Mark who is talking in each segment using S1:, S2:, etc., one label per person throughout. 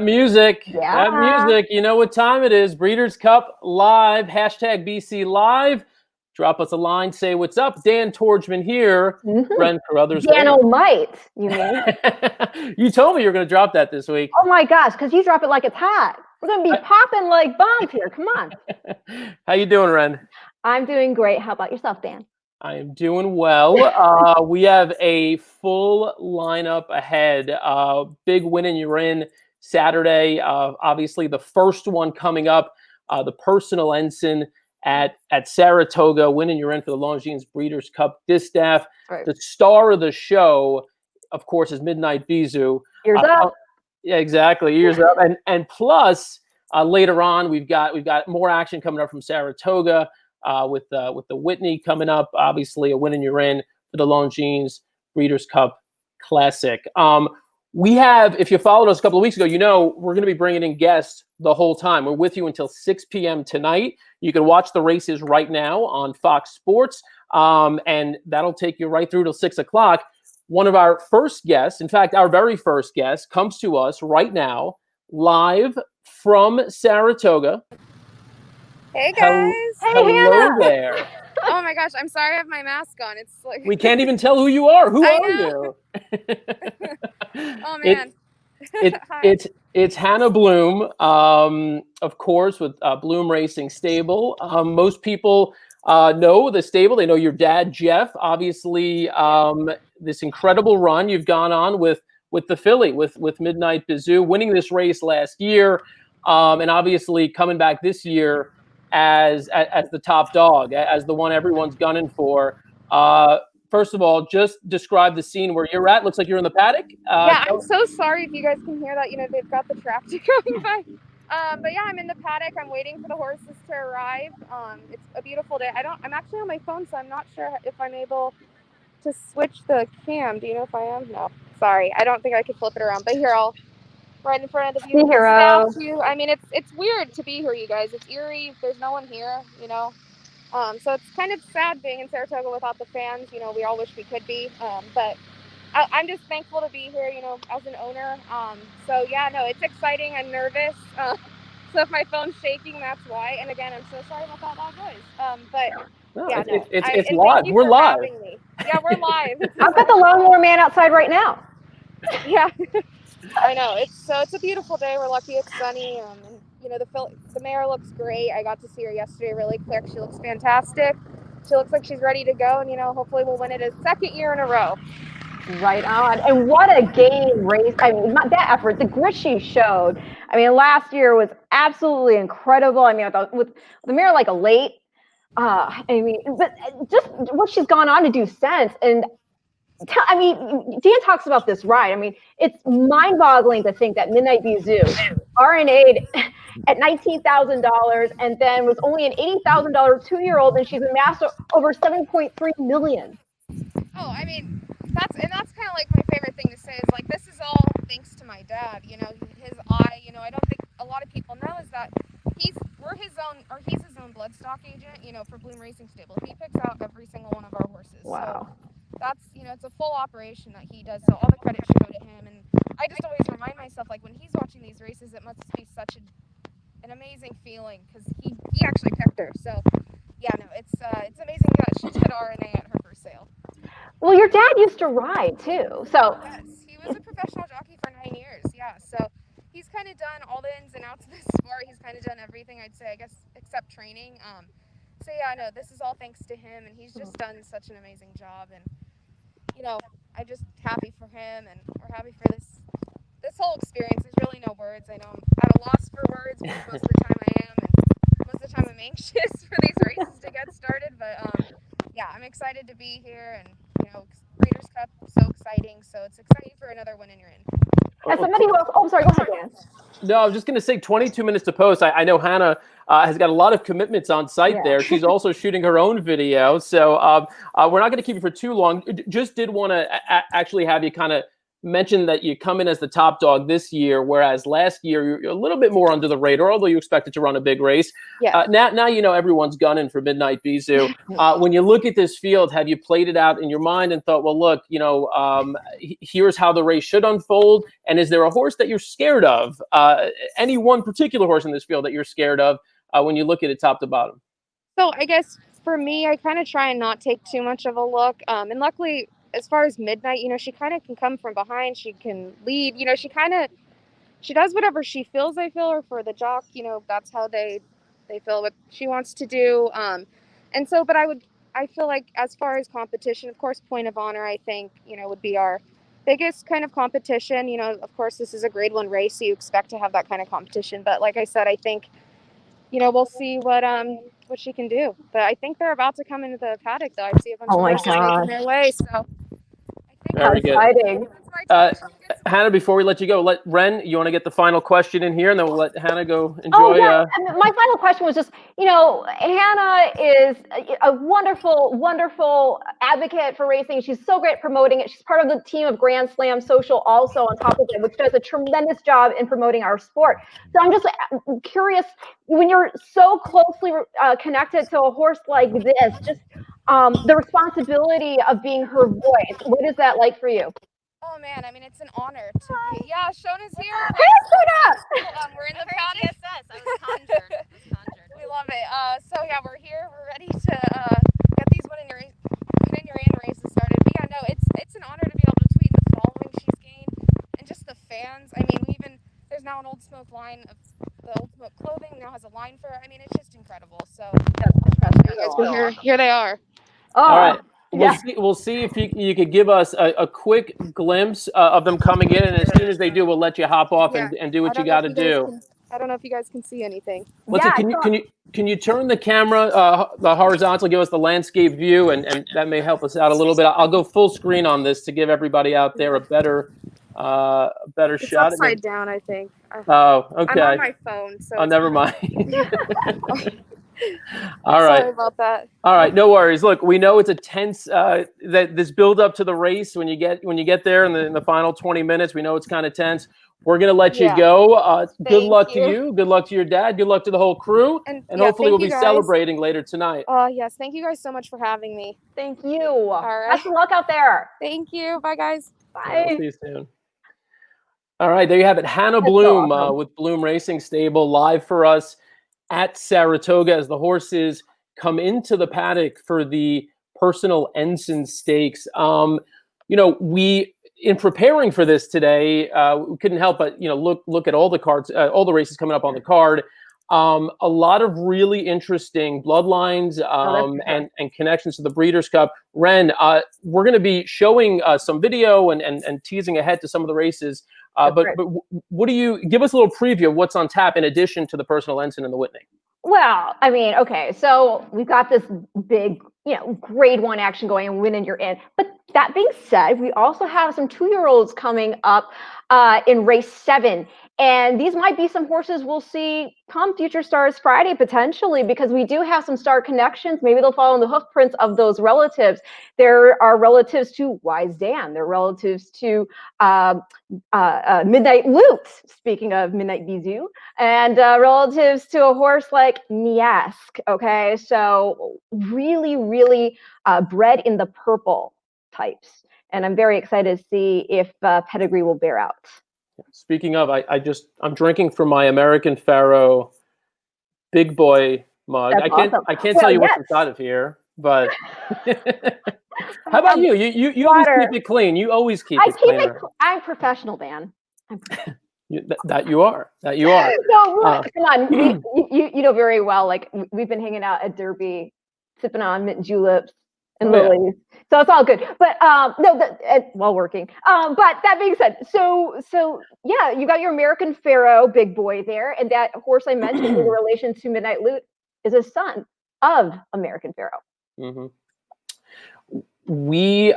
S1: That music,
S2: Yeah.
S1: that music, you know what time it is. Breeders Cup Live, hashtag BC Live. Drop us a line, say what's up. Dan Tordjman here. Ren Carothers.
S2: Dano-mite, you mean?
S1: You told me you were going to drop that this week.
S2: Oh my gosh, because you drop it like it's hot. We're going to be popping like bombs here. Come on.
S1: How you doing, Ren?
S2: I'm doing great. How about yourself, Dan?
S1: I am doing well. We have a full lineup ahead. Big win and you're in Saturday. Obviously, the first one coming up, the Personal Ensign at Saratoga. Win and you're in for the Longines Breeders Cup Distaff.
S2: Right.
S1: The star of the show, of course, is Midnight Bisou.
S2: Ears up.
S1: Yeah, exactly. Ears up. And plus, later on, we've got more action coming up from Saratoga. With the Whitney coming up, obviously a win and you're in for the Longines Breeders Cup Classic. We have, if you followed us a couple of weeks ago, you know we're going to be bringing in guests the whole time. We're with you until 6 p.m. tonight. You can watch the races right now on Fox Sports, and that'll take you right through till 6 o'clock. One of our first guests, in fact, our very first guest, comes to us right now, live from Saratoga.
S3: Hey guys!
S1: Hello there.
S3: Oh my gosh, I'm sorry I have my mask on. It's like
S1: we can't even tell who you are. Who
S3: I
S1: are
S3: know.
S1: you?
S3: Oh man.
S1: It's Hannah Bloom, of course, with Bloom Racing Stable. Most people know the stable. They know your dad, Jeff. Obviously, this incredible run you've gone on with the filly, with Midnight Bisou, winning this race last year, and obviously coming back this year as the top dog, as the one everyone's gunning for. First of all, just describe the scene where you're at. Looks like you're in the paddock.
S3: Yeah, I'm so sorry if you guys can hear that. You know, they've got the tractor going by. But yeah, I'm in the paddock. I'm waiting for the horses to arrive. It's a beautiful day. I'm actually on my phone, so I'm not sure if I'm able to switch the cam. Do you know if I am? No. Sorry. I don't think I could flip it around. But here, I'll right in front of the beautiful statue. I mean, it's weird to be here, you guys. It's eerie. There's no one here, you know. So it's kind of sad being in Saratoga without the fans. You know, we all wish we could be. But I'm just thankful to be here, you know, as an owner. So yeah, no, it's exciting. I'm nervous. So if my phone's shaking, that's why. And again, I'm so sorry about that loud noise. But
S1: no,
S3: yeah,
S1: it's live. We're live.
S3: Yeah, we're live.
S2: I've got the lawnmower man outside right now.
S3: Yeah. I know. It's a beautiful day. We're lucky it's sunny. And you know, the mare looks great. I got to see her yesterday really quick. She looks fantastic. She looks like she's ready to go, and you know, hopefully we'll win it a second year in a row.
S2: Right on. And what a game race. I mean, that effort, the grit she showed. I mean, last year was absolutely incredible. I mean, with the mare like a late. I mean, but just what she's gone on to do since. And I mean, Dan talks about this ride. I mean, it's mind-boggling to think that Midnight Bisou RNA'd at $19,000 and then was only an $80,000 2-year-old, and she's amassed over $7.3 million.
S3: Oh, I mean, that's kind of like my favorite thing to say is like, this is all thanks to my dad. You know, his eye. You know, I don't think a lot of people know is that he's his own bloodstock agent. You know, for Bloom Racing Stable, he picks out every single one of our horses.
S2: Wow.
S3: So that's, you know, it's a full operation that he does, so all the credit should go to him. And I just always remind myself, like, when he's watching these races, it must be such an amazing feeling, because he actually picked her. So yeah, no, it's amazing that she did RNA at her first sale.
S2: Well, your dad used to ride too, so
S3: yes, he was a professional jockey for 9 years. Yeah, so he's kind of done all the ins and outs of the sport. He's kind of done everything, I'd say, I guess, except training. So yeah, no, this is all thanks to him, and he's just done such an amazing job. And you know, I'm just happy for him, and we're happy for this whole experience. There's really no words. I know I'm at a loss for words, because most of the time I am, and most of the time I'm anxious for these races to get started. But yeah, I'm excited to be here, and you know, Breeders' Cup, so exciting. So it's exciting for another win and you're in.
S2: As somebody who else, sorry, go ahead, Dan.
S1: No, I was just going to say 22 minutes to post. I know Hannah has got a lot of commitments on site there. She's also shooting her own video. So we're not going to keep you for too long. Just did want to actually have you kind of mentioned that you come in as the top dog this year, whereas last year you're a little bit more under the radar, although you expected to run a big race.
S3: Yeah.
S1: Now you know everyone's gunning for Midnight Bisou. When you look at this field, have you played it out in your mind and thought, well, look, here's how the race should unfold? And is there a horse that you're scared of? Any one particular horse in this field that you're scared of when you look at it top to bottom?
S3: So I guess for me, I kind of try and not take too much of a look. And luckily, as far as Midnight, she kind of can come from behind. She can lead. She does whatever she feels, I feel, or for the jock, that's how they feel what she wants to do. And so, but I feel like as far as competition, of course, Point of Honor, I think, would be our biggest kind of competition. Of course, this is a grade 1 race, so you expect to have that kind of competition. But like I said, I think, we'll see what she can do. But I think they're about to come into the paddock, though. I see a bunch of horses making their way, so I think
S1: Very good.
S2: Exciting.
S1: Hannah, before we let you go, let Ren, you want to get the final question in here, and then we'll let Hannah go enjoy.
S2: My final question was just, Hannah is a wonderful, wonderful advocate for racing. She's so great at promoting it. She's part of the team of Grand Slam Social also on top of it, which does a tremendous job in promoting our sport. So I'm just curious, when you're so closely connected to a horse like this, just the responsibility of being her voice, what is that like for you?
S3: Oh man, it's an honor to be. Yeah, Shona's here. We're in the paddock. I was conjured. We love it. So yeah, we're here. We're ready to get these win in your in races started. But yeah, no, it's an honor to be able to tweet the following she's gained, and just the fans. There's now an Old Smoke line of the Old Smoke clothing now has a line for her. It's just incredible. So here they are.
S2: Oh.
S1: All right. We'll see if you could give us a quick glimpse of them coming in, and as soon as they do, we'll let you hop off and do what you got to do.
S3: I don't know if you guys can see anything.
S1: Can you turn the camera the horizontal, give us the landscape view, and that may help us out a little bit. I'll go full screen on this to give everybody out there a better
S3: it's
S1: shot.
S3: Upside down, I think.
S1: Oh, okay.
S3: I'm on my phone, so.
S1: Oh, never mind. All right.
S3: Sorry about that.
S1: All right, no worries. Look, we know it's a tense that this build up to the race when you get there in the final 20 minutes. We know it's kind of tense. We're gonna let you go. Good luck to you. Good luck to your dad. Good luck to the whole crew. And hopefully we'll be celebrating later tonight.
S3: Yes. Thank you guys so much for having me.
S2: Thank you.
S3: All right.
S2: Best of luck out there.
S3: Thank you. Bye, guys.
S2: Bye.
S1: Yeah, we'll see you soon. All right, there you have it. Hannah Bloom with Bloom Racing Stable live for us at Saratoga as the horses come into the paddock for the Personal Ensign Stakes. We in preparing for this today, we couldn't help but look at all the cards, all the races coming up on the card. A lot of really interesting bloodlines and connections to the Breeders' Cup. Ren, we're going to be showing some video and teasing ahead to some of the races. But what do you give us a little preview of what's on tap in addition to the Personal Ensign and the Whitney?
S2: Well, okay, so we've got this big, grade 1 action going and win and you're in. But that being said, we also have some 2-year-olds coming up in race 7. And these might be some horses we'll see come Future Stars Friday, potentially, because we do have some star connections. Maybe they'll follow in the hoof prints of those relatives. There are relatives to Wise Dan. They're relatives to Midnight Lute, speaking of Midnight Bisou, and relatives to a horse like Miask. Okay, so really, really bred in the purple types. And I'm very excited to see if pedigree will bear out.
S1: Speaking of, I'm drinking from my American Pharoah big boy mug.
S2: That's awesome.
S1: I can't tell you what's inside of here, but how about you? You always keep it clean. You always keep it clean.
S2: I'm professional, Dan.
S1: That you are.
S2: No, come on. You know very well. Like we've been hanging out at Derby, sipping on mint juleps and lilies. So it's all good. But while working. But that being said, so yeah, you got your American Pharoah big boy there, and that horse I mentioned in relation to Midnight Lute is a son of American Pharoah.
S1: Mm-hmm. We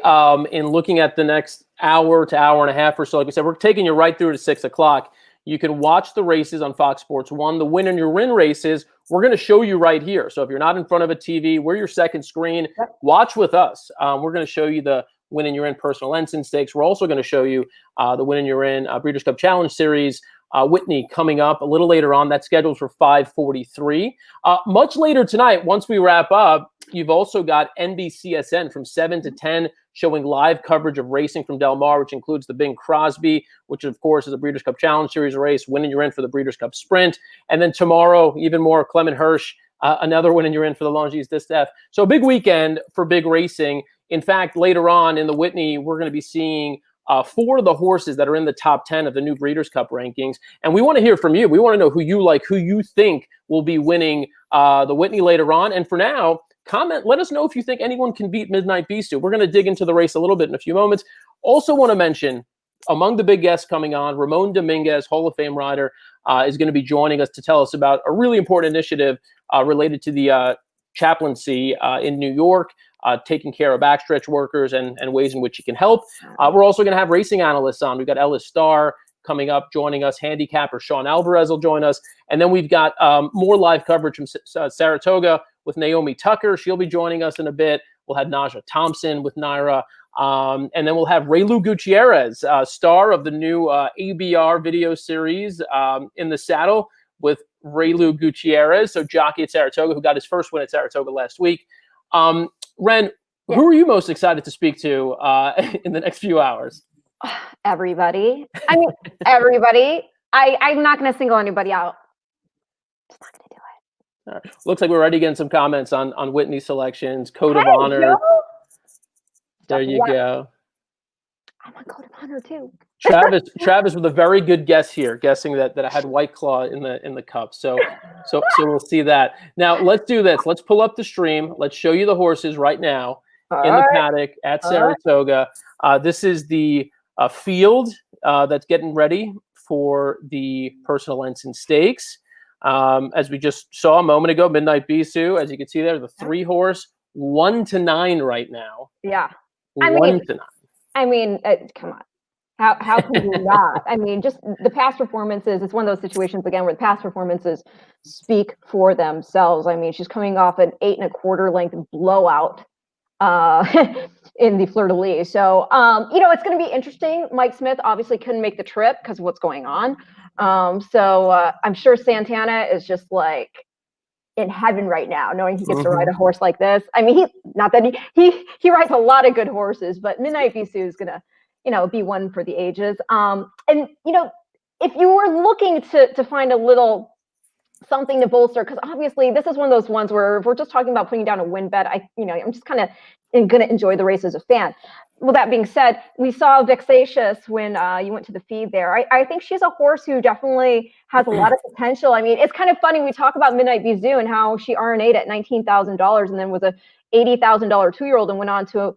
S1: in looking at the next hour to hour and a half or so, like we said, we're taking you right through to 6 o'clock. You can watch the races on Fox Sports 1. The Win and Your Win races, we're going to show you right here. So if you're not in front of a TV, we're your second screen. Watch with us. We're going to show you the Win in Your In Personal Ensign Stakes. We're also going to show you the Win in Your In Breeders' Cup Challenge Series. Whitney coming up a little later on. That's scheduled for 5:43. Much later tonight, once we wrap up, you've also got NBCSN from 7 to 10 showing live coverage of racing from Del Mar, which includes the Bing Crosby, which of course is a Breeders' Cup Challenge Series race. Win in Your In for the Breeders' Cup Sprint. And then tomorrow, even more, Clement Hirsch, another Win in Your In for the Longines Distaff. So a big weekend for big racing. In fact, later on in the Whitney, we're going to be seeing 4 of the horses that are in the top 10 of the new Breeders' Cup rankings. And we want to hear from you. We want to know who you like, who you think will be winning the Whitney later on. And for now, comment, let us know if you think anyone can beat Midnight Beast. We're going to dig into the race a little bit in a few moments. Also want to mention, among the big guests coming on, Ramon Dominguez, Hall of Fame rider, is going to be joining us to tell us about a really important initiative related to the chaplaincy in New York, taking care of backstretch workers and ways in which you can help. We're also going to have racing analysts on. We've got Ellis Starr coming up, joining us. Handicapper Sean Alvarez will join us. And then we've got more live coverage from Saratoga with Naomi Tucker. She'll be joining us in a bit. We'll have Naja Thompson with Naira. And then we'll have Raylu Gutierrez, star of the new ABR video series, In the Saddle with Raylu Gutierrez, so jockey at Saratoga, who got his first win at Saratoga last week. Ren, who are you most excited to speak to in the next few hours?
S2: Everybody. I mean, everybody. I'm not going to single anybody out. Just not going to do it.
S1: All right. Looks like we're already getting some comments on Whitney selections, Code of Honor.
S2: Joe?
S1: There you go.
S2: I'm on Code of Honor too.
S1: Travis with a very good guess here, guessing that I had White Claw in the cup. So we'll see that. Now let's do this. Let's pull up the stream. Let's show you the horses right now in the paddock at Saratoga. This is the field that's getting ready for the Personal Ensign Stakes. As we just saw a moment ago, Midnight Bisou, as you can see there, the 3-horse, 1 to 9 right now.
S2: Yeah.
S1: 1 to 9.
S2: I mean, come on. How can you not? I mean, just the past performances, it's one of those situations, again, where the past performances speak for themselves. I mean, she's coming off an 8 1/4 length blowout in the Fleur-de-Lis. So, it's going to be interesting. Mike Smith obviously couldn't make the trip because of what's going on. So I'm sure Santana is just like in heaven right now, knowing he gets to ride a horse like this. I mean, he rides a lot of good horses, but Midnight Bisou is going to, be one for the ages. And, if you were looking to find a little something to bolster, because obviously this is one of those ones where if we're just talking about putting down a win bet, I'm just kind of going to enjoy the race as a fan. Well, that being said, we saw Vexatious when you went to the feed there. I think she's a horse who definitely has a lot of potential. I mean, it's kind of funny. We talk about Midnight Bisou and how she RNA'd at $19,000 and then was a $80,000 2-year-old and went on to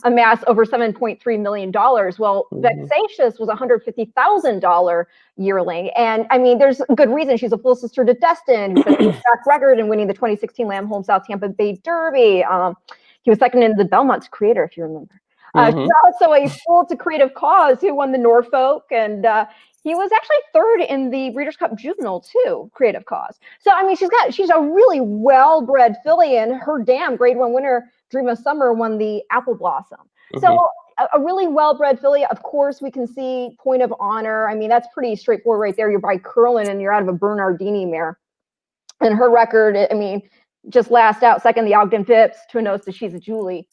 S2: amass over $7.3 million. Well, Vexatious was a $150,000 yearling. And I mean, there's good reason. She's a full sister to Destin, who's a track record in winning the 2016 Lamb Home South Tampa Bay Derby. He was second in the Belmont's Creator, if you remember. She's also a full to Creative Cause who won the Norfolk, and he was actually 3rd in the Breeders' Cup Juvenile too, Creative Cause. So I mean, she's a really well-bred filly, and her dam Grade 1 winner Dream of Summer won the Apple Blossom. So a really well-bred filly. Of course, we can see Point of Honor. I mean, that's pretty straightforward right there. You're by Curlin, and you're out of a Bernardini mare, and her record, I mean, just last out second the Ogden Phipps to a nose to She's a Julie.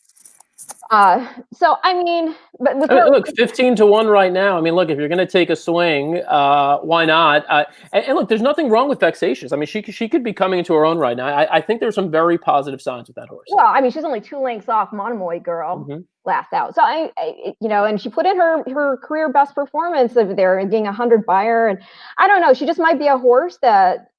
S2: So I mean, but with her,
S1: look, 15 to 1 right now. I mean, look, if you're going to take a swing, why not? And look, there's nothing wrong with Vexatious. I mean, she could be coming into her own right now. I think there's some very positive signs with that horse.
S2: Well, I mean, she's only 2 lengths off Monomoy Girl last out. So I and she put in her career best performance over there and being 100 buyer. And I don't know, she just might be a horse that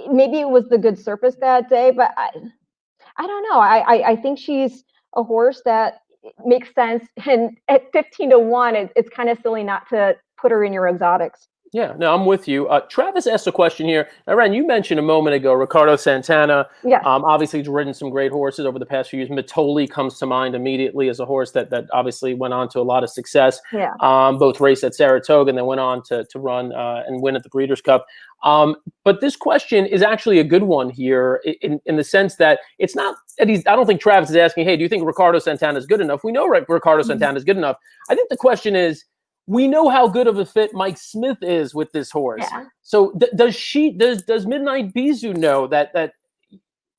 S2: maybe it was the good surface that day, but I don't know. I think she's a horse that makes sense. And at 15 to 1, it's kind of silly not to put her in your exotics.
S1: Yeah, no, I'm with you. Travis asked a question here. Now, Ren, you mentioned a moment ago Ricardo Santana.
S2: Yes.
S1: Obviously, he's ridden some great horses over the past few years. Mitoli comes to mind immediately as a horse that obviously went on to a lot of success.
S2: Yeah.
S1: Both raced at Saratoga and then went on to run and win at the Breeders' Cup. But this question is actually a good one here in the sense that it's not that I don't think Travis is asking, hey, do you think Ricardo Santana is good enough? We know Ricardo Santana is good enough. I think the question is, we know how good of a fit Mike Smith is with this horse.
S2: Yeah.
S1: So does Midnight Bisou know that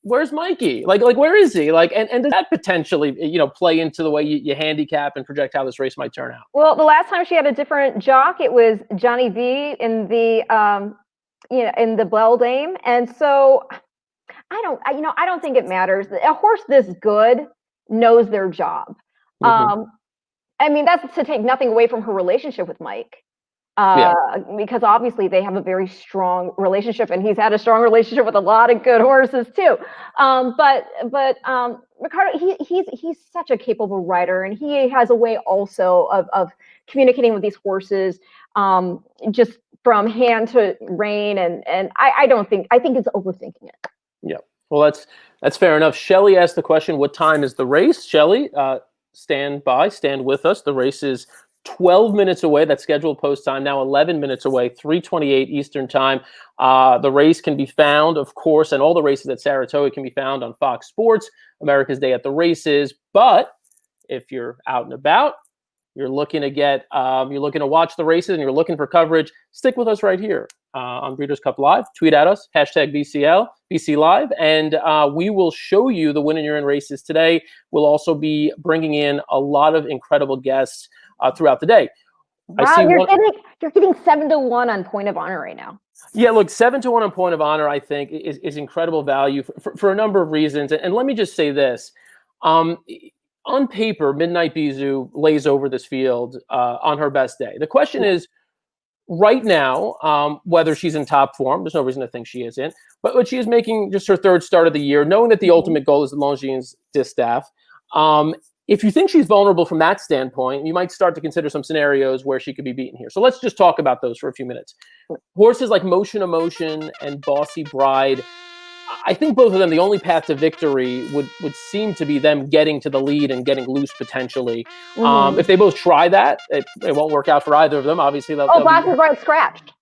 S1: where's Mikey? Like where is he? And does that potentially, play into the way you handicap and project how this race might turn out?
S2: Well, the last time she had a different jock, it was Johnny V in the in the Beldame. And so I don't think it matters. A horse this good knows their job.
S1: Mm-hmm.
S2: I mean, that's to take nothing away from her relationship with Mike, because obviously they have a very strong relationship, and he's had a strong relationship with a lot of good horses too. But Ricardo, he's such a capable rider, and he has a way also of communicating with these horses, just from hand to rein. And I think it's overthinking it.
S1: Yeah. Well, that's fair enough. Shelly asked the question, what time is the race? Shelly, stand with us. The race is 12 minutes away. That's scheduled post time. Now 11 minutes away, 3:28 Eastern time. The race can be found, of course, and all the races at Saratoga can be found on Fox Sports, America's Day at the Races. But if you're out and about, you're looking to watch the races and you're looking for coverage, stick with us right here on Breeders' Cup Live. Tweet at us, #BC Live, and we will show you the Win and You're In races today. We'll also be bringing in a lot of incredible guests throughout the day.
S2: Wow, you're getting 7-1 on Point of Honor right now.
S1: Yeah, look, 7-1 on Point of Honor, I think, is incredible value for a number of reasons. And let me just say this. On paper, Midnight Bisou lays over this field on her best day. The question is, right now, whether she's in top form, there's no reason to think she isn't, but she is making just her third start of the year, knowing that the ultimate goal is the Longines Distaff. If you think she's vulnerable from that standpoint, you might start to consider some scenarios where she could be beaten here. So let's just talk about those for a few minutes. Horses like Motion Emotion and Bossy Bride, I think both of them, the only path to victory would seem to be them getting to the lead and getting loose potentially. If they both try that, it won't work out for either of them. Obviously,
S2: Bossy Bride scratched.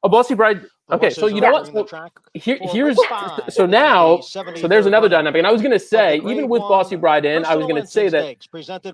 S1: Oh, Bossy Bride. Okay, so you know what? So there's another dynamic. And I was going to say, even with Bossy Bride in, I was going to say that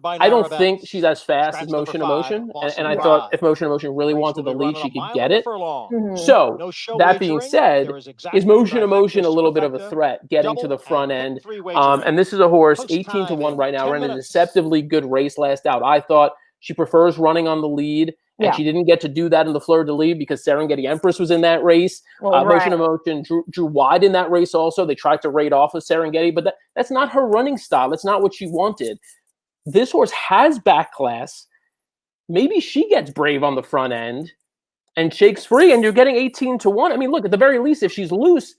S1: I don't think she's as fast as Motion Emotion. And I thought if Motion Emotion really wanted the lead, she could get it. So that being said, is Motion Emotion a little bit of a threat getting to the front end? And this is a horse 18-1 right now, ran a deceptively good race last out. I thought she prefers running on the lead. And she didn't get to do that in the Fleur de Lis because Serengeti Empress was in that race. Motion Emotion drew wide in that race also. They tried to raid off of Serengeti, but that's not her running style. That's not what she wanted. This horse has back class. Maybe she gets brave on the front end and shakes free, and you're getting 18-1. I mean, look, at the very least, if she's loose,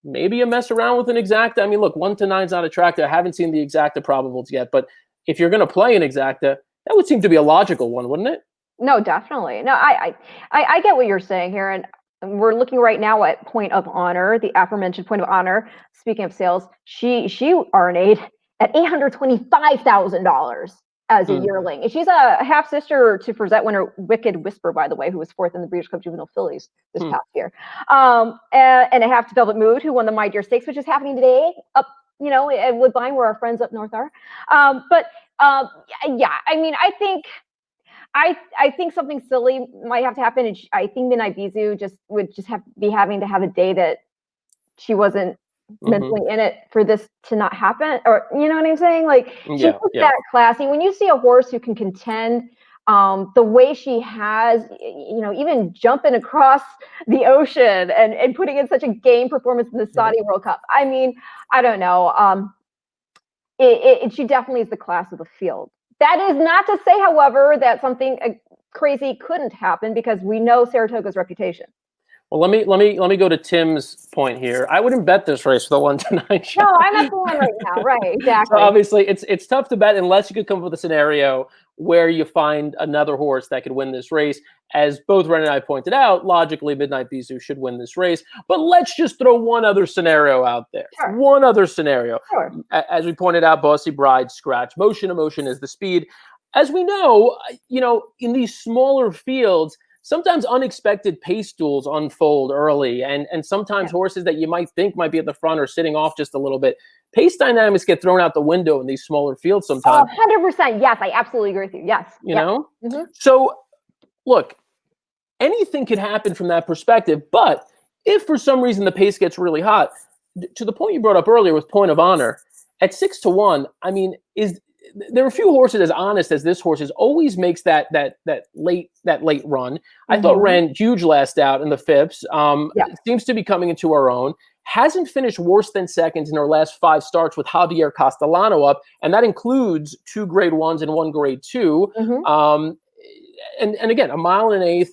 S1: maybe you mess around with an exacta. I mean, look, 1-9 is not attractive. I haven't seen the exacta probables yet, but if you're going to play an exacta, that would seem to be a logical one, wouldn't it?
S2: No, definitely. No, I get what you're saying here. And we're looking right now at Point of Honor, the aforementioned Point of Honor. Speaking of sales, she RNA'd at $825,000 as a yearling. She's a half sister to Frazette winner Wicked Whisper, by the way, who was fourth in the Breeders' Cup Juvenile Fillies this past year. And a half to Velvet Mood, who won the My Dear Stakes, which is happening today up, at Woodbine, where our friends up north are. Yeah, I mean, I think something silly might have to happen. And I think Midnight Bisou would be having to have a day that she wasn't mentally in it for this to not happen. Or, you know what I'm saying? Like, she's that classy. When you see a horse who can contend the way she has, even jumping across the ocean and putting in such a game performance in the Saudi World Cup. I mean, I don't know. She definitely is the class of the field. That is not to say, however, that something crazy couldn't happen, because we know Saratoga's reputation.
S1: Well, let me go to Tim's point here. I wouldn't bet this race for the 1-9 shot.
S2: No, I'm at the one right now. Right, exactly.
S1: So obviously, it's tough to bet unless you could come up with a scenario where you find another horse that could win this race. As both Ren and I pointed out, logically, Midnight Bisou should win this race. But let's just throw one other scenario out there.
S2: Sure.
S1: One other scenario.
S2: Sure.
S1: As we pointed out, Bossy Bride, scratch. Motion is the speed. As we know, in these smaller fields, sometimes unexpected pace duels unfold early, and sometimes horses that you might think might be at the front are sitting off just a little bit. Pace dynamics get thrown out the window in these smaller fields sometimes.
S2: 100%. Yes, I absolutely agree with you. Yes.
S1: You know? Mm-hmm. So, look, anything could happen from that perspective, but if for some reason the pace gets really hot, to the point you brought up earlier with Point of Honor, at 6-1, I mean, there are a few horses as honest as this horse is, always makes that late run. I thought Ren huge last out in the Phipps. Seems to be coming into her own. Hasn't finished worse than seconds in her last 5 starts with Javier Castellano up, and that includes 2 grade 1s and 1 grade 2. And again, 1 1/8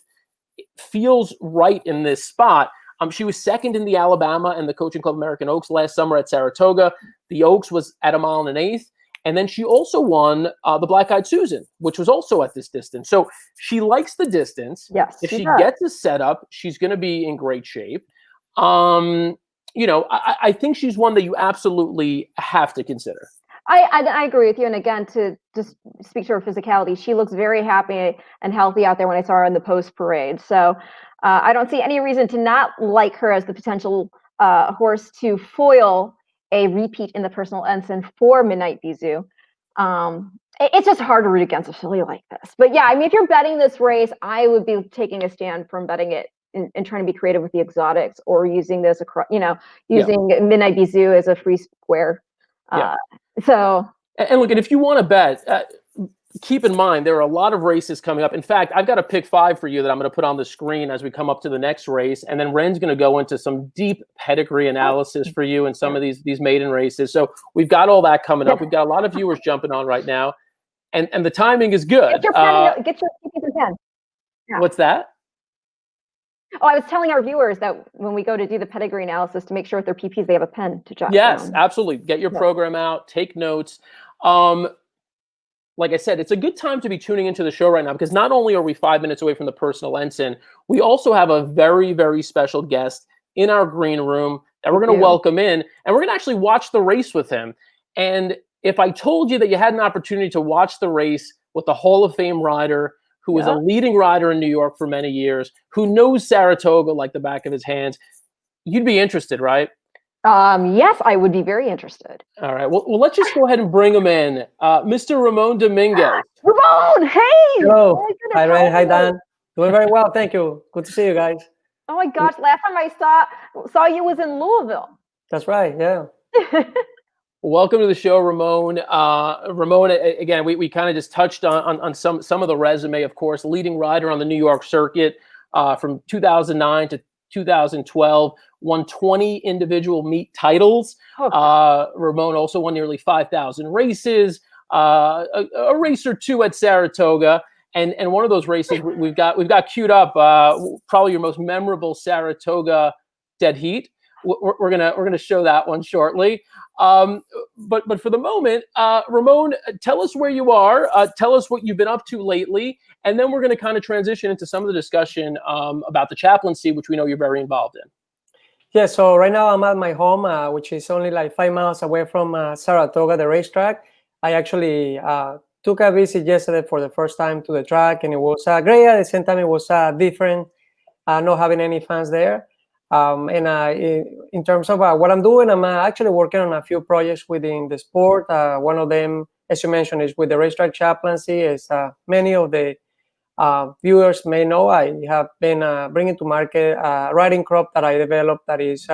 S1: feels right in this spot. She was second in the Alabama and the Coaching Club American Oaks last summer at Saratoga. The Oaks was at 1 1/8. And then she also won the Black Eyed Susan, which was also at this distance. So she likes the distance.
S2: Yes,
S1: if she gets a setup, she's going to be in great shape. I think she's one that you absolutely have to consider.
S2: I agree with you. And again, to just speak to her physicality, she looks very happy and healthy out there when I saw her in the post parade. So I don't see any reason to not like her as the potential horse to foil a repeat in the Personal Ensign for Midnight Bisou. It's just hard to root against a filly like this. But yeah, I mean, if you're betting this race, I would be taking a stand from betting it and trying to be creative with the exotics, or using this, using Midnight Bisou as a free square. So.
S1: And look, and if you want to bet, keep in mind, there are a lot of races coming up. In fact, I've got a pick 5 for you that I'm going to put on the screen as we come up to the next race. And then Ren's going to go into some deep pedigree analysis for you in some of these maiden races. So we've got all that coming up. We've got a lot of viewers jumping on right now. And the timing is good.
S2: Get your PPs and pen. Yeah.
S1: What's that?
S2: Oh, I was telling our viewers that when we go to do the pedigree analysis, to make sure with their PPs, they have a pen to jot down.
S1: Yes, absolutely. Get your program out. Take notes. Like I said, it's a good time to be tuning into the show right now, because not only are we 5 minutes away from the Personal Ensign, we also have a very, very special guest in our green room that we're going to welcome in, and we're going to actually watch the race with him. And if I told you that you had an opportunity to watch the race with the Hall of Fame rider, who was a leading rider in New York for many years, who knows Saratoga like the back of his hands, you'd be interested, right?
S2: Yes, I would be very interested.
S1: All right. Well, let's just go ahead and bring him in. Mr. Ramon Dominguez.
S2: Ramon, hey!
S4: Hello. Hi, Ren. Hi, Dan. Doing very well. Thank you. Good to see you guys.
S2: Oh, my gosh. Last time I saw you was in Louisville.
S4: That's right. Yeah.
S1: Welcome to the show, Ramon. Ramon, again, we kind of just touched on some of the resume, of course. Leading rider on the New York circuit from 2009 to 2012, won 20 individual meet titles. Ramon also won nearly 5,000 races, a race or two at Saratoga, and one of those races we've got queued up. Probably your most memorable Saratoga dead heat. We're gonna show that one shortly. But for the moment, Ramon, tell us where you are. Tell us what you've been up to lately, and then we're going to kind of transition into some of the discussion about the chaplaincy, which we know you're very involved in.
S4: Yeah. So right now I'm at my home, which is only like 5 miles away from Saratoga, the racetrack. I actually took a visit yesterday for the first time to the track, and it was great. At the same time, it was different, not having any fans there. In terms of what I'm doing, I'm actually working on a few projects within the sport. One of them, as you mentioned, is with the racetrack chaplaincy. As many of the viewers may know, I have been bringing to market a riding crop that I developed that is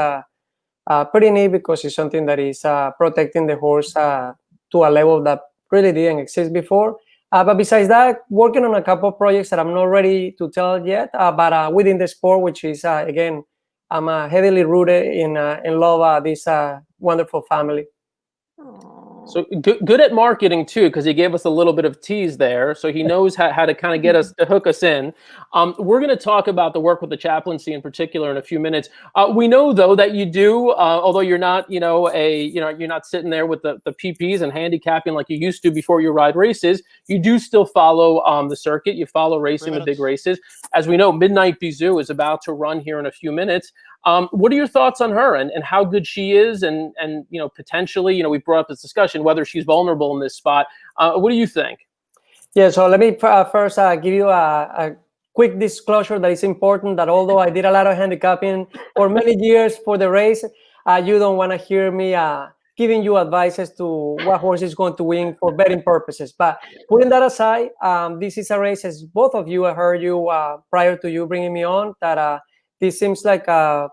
S4: pretty neat, because it's something that is protecting the horse to a level that really didn't exist before. But besides that, working on a couple of projects that I'm not ready to tell yet, but within the sport, which is, again, I'm heavily rooted in love this wonderful family.
S2: Aww.
S1: So good at marketing too, because he gave us a little bit of tease there. So he knows how to kind of get us to hook us in. We're going to talk about the work with the chaplaincy in particular in a few minutes. We know though that you do, although you're not, you're not sitting there with the PPs and handicapping like you used to before you ride races. You do still follow the circuit. You follow racing the big races. As we know, Midnight Bizou is about to run here in a few minutes. What are your thoughts on her and how good she is and potentially, we brought up this discussion whether she's vulnerable in this spot. What do you think?
S4: Yeah, so let me first give you a quick disclosure that it's important that although I did a lot of handicapping for many years for the race, you don't want to hear me giving you advices to what horse is going to win for betting purposes. But putting that aside, this is a race, as both of you, I heard you prior to you bringing me on, that this seems like a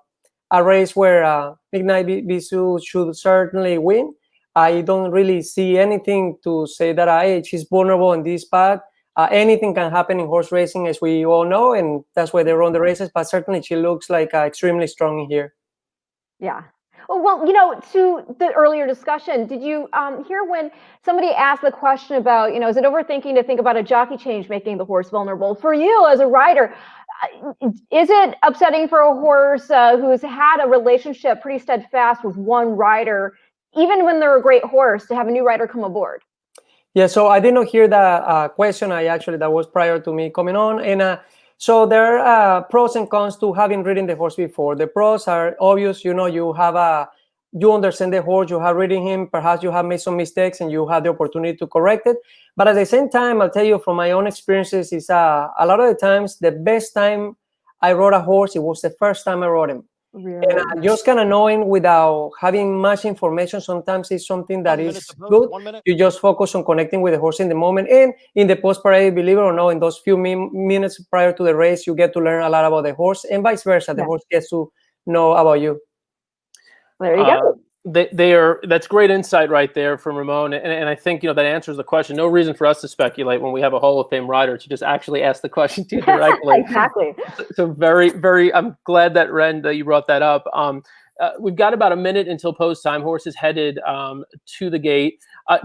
S4: race where Midnight Bizou should certainly win. I don't really see anything to say that she's vulnerable in this spot. Anything can happen in horse racing, as we all know, and that's why they run the races. But certainly, she looks like extremely strong in here.
S2: Yeah. Well, to the earlier discussion, did you hear when somebody asked the question about, is it overthinking to think about a jockey change making the horse vulnerable? For you as a rider, is it upsetting for a horse who's had a relationship pretty steadfast with one rider, even when they're a great horse, to have a new rider come aboard?
S4: Yeah, so I did not hear the question. That was prior to me coming on. And so there are pros and cons to having ridden the horse before. The pros are obvious. You understand the horse, you have ridden him, perhaps you have made some mistakes and you have the opportunity to correct it. But at the same time, I'll tell you from my own experiences, is a lot of the times, the best time I rode a horse, it was the first time I rode him.
S2: Really?
S4: And just kind of knowing without having much information sometimes is something that is good. You just focus on connecting with the horse in the moment. And in the post-parade, believe it or not, in those few minutes prior to the race, you get to learn a lot about the horse, and vice versa. The horse gets to know about you.
S2: There you go.
S1: That's great insight right there from Ramon, and I think that answers the question. No reason for us to speculate when we have a Hall of Fame rider to just actually ask the question to you directly.
S2: Exactly.
S1: So very, very. I'm glad that Ren, that you brought that up. We've got about a minute until post time. Horse is headed to the gate.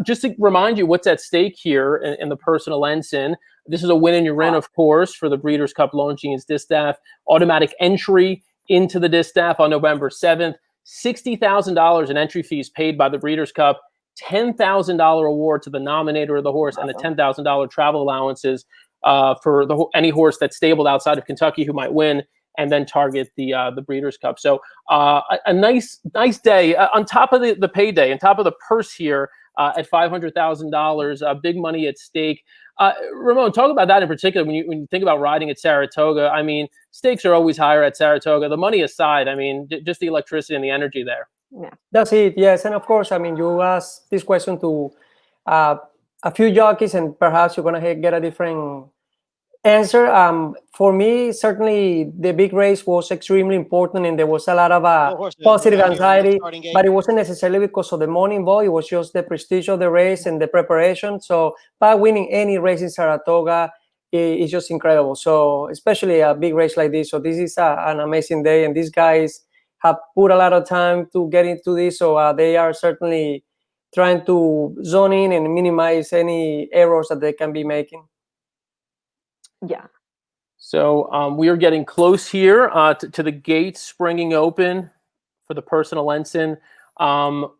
S1: Just to remind you what's at stake here in the Personal Ensign. This is a win in your Ren, of course, for the Breeders' Cup Longines Distaff. Automatic entry into the Distaff on November 7th. $60,000 in entry fees paid by the Breeders' Cup, $10,000 award to the nominator of the horse, and the $10,000 travel allowances for any horse that's stabled outside of Kentucky who might win, and then target the Breeders' Cup. So a nice day on top of the payday, on top of the purse here at $500,000, big money at stake. Ramon, talk about that in particular. When you think about riding at Saratoga, I mean, stakes are always higher at Saratoga. The money aside, I mean, just the electricity and the energy there.
S2: Yeah,
S4: that's it. Yes, and of course, I mean, you asked this question to a few jockeys, and perhaps you're gonna get a different answer. For me, certainly the big race was extremely important, and there was a lot of positive anxiety, but it wasn't necessarily because of the money involved. It was just the prestige of the race and the preparation. So by winning any race in Saratoga is just incredible. So especially a big race like this. So this is an amazing day, and these guys have put a lot of time to get into this. So they are certainly trying to zone in and minimize any errors that they can be making.
S2: Yeah.
S1: So we are getting close here to the gates springing open for the Personal Ensign.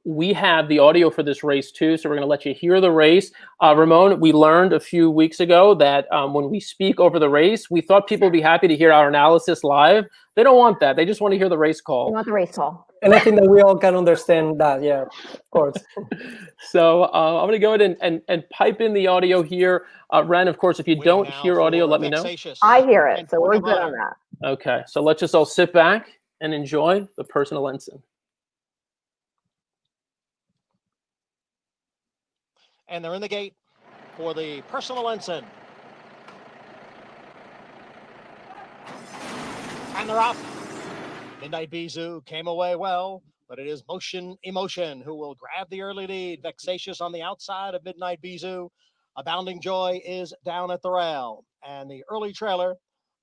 S1: We have the audio for this race too, so we're going to let you hear the race. Ramon, we learned a few weeks ago that when we speak over the race, we thought people would be happy to hear our analysis live. They don't want that. They just want to hear the race call.
S2: They want the race call.
S4: And I think that we all can understand that. Yeah, of course.
S1: So I'm going to go ahead and pipe in the audio here. Ren, of course, if you don't hear audio, let me know.
S2: I hear it, so we're good on that.
S1: Okay, so let's just all sit back and enjoy the Personal Ensign.
S5: And they're in the gate for the Personal Ensign. And they're off. Midnight Bizou came away well, but it is Motion Emotion who will grab the early lead. Vexatious on the outside of Midnight Bizou. Abounding Joy is down at the rail. And the early trailer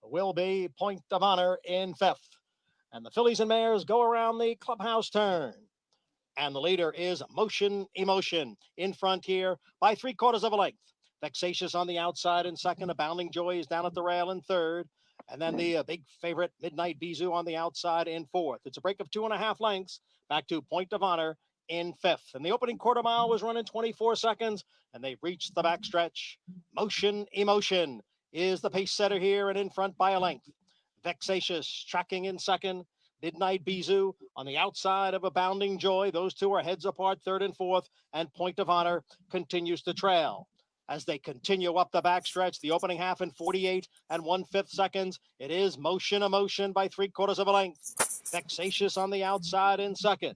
S5: will be Point of Honor in fifth. And the fillies and mares go around the clubhouse turn. And the leader is Motion Emotion in front here by 3/4 of a length. Vexatious on the outside in second. Abounding Joy is down at the rail in third. And then the big favorite, Midnight Bisou, on the outside in fourth. It's a break of 2.5 lengths back to Point of Honor in fifth. And the opening quarter mile was running 24 seconds, and they've reached the backstretch. Motion Emotion is the pace setter here and in front by a length. Vexatious tracking in second. Midnight Bisou on the outside of Abounding Joy. Those two are heads apart, third and fourth, and Point of Honor continues to trail. As they continue up the backstretch, the opening half in 48 1/5 seconds. It is Motion Emotion by 3/4 of a length. Vexatious on the outside in second.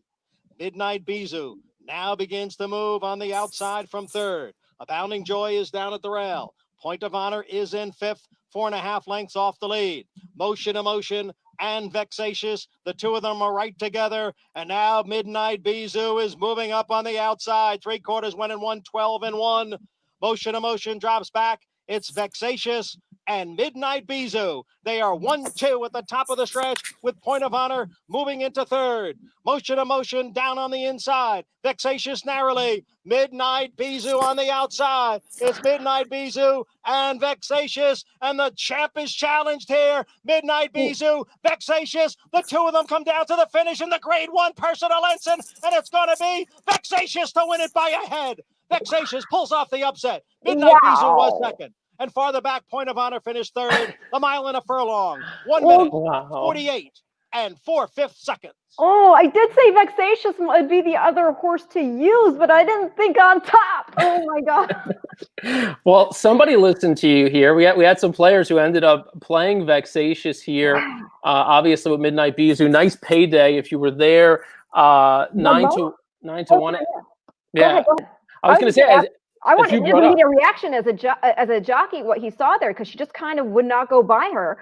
S5: Midnight Bisou now begins to move on the outside from third. Abounding Joy is down at the rail. Point of Honor is in fifth, 4.5 lengths off the lead. Motion Emotion and Vexatious, the two of them are right together. And now Midnight Bisou is moving up on the outside. 3/4 went in 1:12 and 1. Motion Emotion drops back. It's Vexatious and Midnight Bisou. They are 1-2 at the top of the stretch with Point of Honor moving into third. Motion Emotion down on the inside. Vexatious narrowly. Midnight Bisou on the outside. It's Midnight Bisou and Vexatious, and the champ is challenged here. Midnight Bisou, Vexatious. The two of them come down to the finish in the Grade 1 Personal Ensign, and it's going to be Vexatious to win it by a head. Vexatious pulls off the upset. Midnight Bisou was second. And farther back, Point of Honor finished third. A mile and a furlong. 1 minute, 48 4/5 seconds.
S2: Oh, I did say Vexatious would be the other horse to use, but I didn't think on top. Oh my God.
S1: Well, somebody listened to you here. We had some players who ended up playing Vexatious here. Obviously with Midnight Bisou, nice payday if you were there. 9 to 1. Yeah,
S2: Go ahead.
S1: I was going to say.
S2: I want to need a reaction as a jockey what he saw there, because she just kind of would not go by her.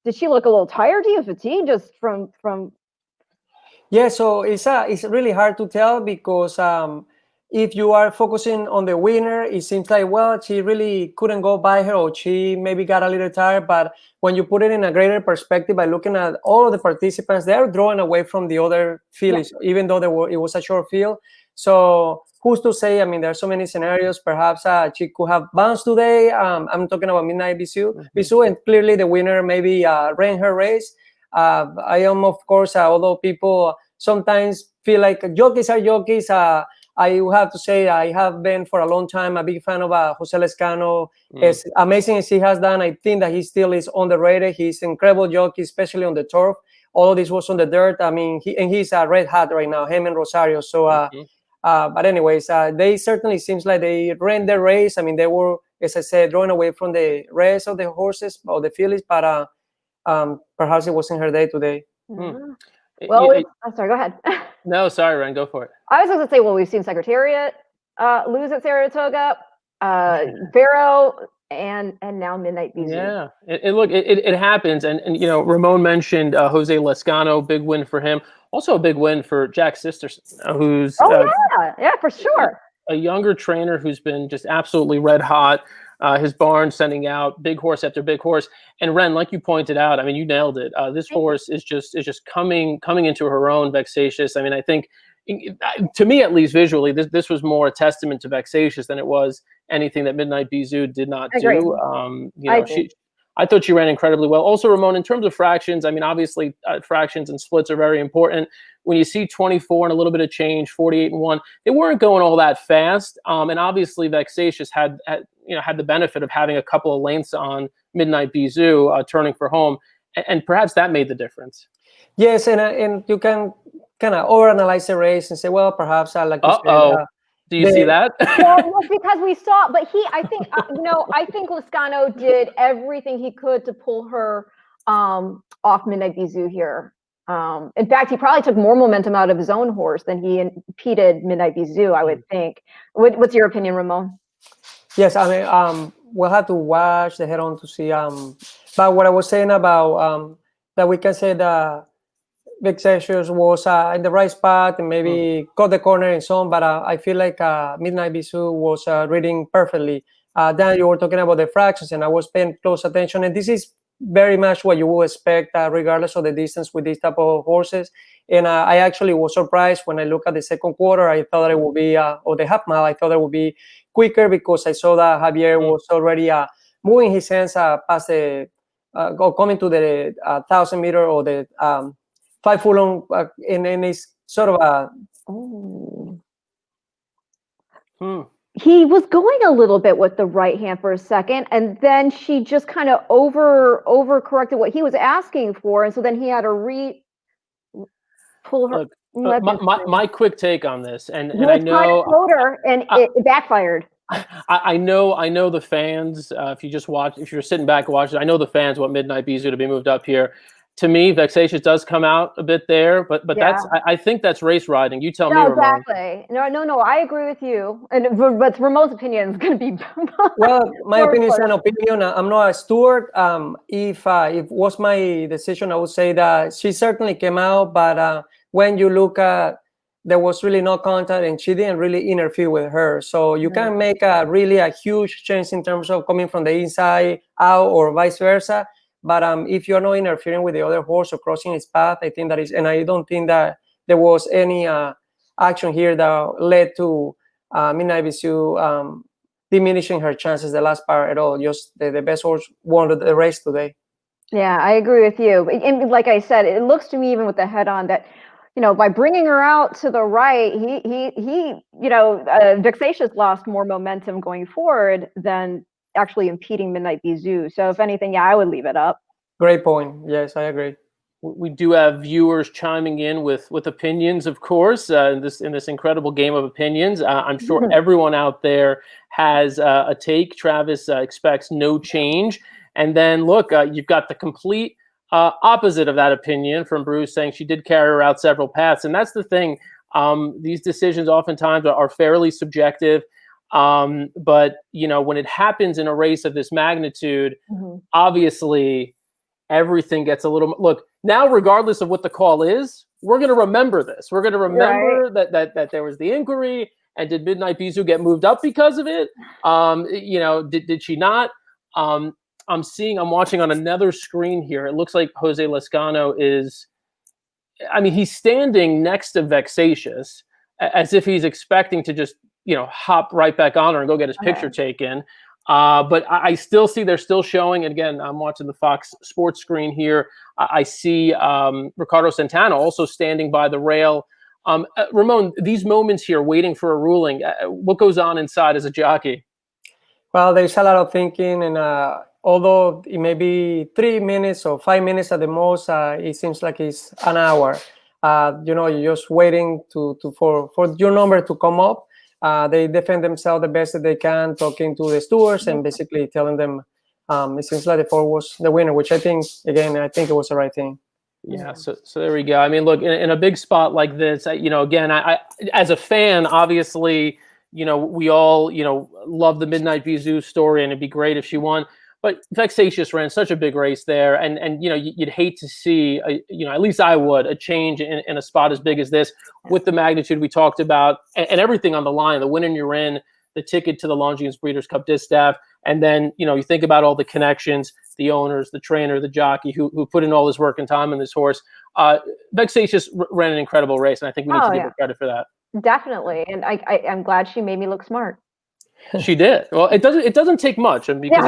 S2: Did she look a little tired? Do you fatigued just from?
S4: Yeah, so it's really hard to tell because if you are focusing on the winner, it seems like, well, she really couldn't go by her, or she maybe got a little tired. But when you put it in a greater perspective by looking at all of the participants, they're drawing away from the other fields, even though it was a short field. So who's to say? I mean, there are so many scenarios. Perhaps she could have bounced today. I'm talking about Midnight Bisou, and clearly the winner maybe ran her race. I am, of course, although people sometimes feel like jockeys are jockeys, I have to say I have been for a long time a big fan of Jose Lescano. As amazing as he has done, I think that he still is underrated. He's an incredible jockey, especially on the turf. All this was on the dirt. I mean, he's a red hat right now, him and Rosario. So, but anyways, they certainly seems like they ran their race. I mean, they were, as I said, drawn away from the rest of the horses or the fillies, but perhaps it wasn't her day today.
S2: Well, I'm sorry, go ahead.
S1: No, sorry, Ren, go for it.
S2: I was going to say, well, we've seen Secretariat lose at Saratoga, Vero, and now Midnight Bisou.
S1: Yeah, it happens, and you know, Ramon mentioned Jose Lescano, big win for him. Also a big win for Jack Sisters, who's
S2: yeah, for sure,
S1: a younger trainer who's been just absolutely red hot. His barn sending out big horse after big horse. And Ren, like you pointed out, I mean, you nailed it. This horse is just coming into her own, Vexatious. I mean, I think, to me at least visually, this was more a testament to Vexatious than it was anything that Midnight Bisou did not do. You know, I thought she ran incredibly well. Also, Ramon, in terms of fractions, I mean, obviously fractions and splits are very important. When you see 24 and a little bit of change, 48 and 1, they weren't going all that fast. And obviously Vexatious had the benefit of having a couple of lengths on Midnight Bisou turning for home, and perhaps that made the difference.
S4: Yes, and you can kind of overanalyze the race and say, well, perhaps like you said,
S1: do you see that?
S2: Well, because we saw, but I think Lescano did everything he could to pull her off Midnight Bisou here. In fact, he probably took more momentum out of his own horse than he impeded Midnight Bisou, I would think. What's your opinion, Ramon?
S4: Yes, I mean, we'll have to watch the head-on to see. But what I was saying about that we can say that Vexatious was in the right spot and maybe got the corner and so on, but I feel like Midnight Bisou was reading perfectly. Dan, you were talking about the fractions, and I was paying close attention, and this is very much what you would expect, regardless of the distance with these type of horses. And I actually was surprised when I look at the second quarter. I thought it would be, or the half mile, I thought it would be quicker, because I saw that Javier was already moving his hands past the, coming to the 1,000 meter or the 5 furlong, and it's sort of a.
S2: He was going a little bit with the right hand for a second, and then she just kind of over-corrected what he was asking for, and so then he had to pull her.
S1: Look, my quick take on this, and
S2: I know floater, and it backfired.
S1: I know the fans. If you're sitting back and watching, I know the fans want Midnight Bisou to be moved up here. To me, Vexatious does come out a bit there, but that's I think that's race riding. You tell me, Ramon.
S2: Exactly. No, I agree with you. But Ramon's opinion is going to be.
S4: Well, my opinion is an opinion. I'm not a steward. If it was my decision, I would say that she certainly came out, but when you look at, there was really no contact, and she didn't really interfere with her. So you can make a huge change in terms of coming from the inside out or vice versa. But if you're not interfering with the other horse or crossing its path, I think that is, and I don't think that there was any action here that led to Midnight Bisou diminishing her chances the last part at all. Just the best horse won the race today.
S2: Yeah, I agree with you. And like I said, it looks to me, even with the head on, that by bringing her out to the right, he Vexatious lost more momentum going forward than actually impeding Midnight Bisou. So if anything, I would leave it up.
S4: Great point. Yes, I agree.
S1: We do have viewers chiming in with opinions, of course, in this incredible game of opinions. I'm sure everyone out there has a take. Travis expects no change. And then look, you've got the complete opposite of that opinion from Bruce, saying she did carry her out several paths. And that's the thing. These decisions oftentimes are fairly subjective. But when it happens in a race of this magnitude, obviously everything gets a little. Look, now, regardless of what the call is, we're going to remember this. We're going to remember that there was the inquiry, and did Midnight Bisou get moved up because of it? Did she not? I'm watching on another screen here. It looks like Jose Lescano is. I mean, he's standing next to Vexatious as if he's expecting to just hop right back on her and go get his picture taken. But I still see they're still showing. And again, I'm watching the Fox Sports screen here. I see Ricardo Santana also standing by the rail. Ramon, these moments here waiting for a ruling, what goes on inside as a jockey?
S4: Well, there's a lot of thinking, and although it may be 3 minutes or 5 minutes at the most, it seems like it's an hour. You're just waiting for your number to come up. They defend themselves the best that they can, talking to the stewards and basically telling them it seems like the Ford was the winner, which I think it was the right thing.
S1: Yeah, so there we go. I mean, look, in a big spot like this, again, I as a fan, obviously, we all, love the Midnight Bisou story, and it'd be great if she won. But Vexatious ran such a big race there, and you'd hate to see, at least I would, a change in a spot as big as this, with the magnitude we talked about, and everything on the line, the win you're in, the ticket to the Longines Breeders Cup Distaff, and then you think about all the connections, the owners, the trainer, the jockey who put in all this work and time in this horse. Vexatious ran an incredible race, and I think we need to give her credit for that.
S2: Definitely, and I'm glad she made me look smart.
S1: She did. Well, it doesn't take much, and because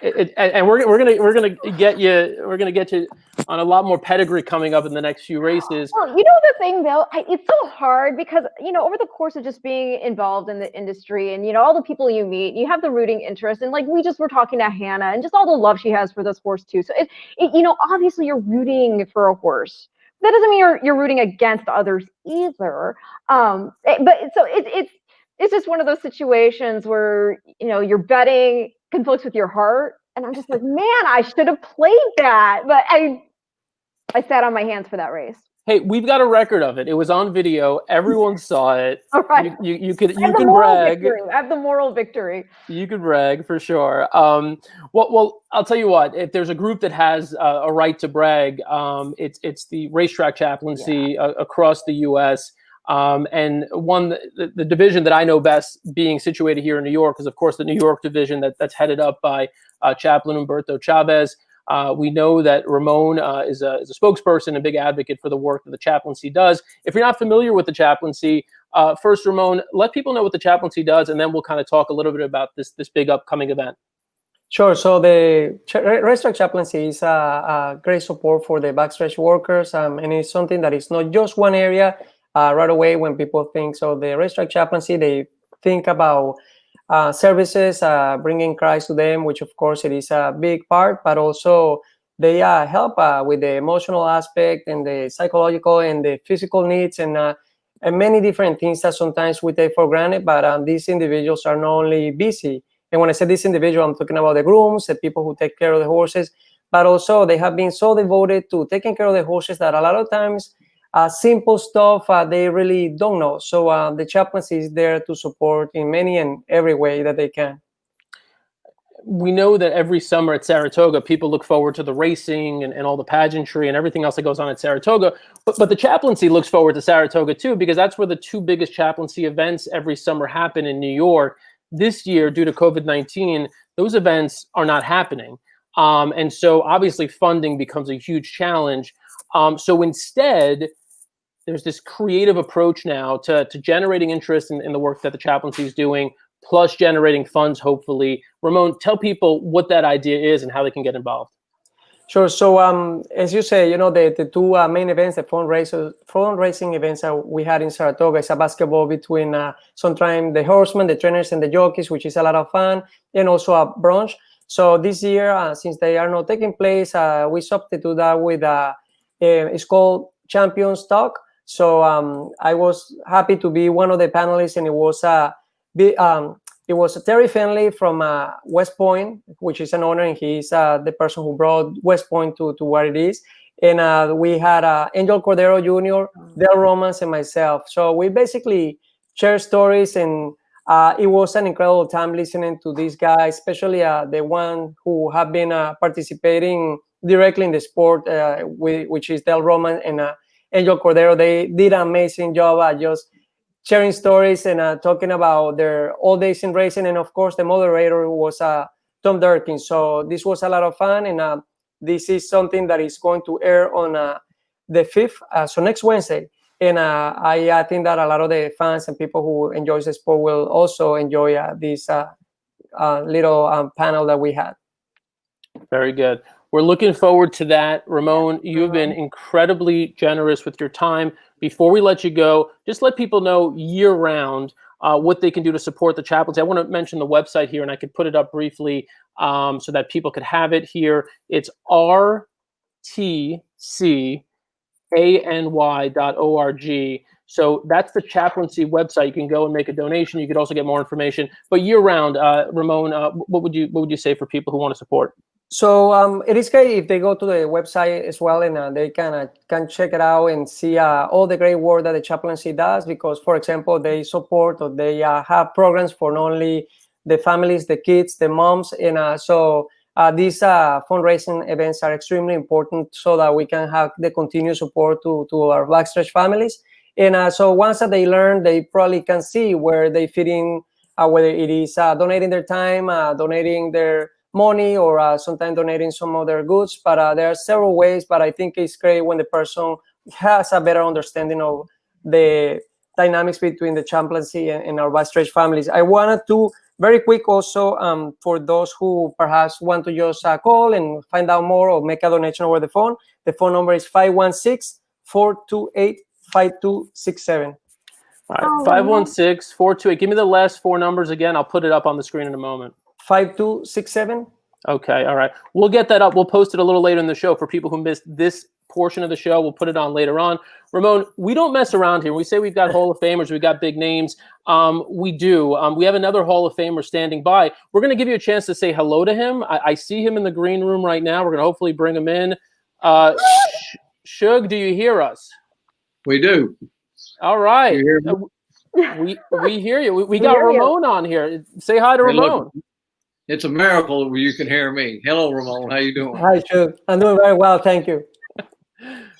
S1: and we're gonna get you on a lot more pedigree coming up in the next few races.
S2: Well, the thing though, it's so hard because over the course of just being involved in the industry and all the people you meet, you have the rooting interest, and like we just were talking to Hannah, and just all the love she has for this horse too. So obviously you're rooting for a horse. That doesn't mean you're rooting against others either. It's just one of those situations where your betting conflicts with your heart, and I'm just like, man, I should have played that, but I sat on my hands for that race.
S1: Hey, we've got a record of it. It was on video. Everyone saw it.
S2: All right.
S1: You can brag.
S2: I have the moral victory.
S1: You could brag for sure. Well, I'll tell you what. If there's a group that has a right to brag, it's the racetrack chaplaincy across the U.S. And the division that I know best, being situated here in New York, is of course the New York division that's headed up by Chaplain Humberto Chavez. We know that Ramon is a spokesperson, a big advocate for the work that the chaplaincy does. If you're not familiar with the chaplaincy, first, Ramon, let people know what the chaplaincy does, and then we'll kind of talk a little bit about this big upcoming event.
S4: Sure. So the racetrack chaplaincy is a great support for the backstretch workers, and it's something that is not just one area. Right away, when people think so, the racetrack chaplaincy, they think about services, bringing Christ to them, which of course it is a big part, but also they help with the emotional aspect and the psychological and the physical needs and many different things that sometimes we take for granted. But these individuals are not only busy. And when I say this individual, I'm talking about the grooms, the people who take care of the horses, but also they have been so devoted to taking care of the horses that a lot of times simple stuff they really don't know. So the chaplaincy is there to support in many and every way that they can.
S1: We know that every summer at Saratoga, people look forward to the racing and all the pageantry and everything else that goes on at Saratoga. But the chaplaincy looks forward to Saratoga too, because that's where the two biggest chaplaincy events every summer happen in New York. This year, due to COVID-19, those events are not happening. And so obviously funding becomes a huge challenge. So instead, there's this creative approach now to generating interest in the work that the chaplaincy is doing, plus generating funds, hopefully. Ramon, tell people what that idea is and how they can get involved.
S4: Sure. So as you say, you know, the two main events, the fundraising events that we had in Saratoga is a basketball between sometimes the horsemen, the trainers, and the jockeys, which is a lot of fun, and also a brunch. So this year, since they are not taking place, we substitute that with it's called Champions Talk. So I was happy to be one of the panelists, and it was Terry Finley from West Point, which is an honor, and he's the person who brought West Point to what it is. And we had Angel Cordero Jr., Del Romans, and myself. So we basically share stories, and it was an incredible time listening to these guys, especially the one who have been participating directly in the sport, which is Del Roman and Angel Cordero. They did an amazing job at just sharing stories and talking about their old days in racing. And of course, the moderator was Tom Durkin. So this was a lot of fun. And this is something that is going to air on the 5th, so next Wednesday. And I think that a lot of the fans and people who enjoy the sport will also enjoy this little panel that we had.
S1: Very good. We're looking forward to that. Ramon, you've been incredibly generous with your time. Before we let you go, just let people know year-round what they can do to support the chaplaincy. I want to mention the website here, and I could put it up briefly so that people could have it here. It's rtcany.org. So that's the chaplaincy website. You can go and make a donation. You could also get more information. But year-round, Ramon, what would you say for people who want to support?
S4: So it is great if they go to the website as well, and they can check it out and see all the great work that the chaplaincy does. Because, for example, they support or they have programs for not only the families, the kids, the moms, and so these fundraising events are extremely important so that we can have the continued support to our backstretch families. And so once that they learn, they probably can see where they fit in, whether it is donating their time, donating their money, or sometimes donating some of their goods. But there are several ways. But I think it's great when the person has a better understanding of the dynamics between the chaplaincy and our backstretch families. I wanted to very quick also for those who perhaps want to just call and find out more or make a donation over the phone. The phone number is 516-428-5267.
S1: All right, 516-428. Give me the last four numbers again. I'll put it up on the screen in a moment.
S4: 5267.
S1: Okay, all right. We'll get that up. We'll post it a little later in the show for people who missed this portion of the show. We'll put it on later on. Ramon, we don't mess around here. We say we've got Hall of Famers, we've got big names. We do. We have another Hall of Famer standing by. We're going to give you a chance to say hello to him. I see him in the green room right now. We're going to hopefully bring him in. Shug, do you hear us?
S6: We do.
S1: All right.
S6: You hear me?
S1: We hear you. We got Ramon on here. Say hi to Ramon.
S6: Look, it's a miracle where you can hear me. Hello, Ramon. How you doing?
S4: Hi, Shug. I'm doing very well. Thank you.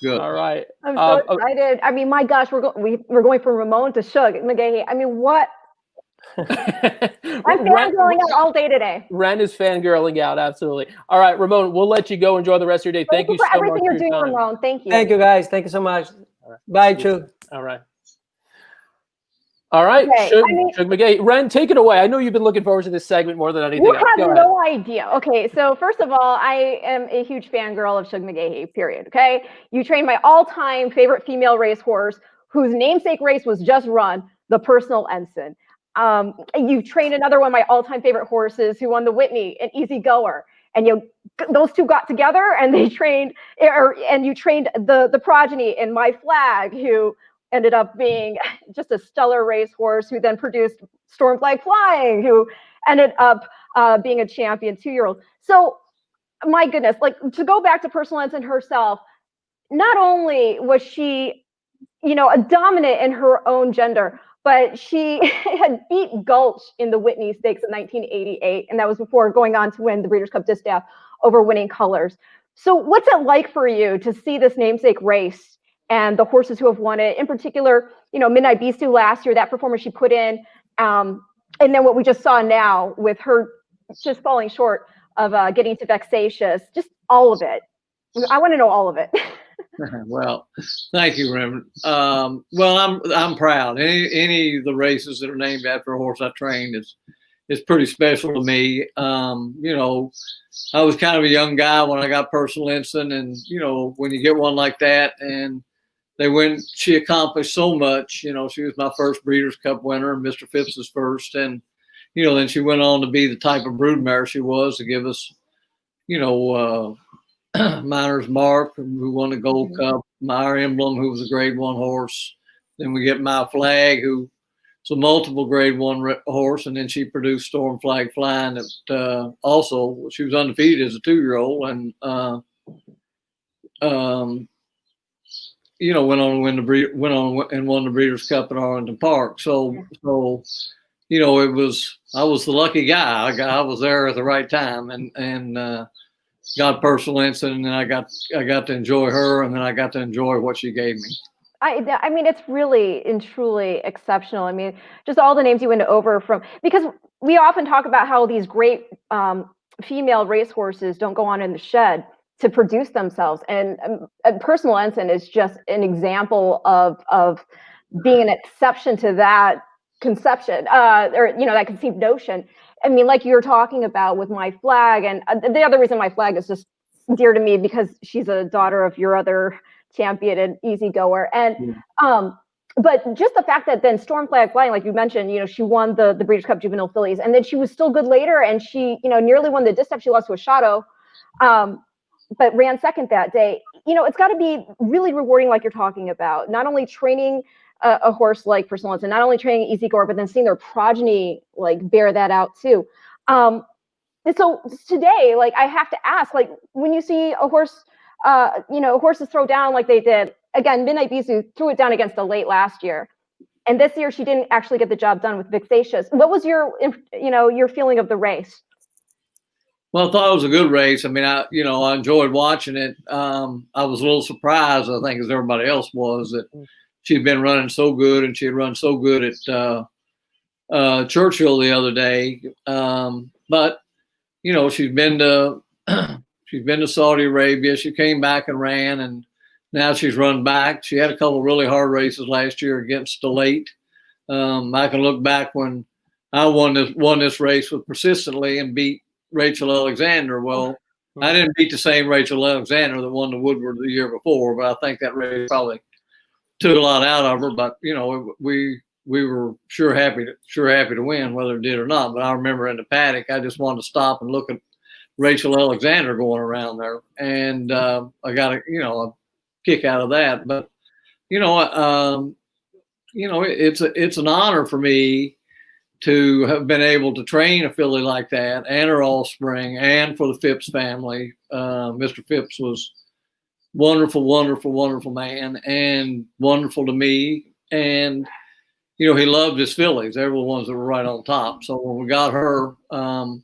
S6: Good.
S1: All right.
S2: I'm so excited. I mean, my gosh, we're going from Ramon to Shug McGahey. I mean, what I'm fangirling out all day today.
S1: Ren is fangirling out, absolutely. All right, Ramon, we'll let you go. Enjoy the rest of your day. Thank you
S2: for
S1: so
S2: everything
S1: much
S2: you're
S1: for your
S2: doing,
S1: time.
S2: Ramon. Thank you.
S4: Thank you, guys. Thank you so much.
S1: Right.
S4: Bye, Chu.
S1: All right. All right,
S2: Okay,
S1: Shug McGay. Ren, take it away. I know you've been looking forward to this segment more than anything
S2: You
S1: else.
S2: have no idea. Okay, so first of all, I am a huge fangirl of Shug McGahee, period. Okay, you trained my all-time favorite female racehorse, whose namesake race was just run, the Personal Ensign. You trained another one of my all-time favorite horses who won the Whitney, an Easy Goer. And those two got together and they trained, and you trained the progeny in My Flag, who ended up being just a stellar racehorse, who then produced Storm Flag Flying, who ended up being a champion 2-year-old. So my goodness, like, to go back to Personal Ensign herself, not only was she, a dominant in her own gender, but she had beat Gulch in the Whitney Stakes in 1988, and that was before going on to win the Breeders' Cup Distaff over Winning Colors. So what's it like for you to see this namesake race and the horses who have won it, in particular, Midnight Bisou last year, that performance she put in, and then what we just saw now with her just falling short of getting to Vexatious, just all of it. I want to know all of it.
S6: Well, thank you, Ren. Well, I'm proud. Any of the races that are named after a horse I trained is pretty special to me. I was kind of a young guy when I got Personal Ensign, and when you get one like that, and she accomplished so much. She was my first Breeders' Cup winner, and Mr. Phipps's first, and then she went on to be the type of broodmare she was, to give us, Miner's Mark, who won the Gold Cup, Meyer Emblem, who was a Grade 1 horse. Then we get My Flag, who was a multiple Grade 1 horse, and then she produced Storm Flag Flying. That also, she was undefeated as a 2-year-old, and went on to won the Breeders' Cup at Arlington Park. So I was the lucky guy. I was there at the right time, and got Personal Ensign, and then I got to enjoy her, and then I got to enjoy what she gave me.
S2: I mean, it's really and truly exceptional. I mean, just all the names you went over because we often talk about how these great female racehorses don't go on in the shed to produce themselves, and Personal Ensign is just an example of being an exception to that conception, or that conceived notion. I mean, like you were talking about with My Flag, and the other reason My Flag is just dear to me because she's a daughter of your other champion and Easy Goer. And but just the fact that then Storm Flag Flying, like you mentioned, she won the Breeders' Cup Juvenile Fillies, and then she was still good later, and she nearly won the Distaff. She lost to a Shadow, but ran second that day. It's got to be really rewarding, like you're talking about, not only training a horse like Personal Ensign, not only training Easy Goer, but then seeing their progeny like bear that out too. And so today, like, I have to ask, like, when you see a horse, horses throw down like they did again, Midnight Bisou threw it down against a late last year, and this year she didn't actually get the job done with Vexatious. What was your feeling of the race?
S6: Well, I thought it was a good race. I mean, I enjoyed watching it. I was a little surprised, I think, as everybody else was, that she'd been running so good, and she had run so good at Churchill the other day. But she's been to Saudi Arabia. She came back and ran, and now she's run back. She had a couple of really hard races last year against Delate. I can look back when I won this race with Persistently and beat Rachel Alexander. Well, I didn't beat the same Rachel Alexander that won the Woodward the year before, but I think that race probably took a lot out of her. But we were sure happy to win, whether it did or not. But I remember in the paddock, I just wanted to stop and look at Rachel Alexander going around there, and I got a kick out of that. But it's an honor for me to have been able to train a filly like that and her offspring, and for the Phipps family. Mr. Phipps was wonderful, wonderful, wonderful man, and wonderful to me. And he loved his fillies. They were the ones that were right on top. So when we got her, that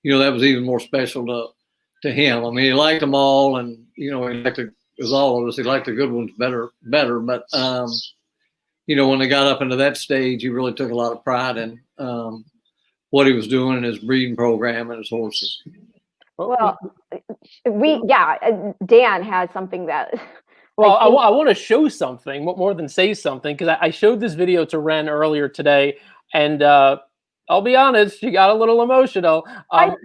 S6: was even more special to him. I mean, he liked them all, and he liked as all of us, he liked the good ones better. But when they got up into that stage, he really took a lot of pride in what he was doing in his breeding program and his horses.
S2: Well, Dan has something that.
S1: Well, I want to show something more than say something, because I showed this video to Ren earlier today, and I'll be honest, she got a little emotional.
S2: I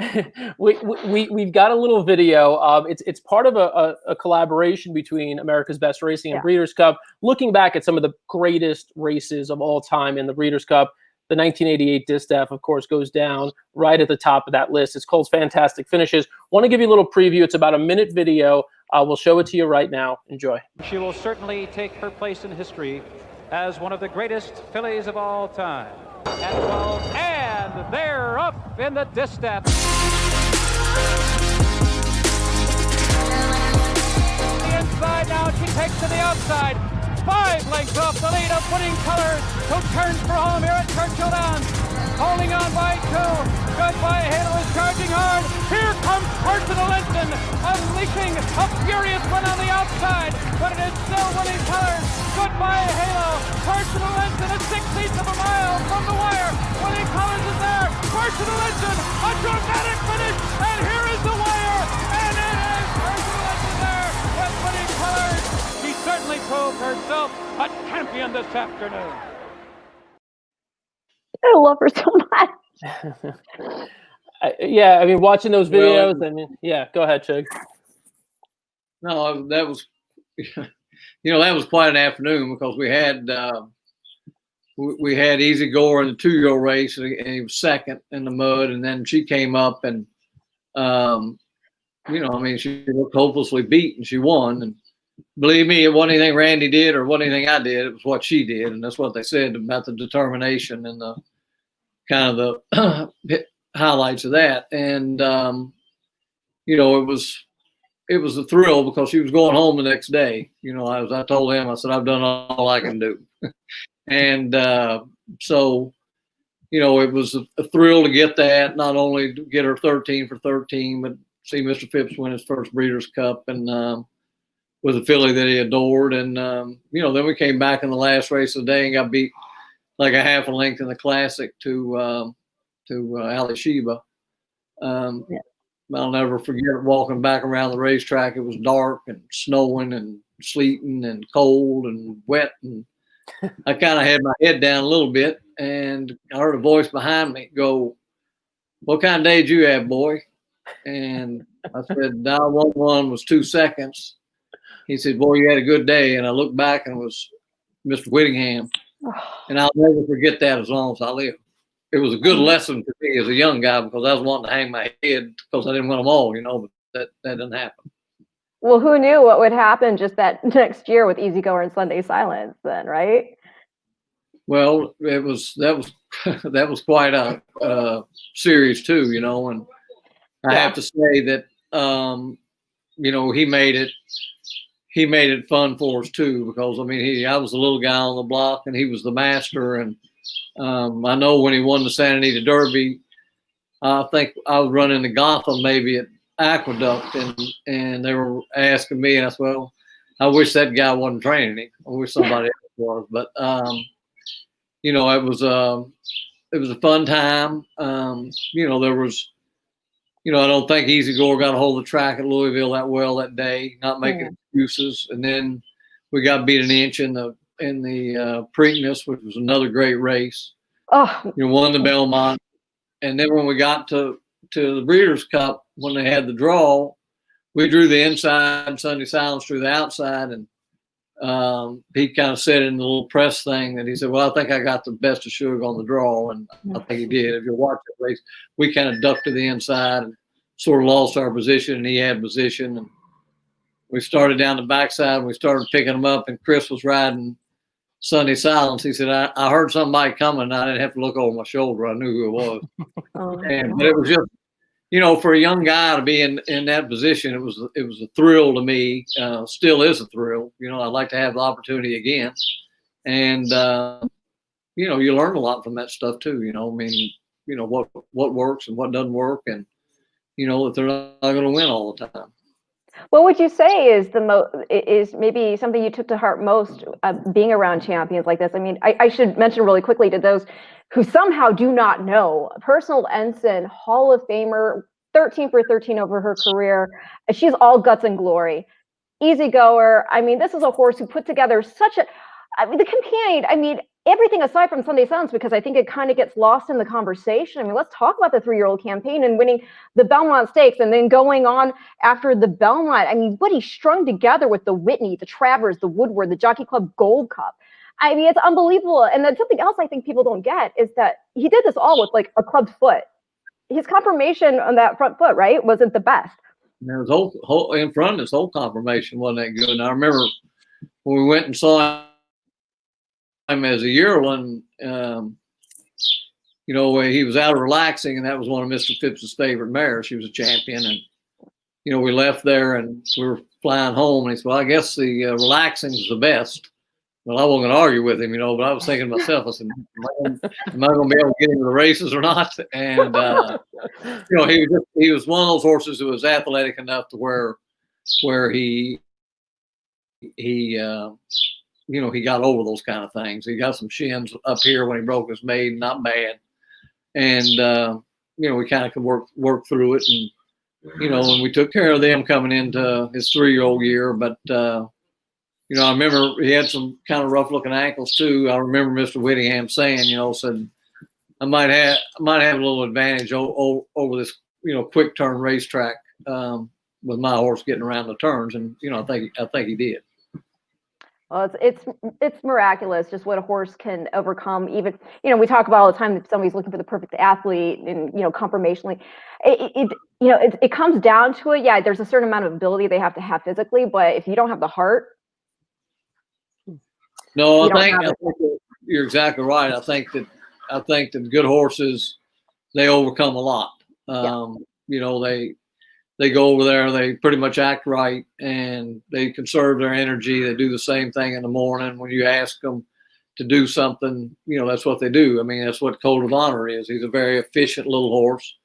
S2: did.
S1: We've got a little video. It's part of a collaboration between America's Best Racing and Breeders' Cup, looking back at some of the greatest races of all time in the Breeders' Cup. The 1988 Distaff, of course, goes down right at the top of that list. It's called Fantastic Finishes. Want to give you a little preview. It's about a minute video. We'll show it to you right now. Enjoy.
S7: She will certainly take her place in history as one of the greatest fillies of all time. At 12, and they're up in the Distaff. The inside now, she takes to the outside. 5 lengths off the lead of Winning Colors, who turns for home here at Churchill Downs. Holding on by 2. Goodbye Halo is charging hard. Here comes Personal Ensign, unleashing a furious one on the outside, but it is still Winning Colors. Goodbye Halo. Personal Ensign is 6/8 of a mile from the wire. Winning Colors is there. Personal Ensign, a dramatic finish, and here is the wire, and it is Personal Ensign there with Winning Colors. She certainly proved herself a champion this afternoon.
S2: I love her so much.
S1: Yeah, I mean, watching those videos. I mean, yeah, go ahead, Chig.
S6: No, that was, that was quite an afternoon, because we had Easy Gore in the 2-year-old race, and he was second in the mud, and then she came up and, she looked hopelessly beat, and she won. And believe me, it wasn't anything Randy did or wasn't anything I did. It was what she did, and that's what they said about the determination and the kind of the highlights of that. And it was a thrill, because she was going home the next day. I told him, I said, I've done all I can do. And so it was a thrill to get that, not only to get her 13 for 13, but see Mr. Phipps win his first Breeders' Cup, and with a filly that he adored. And, then we came back in the last race of the day and got beat like a half a length in the Classic to Ali Sheba. I'll never forget walking back around the racetrack. It was dark and snowing and sleeting and cold and wet. And I kind of had my head down a little bit, and I heard a voice behind me go, "What kind of day did you have, boy?" And I said, "Dial 11 was 2 seconds." He said, "Boy, you had a good day." And I looked back, and it was Mr. Whittingham. And I'll never forget that as long as I live. It was a good lesson for me as a young guy, because I was wanting to hang my head because I didn't win them all, but that didn't happen.
S2: Well, who knew what would happen just that next year with Easy Goer and Sunday Silence then, right?
S6: Well, that was quite a series too, and I have to say that he made it fun for us too, because I was the little guy on the block and he was the master. And I know when he won the Santa Anita Derby, I think I was running to Gotham maybe at Aqueduct, and they were asking me, and I said, "Well, I wish that guy wasn't training him. I wish somebody else was." But it was a fun time. There was, I don't think Easy Gore got a hold of the track at Louisville that well that day, not making excuses. And then we got beat an inch in the Preakness, which was another great race. Won the Belmont. And then when we got to the Breeders' Cup, when they had the draw, we drew the inside, Sunday Silence drew the outside, and he kind of said in the little press thing that he said, "Well, I think I got the best of Sugar on the draw," and I think he did. If you watch that race, we kind of ducked to the inside and sort of lost our position, and he had position, and we started down the backside, and we started picking them up, and Chris was riding Sunday Silence. He said, I heard somebody coming, and I didn't have to look over my shoulder. I knew who it was. But it was just, for a young guy to be in that position, it was a thrill to me. Still is a thrill. I'd like to have the opportunity again. And, you learn a lot from that stuff too. What works and what doesn't work, and, that they're not going to win all the time.
S2: What would you say is is maybe something you took to heart most being around champions like this? I mean, I should mention really quickly to those who somehow do not know, Personal Ensign, Hall of Famer, 13 for 13 over her career. She's all guts and glory. Easy goer. I mean, this is a horse who put together such a, I mean, the companion, I mean, everything aside from Sunday Suns, because I think it kind of gets lost in the conversation. I mean, let's talk about the 3-year-old campaign and winning the Belmont Stakes and then going on after the Belmont. I mean, what he strung together with the Whitney, the Travers, the Woodward, the Jockey Club Gold Cup. I mean, it's unbelievable. And then something else I think people don't get is that he did this all with like a clubbed foot. His confirmation on that front foot, right, wasn't the best.
S6: And his whole in front, his whole confirmation wasn't that good. And I remember when we went and saw him as a yearling, you know, he was out relaxing, and that was one of Mr. Phipps's favorite mares. She was a champion, and you know, we left there and we were flying home, and he said, "Well, I guess the relaxing is the best." Well, I wasn't going to argue with him, you know, but I was thinking to myself, I said, am I going to be able to get into the races or not? And you know, he was one of those horses who was athletic enough to where he you know, he got over those kind of things. He got some shins up here when he broke his maiden, not bad. And, you know, we kind of could work through it. And, you know, and we took care of them coming into his 3-year-old year. But, you know, I remember he had some kind of rough looking ankles too. I remember Mr. Whittingham saying, you know, said, I might have a little advantage over this, you know, quick turn racetrack with my horse getting around the turns. And, you know, I think he did.
S2: Well, it's miraculous just what a horse can overcome. Even, you know, we talk about all the time that somebody's looking for the perfect athlete and, you know, conformationally. It comes down to it. Yeah, there's a certain amount of ability they have to have physically, but if you don't have the heart.
S6: No, I think you're exactly right. I think that good horses, they overcome a lot. You know, they go over there, they pretty much act right, and they conserve their energy. They do the same thing in the morning. When you ask them to do something, you know, that's what they do. I mean, that's what Code of Honor is. He's a very efficient little horse.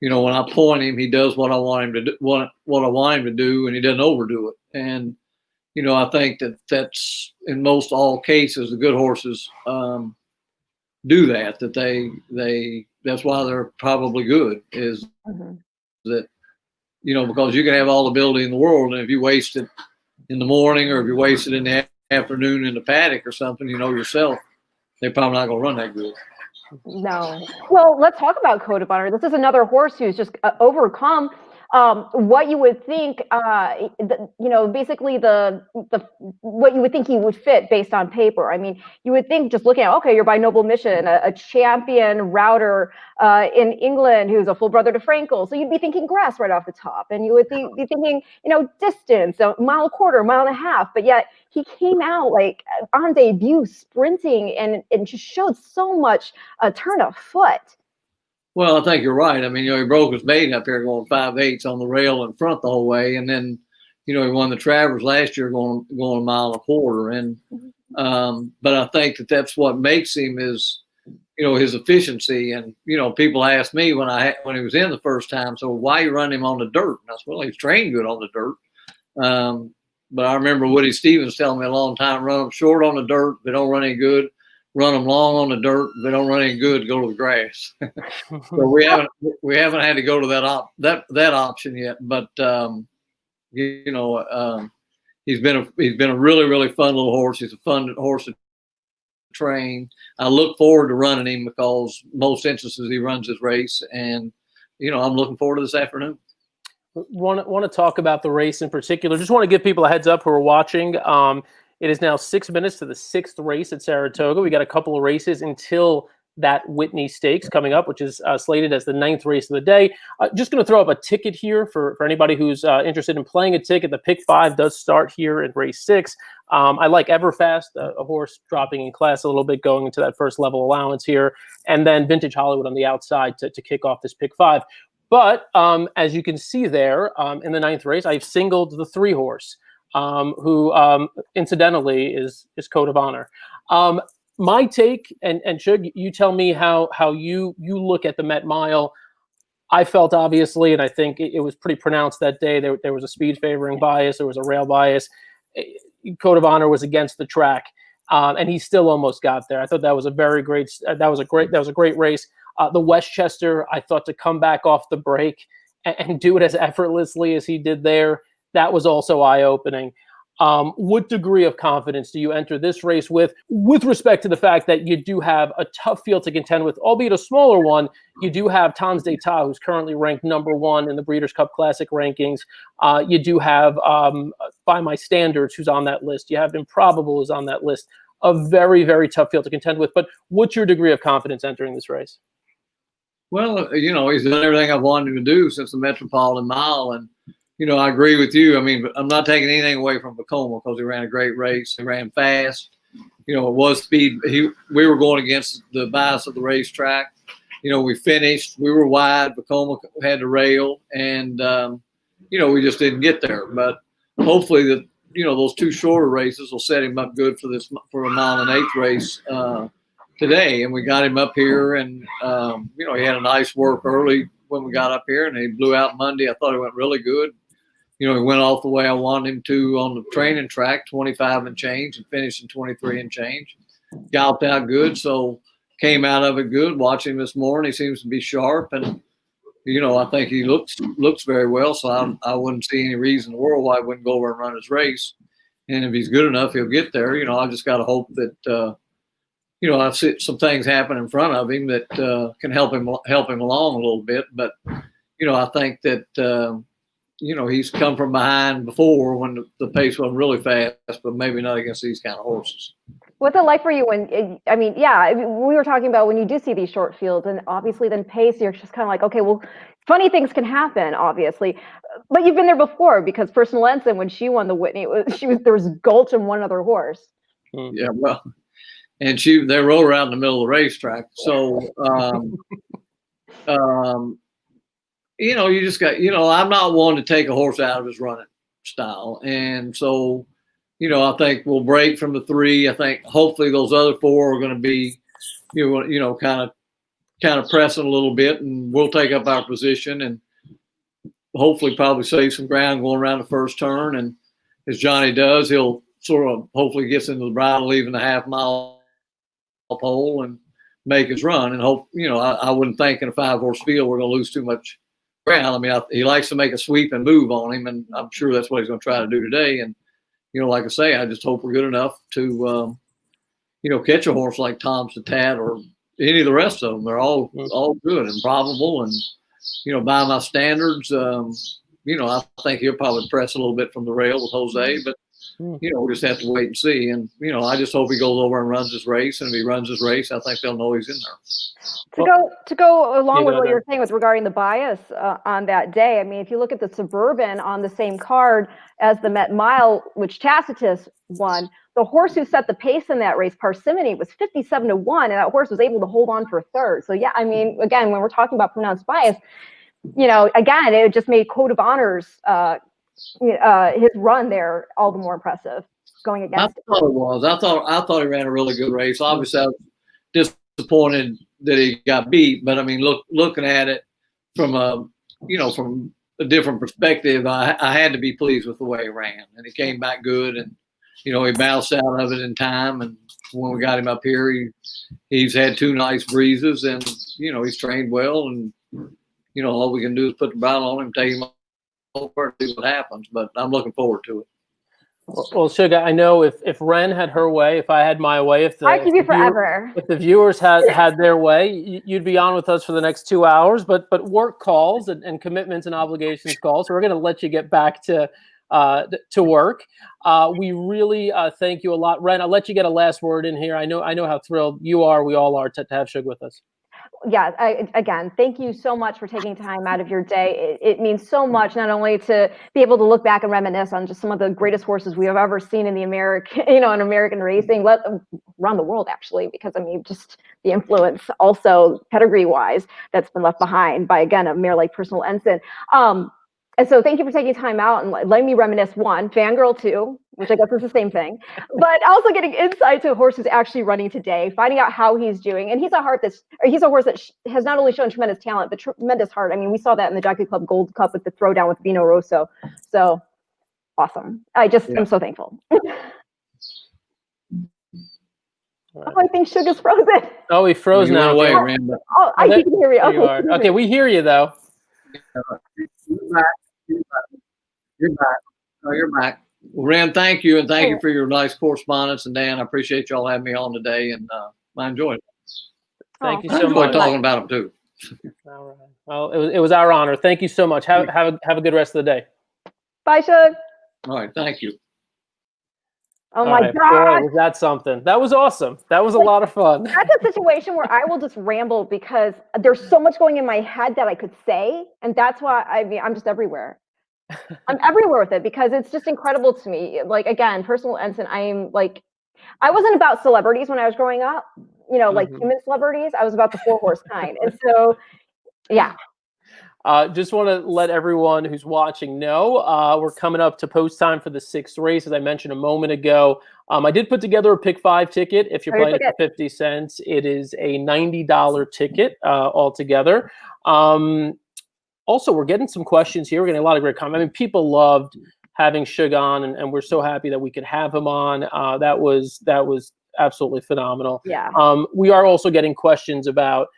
S6: You know, when I point him, he does what I want him to do, what I want him to do, and he doesn't overdo it. And, you know, I think that's in most all cases, the good horses do that. That's why they're probably good. Is that, you know, because you can have all the ability in the world, and if you waste it in the morning or if you waste it in the afternoon in the paddock or something, you know yourself, they're probably not going to run that good.
S2: No. Well, let's talk about Code of Honor. This is another horse who's just overcome what you would think, you know, basically what you would think he would fit based on paper. I mean, you would think just looking at, okay, you're by Noble Mission, a champion router in England who's a full brother to Frankel. So you'd be thinking grass right off the top. And you would be thinking, you know, distance, a mile, quarter, mile and a half. But yet he came out like on debut sprinting and just showed so much turn of foot.
S6: Well, I think you're right. I mean, you know, he broke his maiden up here going 5/8 on the rail in front the whole way. And then, you know, he won the Travers last year going a mile and a quarter. And, but I think that's what makes him is, you know, his efficiency. And, you know, people asked me when he was in the first time, so why you run him on the dirt? And I said, well, he's trained good on the dirt. But I remember Woody Stevens telling me a long time, run them short on the dirt. They don't run any good. Run them long on the dirt. They don't run any good. Go to the grass. So we haven't had to go to that option yet. But you know, he's been a really, really fun little horse. He's a fun horse to train. I look forward to running him because most instances he runs his race, and you know, I'm looking forward to this afternoon.
S1: Want to talk about the race in particular. Just want to give people a heads up who are watching. It is now 6 minutes to the 6th race at Saratoga. We got a couple of races until that Whitney Stakes coming up, which is slated as the 9th race of the day. Just going to throw up a ticket here for anybody who's interested in playing a ticket. The pick 5 does start here at race 6. I like Everfast, a horse dropping in class a little bit, going into that first level allowance here, and then Vintage Hollywood on the outside to kick off this pick 5. But as you can see there in the 9th race, I've singled the 3 horse. Who incidentally is Code of Honor. My take, and Shug, you tell me how you look at the Met Mile. I felt, obviously, and I think it was pretty pronounced that day, there was a speed favoring bias, there was a rail bias. Code of Honor was against the track, and he still almost got there. I thought that was a great race. The Westchester, I thought, to come back off the break and do it as effortlessly as he did there, that was also eye-opening. What degree of confidence do you enter this race with respect to the fact that you do have a tough field to contend with, albeit a smaller one? You do have Tons d'Etat, who's currently ranked #1 in the Breeders' Cup Classic rankings. You do have, by my standards, who's on that list. You have Improbable, who's on that list. A very, very tough field to contend with. But what's your degree of confidence entering this race?
S6: Well, he's done everything I've wanted him to do since the Metropolitan Mile. And, I agree with you. I mean, I'm not taking anything away from Vekoma because he ran a great race. He ran fast. It was speed. We were going against the bias of the racetrack. We finished. We were wide. Vekoma had the rail. And, we just didn't get there. But hopefully those two shorter races will set him up good for a 1 1/8 race today. And we got him up here, and he had a nice work early when we got up here, and he blew out Monday. I thought he went really good. He went off the way I wanted him to on the training track, 25 and change, and finished in 23 and change. Galloped out good, so came out of it good. Watching him this morning, he seems to be sharp, and I think he looks very well. So I wouldn't see any reason in the world why he wouldn't go over and run his race. And if he's good enough, he'll get there. I just got to hope that I've seen some things happen in front of him that can help him along a little bit. But I think that he's come from behind before when the pace wasn't really fast, but maybe not against these kind of horses.
S2: What's it like for you when, we were talking about when you do see these short fields, and obviously then pace, you're just kind of like, okay, well, funny things can happen, obviously. But you've been there before, because Personal Ensign, when she won the Whitney, there was Gulch and one other horse.
S6: Yeah, well, and they rode around in the middle of the racetrack. So, you just got, I'm not one to take a horse out of his running style. And so, I think we'll break from the 3. I think hopefully those other 4 are going to be, kind of pressing a little bit, and we'll take up our position and hopefully probably save some ground going around the first turn. And as Johnny does, he'll sort of hopefully gets into the bridle, leaving the half-mile pole and make his run. And hope, I wouldn't think in a 5-horse field we're going to lose too much ground. I mean, he likes to make a sweep and move on him, and I'm sure that's what he's going to try to do today. And, like I say, I just hope we're good enough to, catch a horse like Tons d'Etat or any of the rest of them. They're all good and probable. And, by my standards, I think he'll probably press a little bit from the rail with Jose, but we'll just have to wait and see. And, I just hope he goes over and runs his race. And if he runs his race, I think they'll know he's in there.
S2: To go along with what you're saying with regarding the bias on that day, I mean, if you look at the Suburban on the same card as the Met Mile, which Tacitus won, the horse who set the pace in that race, Parsimony, was 57-1, and that horse was able to hold on for 3rd. So, yeah, I mean, again, when we're talking about pronounced bias, again, it just made Code of Honors his run there all the more impressive going against.
S6: I thought it was. I thought he ran a really good race. Obviously, I was disappointed that he got beat, but I mean, looking at it from a different perspective, I had to be pleased with the way he ran, and he came back good, and he bounced out of it in time. And when we got him up here, he's had 2 nice breezes, and he's trained well, and all we can do is put the bridle on him, take him over, and see what happens. But I'm looking forward to it.
S1: Well, Sugar, I know if Ren had her way, if I had my way, if the viewers had their way, you'd be on with us for the next 2 hours. But work calls and commitments and obligations calls, so we're going to let you get back to work. We really thank you a lot, Ren. I'll let you get a last word in here. I know how thrilled you are. We all are to have Sugar with us.
S2: Yeah, again, thank you so much for taking time out of your day. It means so much, not only to be able to look back and reminisce on just some of the greatest horses we have ever seen in the American racing, around the world, actually, because I mean, just the influence also pedigree-wise that's been left behind by, again, a mare like Personal Ensign. And so thank you for taking time out and letting me reminisce. 1, fangirl. 2, which I guess is the same thing, but also getting insight to a horse who's actually running today, finding out how he's doing. And he's a horse that has not only shown tremendous talent, but tremendous heart. I mean, we saw that in the Jockey Club Gold Cup with the throwdown with Vino Rosso. So awesome. I'm so thankful. Oh, I think Sugar's frozen.
S1: Oh, he froze now.
S6: Away, Ren.
S2: Oh, he can hear me. Okay,
S1: okay, we hear you though.
S6: You're back. You're back. Oh, you're back. Well, Ren, thank you, and thank you for your nice correspondence. And Dan, I appreciate y'all having me on today, and I enjoyed it.
S1: Thank you
S6: I
S1: so
S6: enjoyed
S1: much.
S6: talking about them too.
S1: All right. Well, it was our honor. Thank you so much. Have a good rest of the day.
S2: Bye, Shug.
S6: All right, thank you.
S2: Oh my God.
S1: Boy, was that something? That was awesome. That was a lot of fun.
S2: That's a situation where I will just ramble because there's so much going in my head that I could say. And that's why I'm just everywhere. I'm everywhere with it because it's just incredible to me. Like, again, Personal Ensign, I wasn't about celebrities when I was growing up, like human celebrities. I was about the 4-horse kind. And so, yeah.
S1: Just want to let everyone who's watching know we're coming up to post time for the 6th race, as I mentioned a moment ago. I did put together a pick 5 ticket. If you're playing it for 50 cents, it is a $90 ticket altogether. Also, we're getting some questions here. We're getting a lot of great comments. I mean, people loved having Shug on, and we're so happy that we could have him on. That was absolutely phenomenal.
S2: Yeah.
S1: We are also getting questions about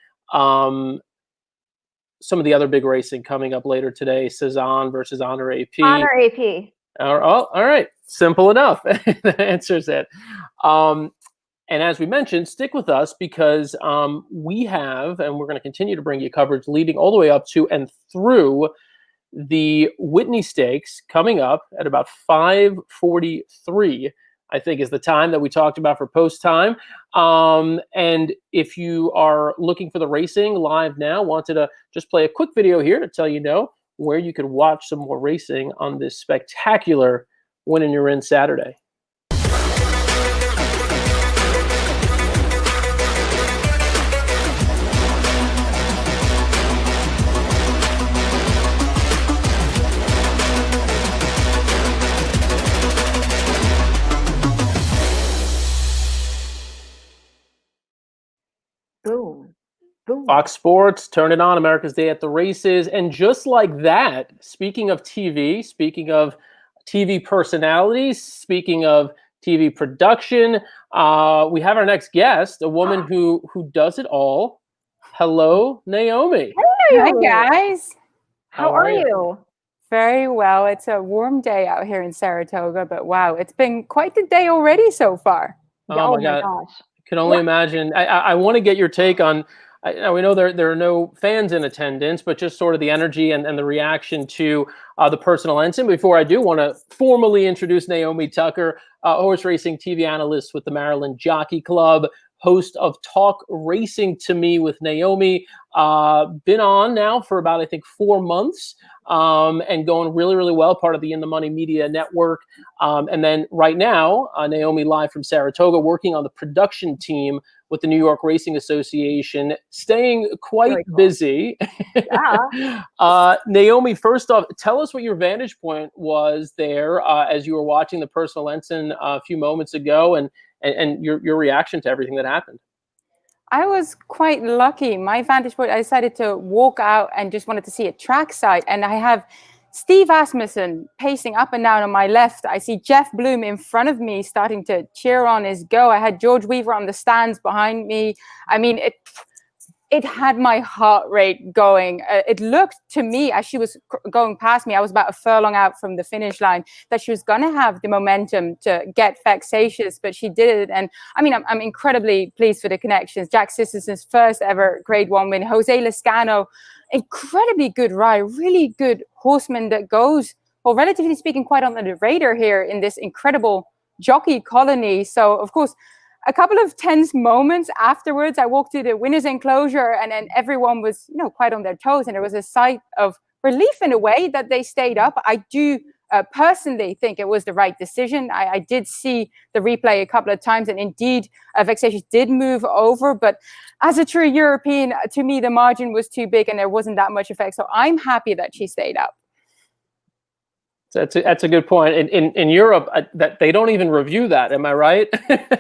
S1: some of the other big racing coming up later today. Cezanne versus Honor AP.
S2: Honor AP.
S1: All right. Simple enough. That answers it. And as we mentioned, stick with us because we have, and we're going to continue to bring you coverage leading all the way up to and through the Whitney Stakes coming up at about 5:43, I think is the time that we talked about for post time. And if you are looking for the racing live now, wanted to just play a quick video here to tell you where you could watch some more racing on this spectacular Winning You're In Saturday.
S2: Boom. Boom.
S1: Fox Sports, turn it on, America's Day at the Races. And just like that, speaking of TV, speaking of TV personalities, speaking of TV production, we have our next guest, a woman who does it all. Hello, Naomi.
S2: Hey,
S8: Hi, guys.
S2: How are you?
S8: Very well. It's a warm day out here in Saratoga, but wow, it's been quite the day already so far.
S1: Oh my God.
S2: Gosh.
S1: Can only imagine. I want to get your take on, we know there are no fans in attendance, but just sort of the energy and the reaction to the Personal Ensign. Before I do, want to formally introduce Naomi Tucker, horse racing TV analyst with the Maryland Jockey Club, host of Talk Racing to Me with Naomi. Been on now for about, I think, 4 months. And going really, really well, part of the In the Money Media Network. And then right now, Naomi live from Saratoga, working on the production team with the New York Racing Association, staying quite busy.
S2: Yeah.
S1: Naomi, first off, tell us what your vantage point was there as you were watching the Personal Ensign a few moments ago and your reaction to everything that happened.
S8: I was quite lucky. My vantage point, I decided to walk out and just wanted to see a trackside. And I have Steve Asmussen pacing up and down on my left. I see Jeff Bloom in front of me starting to cheer on his go. I had George Weaver on the stands behind me. I mean, it had my heart rate going. It looked to me as she was going past me, I was about a furlong out from the finish line, that she was going to have the momentum to get Vexatious, but she did it. And I mean, I'm incredibly pleased for the connections. Jack Sisterson's first ever Grade 1 win. Jose Lezcano, incredibly good ride, really good horseman that goes, well, relatively speaking, quite under the radar here in this incredible jockey colony. So, of course, a couple of tense moments afterwards. I walked to the winner's enclosure and then everyone was, quite on their toes. And there was a sight of relief in a way that they stayed up. I do personally think it was the right decision. I did see the replay a couple of times and indeed Vexatious did move over. But as a true European, to me, the margin was too big and there wasn't that much effect. So I'm happy that she stayed up.
S1: That's a good point. In Europe, that they don't even review that. Am I right?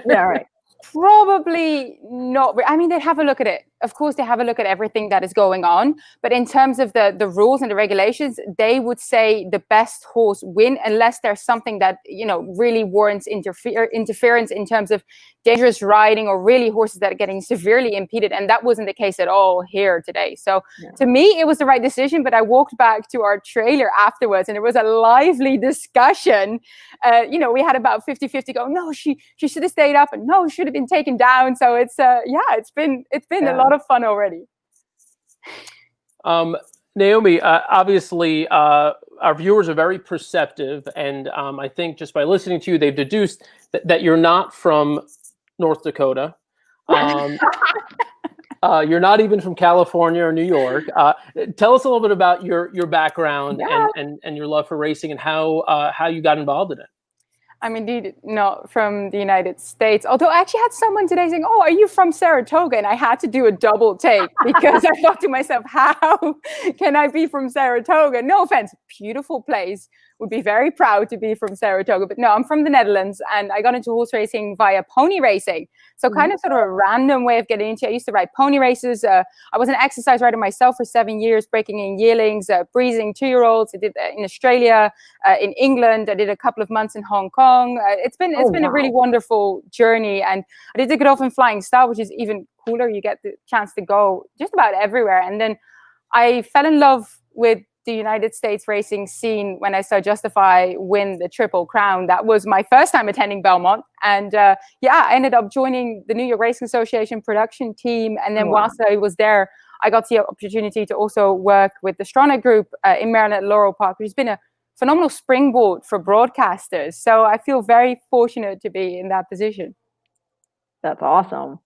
S2: Yeah, right.
S8: Probably not. I mean, they have a look at it. Of course, they have a look at everything that is going on. But in terms of the rules and the regulations, they would say the best horse win unless there's something that, really warrants interference in terms of dangerous riding or really horses that are getting severely impeded. And that wasn't the case at all here today. So to me, it was the right decision. But I walked back to our trailer afterwards and it was a lively discussion. We had about 50-50 go, no, she should have stayed up, and no, should have been taken down. So it's been a lot of fun already.
S1: Naomi, obviously our viewers are very perceptive, and I think just by listening to you, they've deduced that you're not from North Dakota. You're not even from California or New York. Tell us a little bit about your background and your love for racing and how you got involved in it.
S8: I'm indeed not from the United States, although I actually had someone today saying, oh, are you from Saratoga? And I had to do a double take because I thought to myself, how can I be from Saratoga? No offense, beautiful place. Would be very proud to be from Saratoga. But no, I'm from the Netherlands and I got into horse racing via pony racing. So kind of sort of a random way of getting into it. I used to ride pony races. I was an exercise rider myself for 7 years, breaking in yearlings, breezing 2-year-olds. I did that in Australia, in England. I did a couple of months in Hong Kong. It's been a really wonderful journey. And I did the Godolphin Flying Star, which is even cooler. You get the chance to go just about everywhere. And then I fell in love with the United States racing scene when I saw Justify win the Triple Crown. That was my first time attending Belmont. And I ended up joining the New York Racing Association production team. And then whilst I was there, I got the opportunity to also work with the Stronach Group in Maryland at Laurel Park, which has been a phenomenal springboard for broadcasters. So I feel very fortunate to be in that position.
S2: That's awesome.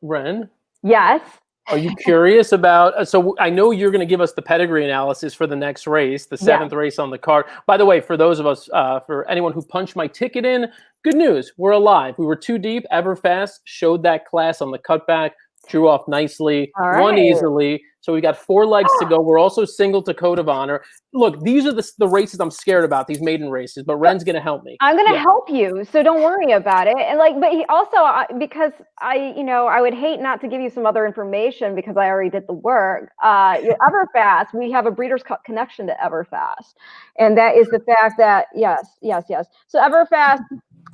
S1: Ren?
S2: Yes.
S1: Are you curious about, so I know you're going to give us the pedigree analysis for the next race, the 7th race on the card. By the way, for those of us, for anyone who punched my ticket in, good news, we're alive. We were too deep. Everfast showed that class on the cutback, drew off nicely, won easily. So we got 4 legs to go. We're also single to Code of Honor. Look, these are the races I'm scared about, these maiden races, but Ren's going to help me.
S2: I'm going to help you, so don't worry about it. And but he also, because I would hate not to give you some other information because I already did the work. Everfast, we have a Breeders' Cup connection to Everfast. And that is the fact that, yes. So Everfast,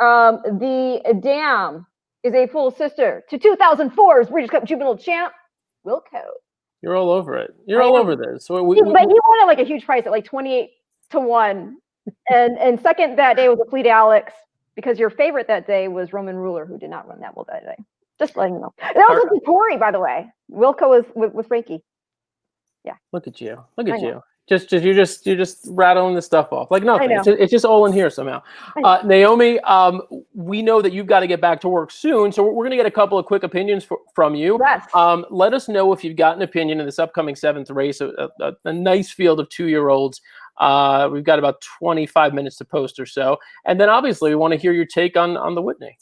S2: the dam is a full sister to 2004's Breeders' Cup Juvenile Champ, Wilco.
S1: You're all over it. You're all over this. So
S2: but he won a huge price at 28-1. And second that day was a Fleet Alex, because your favorite that day was Roman Ruler, who did not run that well that day. Just letting you know. And that was with Tori, by the way. Wilco was with Frankie. Yeah.
S1: Look at you. Look at you. You're just rattling the stuff off like nothing. It's just all in here somehow. Naomi, we know that you've got to get back to work soon, so we're going to get a couple of quick opinions from you.
S2: Yes.
S1: Let us know if you've got an opinion in this upcoming 7th race, a nice field of 2-year-olds. We've got about 25 minutes to post or so, and then obviously we want to hear your take on the Whitney.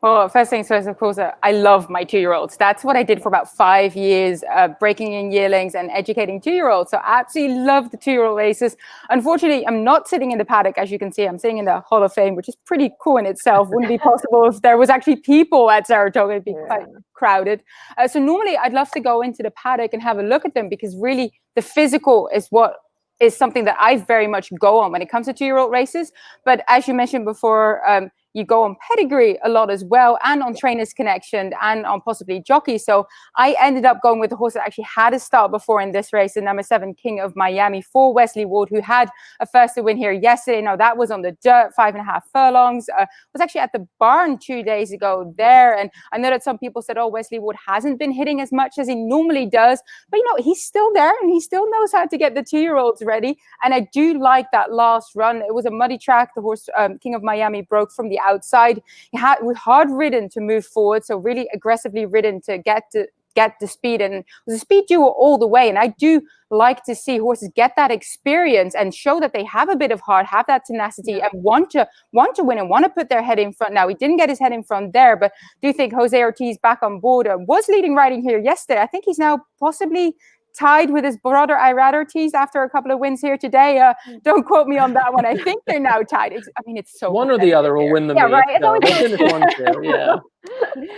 S8: Well, first things first, of course, I love my 2-year-olds. That's what I did for about 5 years, breaking in yearlings and educating 2-year-olds. So I absolutely love the 2-year-old races. Unfortunately, I'm not sitting in the paddock, as you can see. I'm sitting in the Hall of Fame, which is pretty cool in itself. Wouldn't be possible if there was actually people at Saratoga. It'd be quite crowded. So normally I'd love to go into the paddock and have a look at them, because really the physical is something that I very much go on when it comes to 2-year-old races. But as you mentioned before, you go on pedigree a lot as well, and on Trainers Connection, and on possibly jockey. So I ended up going with the horse that actually had a start before in this race, the number 7 King of Miami for Wesley Ward, who had a first to win here yesterday. Now that was on the dirt, 5.5 furlongs. Was actually at the barn 2 days ago there. And I know that some people said, oh, Wesley Ward hasn't been hitting as much as he normally does. But, he's still there, and he still knows how to get the 2-year-olds ready. And I do like that last run. It was a muddy track. The horse, King of Miami, broke from the outside. He was hard ridden to move forward, so really aggressively ridden to get the speed, and it was a speed duel all the way. And I do like to see horses get that experience and show that they have a bit of heart, have that tenacity, and want to win and want to put their head in front. Now, he didn't get his head in front there, but do you think Jose Ortiz back on board was leading riding here yesterday? I think he's now possibly tied with his brother. I rather tease after a couple of wins here today. Don't quote me on that one. I think they're now tied. It's so
S1: one or the other will win the meet.
S2: Right. It's always
S1: they finish 1-2. Yeah.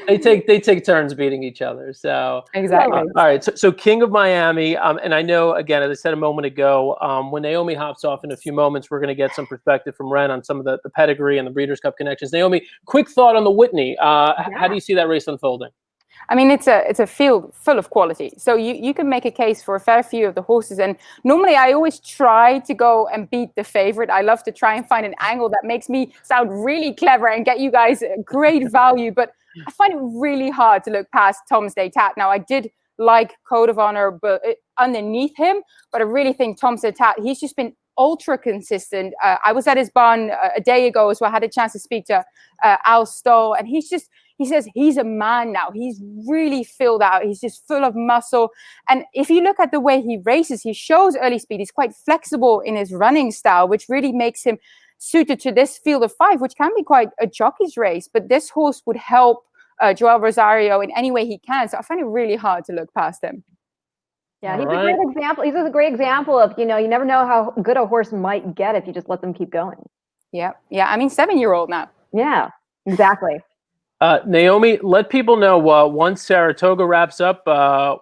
S1: They take turns beating each other. So
S8: exactly.
S1: All right. So King of Miami, and I know, again, as I said a moment ago, when Naomi hops off in a few moments, we're going to get some perspective from Ren on some of the pedigree and the Breeders' Cup connections. Naomi, quick thought on the Whitney. How do you see that race unfolding?
S8: I mean, it's a field full of quality. So you can make a case for a fair few of the horses. And normally I always try to go and beat the favorite. I love to try and find an angle that makes me sound really clever and get you guys great value. But I find it really hard to look past Tom's Day Tat. Now, I did like Code of Honor but underneath him, but I really think Tom's Day Tat, he's just been ultra consistent. I was at his barn a day ago as well. I had a chance to speak to Al Stoll, and he says he's a man now. He's really filled out. He's just full of muscle. And if you look at the way he races, he shows early speed. He's quite flexible in his running style, which really makes him suited to this field of 5, which can be quite a jockey's race. But this horse would help Joel Rosario in any way he can. So I find it really hard to look past him.
S2: Yeah, he's a great example. He's a great example of, you never know how good a horse might get if you just let them keep going.
S8: Yeah. I mean, 7-year-old now.
S2: Yeah, exactly.
S1: Naomi, let people know once Saratoga wraps up,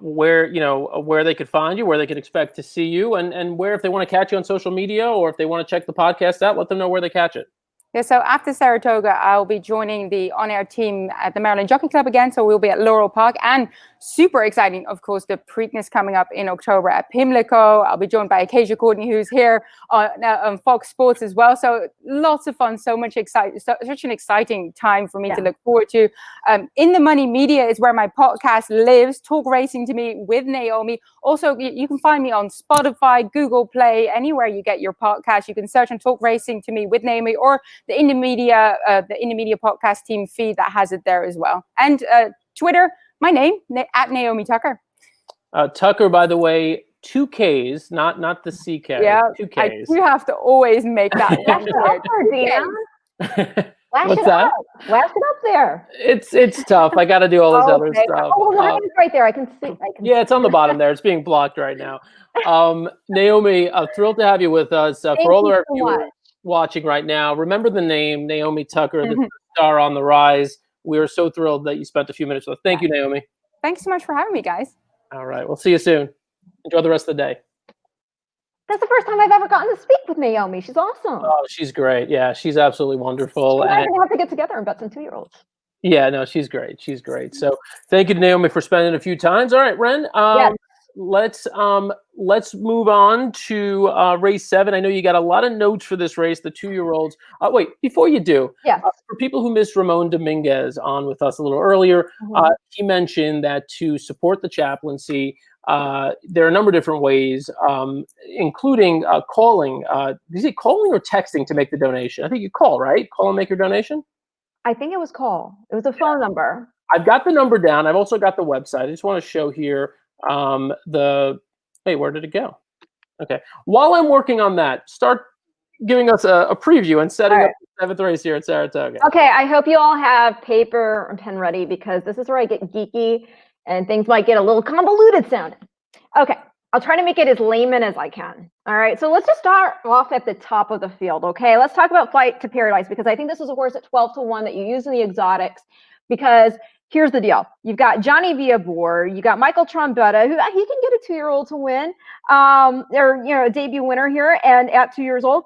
S1: where they could find you, where they could expect to see you, and where, if they want to catch you on social media or if they want to check the podcast out, let them know where they catch it.
S8: Yeah, so after Saratoga, I'll be joining the on-air team at the Maryland Jockey Club again. So we'll be at Laurel Park, and super exciting, of course, the Preakness coming up in October at Pimlico. I'll be joined by Acacia Courtney, who's here on Fox Sports as well. So lots of fun, such an exciting time for me to look forward to. In the Money Media is where my podcast lives, Talk Racing to Me with Naomi. Also, you can find me on Spotify, Google Play, anywhere you get your podcast. You can search on Talk Racing to Me with Naomi, or the In the Media podcast team feed that has it there as well. And Twitter, my name, at Naomi Tucker.
S1: Tucker, by the way, 2 Ks, not the CK.
S8: Yeah,
S1: 2 Ks.
S8: I do have to always make that one clear.
S1: What's that?
S2: Lash it up there.
S1: It's tough. I got to do all this other stuff.
S2: Oh, the line is right there. I can see.
S1: Yeah, it's on the bottom there. It's being blocked right now. Naomi, thrilled to have you with us. For all of our viewers watching right now, remember the name Naomi Tucker, the star on the rise. We are so thrilled that you spent a few minutes with us. Thank you, Naomi.
S8: Thanks so much for having me, guys.
S1: All right. We'll see you soon. Enjoy the rest of the day.
S2: That's the first time I've ever gotten to speak with Naomi. She's awesome.
S1: Oh, she's great. Yeah, she's absolutely wonderful.
S2: We're going to have to get together and bet some 2-year-olds.
S1: Yeah, no, she's great. She's great. So thank you to Naomi for spending a few times. All right, Ren. Let's move on to race 7. I know you got a lot of notes for this race, the 2-year-olds. Wait, before you do, for people who missed Ramon Dominguez on with us a little earlier, he mentioned that to support the chaplaincy, there are a number of different ways, including calling. Is it calling or texting to make the donation? I think you call, right? Call and make your donation?
S2: I think it was call. It was a phone number.
S1: I've got the number down. I've also got the website. I just want to show here where did it go? Okay. While I'm working on that, start giving us a preview and setting up the 7th race here at Saratoga.
S2: Okay. I hope you all have paper and pen ready, because this is where I get geeky and things might get a little convoluted sounding. Okay. I'll try to make it as layman as I can. All right. So let's just start off at the top of the field. Okay. Let's talk about Flight to Paradise, because I think this is a horse at 12-1 that you use in the exotics, because here's the deal. You've got Johnny Viabor. You got Michael Trombetta, who he can get a 2-year-old to win. They're, a debut winner here, and at 2 years old.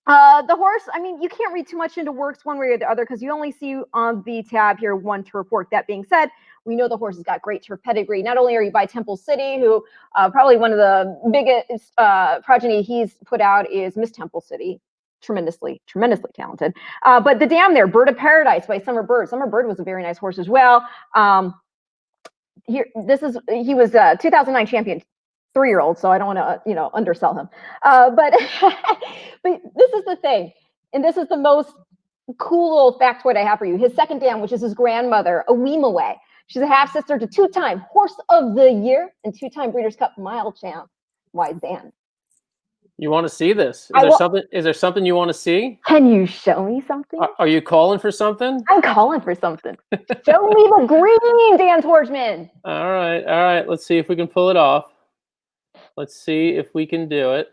S2: The horse, I mean, you can't read too much into works one way or the other, because you only see on the tab here 1 turf work. That being said, we know the horse has got great turf pedigree. Not only are you by Temple City, who probably one of the biggest progeny he's put out is Miss Temple City. Tremendously talented. But the dam there, Bird of Paradise by Summer Bird. Summer Bird was a very nice horse as well. He was a 2009 champion, 3-year-old, so I don't want to, undersell him. But this is the thing, and this is the most cool little factoid I have for you. His second dam, which is his grandmother, Aweemaway. She's a half-sister to 2-time Horse of the Year and 2-time Breeders' Cup Mile champ, Wise Dan.
S1: You want to see this? Is there something you want to see?
S2: Can you show me something?
S1: Are you calling for something?
S2: I'm calling for something. Show me the green, Dan Tordjman.
S1: All right. Let's see if we can pull it off. Let's see if we can do it.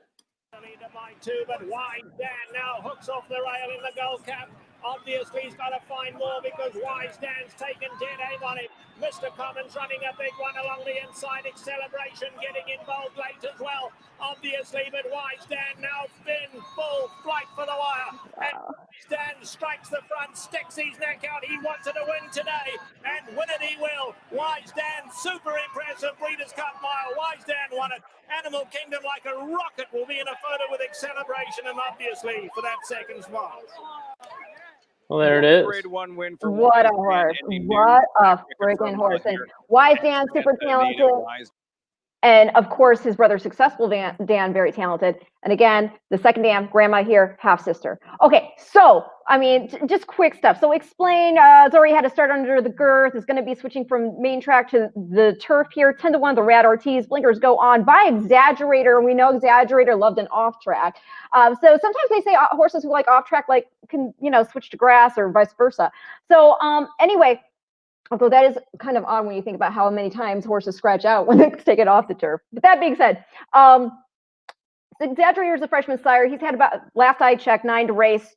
S9: By two, but Wise Dan now hooks off the rail in the gold cap. Obviously, he's got to find more because Wise Dan's taken dead aim on him. Mr. Commons running a big one along the inside. Acceleration getting involved late as well, obviously, but Wise Dan now been full flight for the wire. And Wise Dan strikes the front, sticks his neck out. He wanted to win today, and win it he will. Wise Dan, super impressive Breeders' Cup mile. Wise Dan won it. Animal Kingdom, like a rocket, will be in a photo with Acceleration, and obviously for that second spot.
S1: Well, there it is.
S10: Grade 1 win for
S2: What a horse. What a friggin' horse. And Wise Dan, super talented. And of course, his brother, Successful Dan, very talented. And again, the second dam, grandma here, half sister. Okay, so, I mean, just quick stuff. So explain, it's already had to start under the girth. It's going to be switching from main track to the turf here. 10-1, the Rad Ortiz. Blinkers go on by Exaggerator. And we know Exaggerator loved an off track. So sometimes they say horses who like off track, like, can, you know, switch to grass or vice versa. So anyway, although that is kind of odd when you think about how many times horses scratch out when they take it off the turf. But that being said, Exaggerator is a freshman sire. He's had about, last I checked, 9 to race,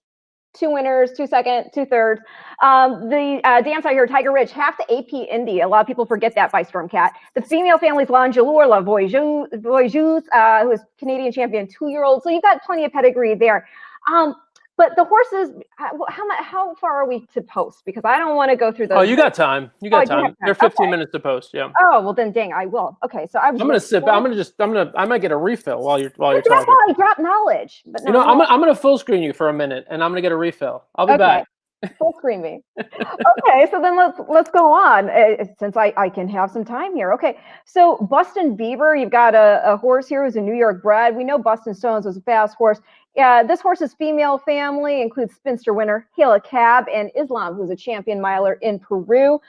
S2: 2 winners, 2 second, 2 thirds. The dam sire here, Tiger Ridge, half the AP Indy. A lot of people forget that by Stormcat. The female family's L'Angelure, La Voyageuse, who is Canadian champion 2-year-old. So you've got plenty of pedigree there. But the horses, how far are we to post? Because I don't want to go through those.
S1: Oh, you got time. You got time. They're 15 minutes to post. Yeah.
S2: Oh, well then, dang, I will. Okay, so I'm
S1: gonna sip. I might get a refill while you're talking.
S2: That's how I drop knowledge. But
S1: no, I'm gonna full screen you for a minute, and I'm gonna get a refill. I'll be back.
S2: Full screen me. Okay, so then let's go on since I can have some time here. Okay, so Bustin' Beaver, you've got a horse here who's a New York bred. We know Bustin' Stones was a fast horse. This horse's female family includes spinster winner Hila Cab and Islam, who's a champion miler in Peru.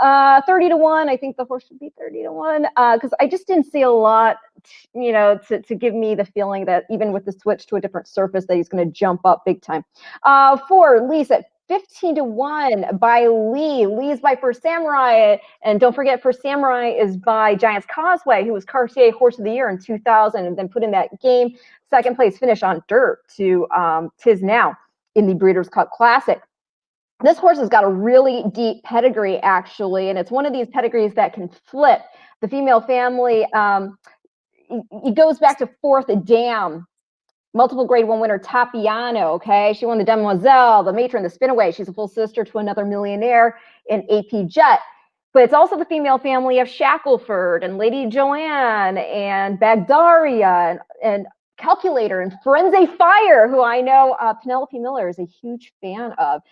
S2: 30-1. I think the horse should be 30-1 because I just didn't see a lot, you know, to give me the feeling that even with the switch to a different surface that he's going to jump up big time. 4, Lee's at 15-1 by Lee. Lee's by First Samurai, and don't forget, First Samurai is by Giants Causeway, who was Cartier Horse of the Year in 2000, and then put in that game second place finish on dirt to Tis Now in the Breeders' Cup Classic. This horse has got a really deep pedigree, actually, and it's one of these pedigrees that can flip. The female family, it goes back to 4th Dam. Multiple grade 1 winner, Tapiano, okay? She won the Demoiselle, the Matron, the Spinaway. She's a full sister to another millionaire in AP Jet. But it's also the female family of Shackleford and Lady Joanne and Bagdaria and Calculator and Frenzy Fire, who I know Penelope Miller is a huge fan of.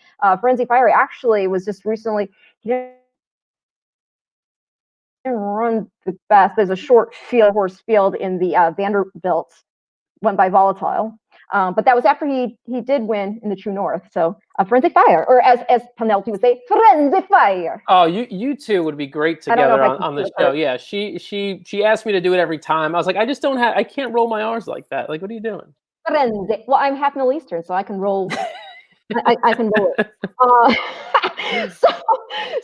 S2: Frenzy Fire actually was just recently, he didn't run the best. There's a short horse field in the Vanderbilt, won by Volatile. But that was after he did win in the True North. So Frenzy Fire, or as Penelope would say, Frenzy Fire.
S1: Oh, you two would be great together on the show. Yeah, she asked me to do it every time. I was like, I can't roll my R's like that. Like, what are you doing?
S2: Frenzy. Well, I'm half Middle Eastern, so I can roll. I can roll it.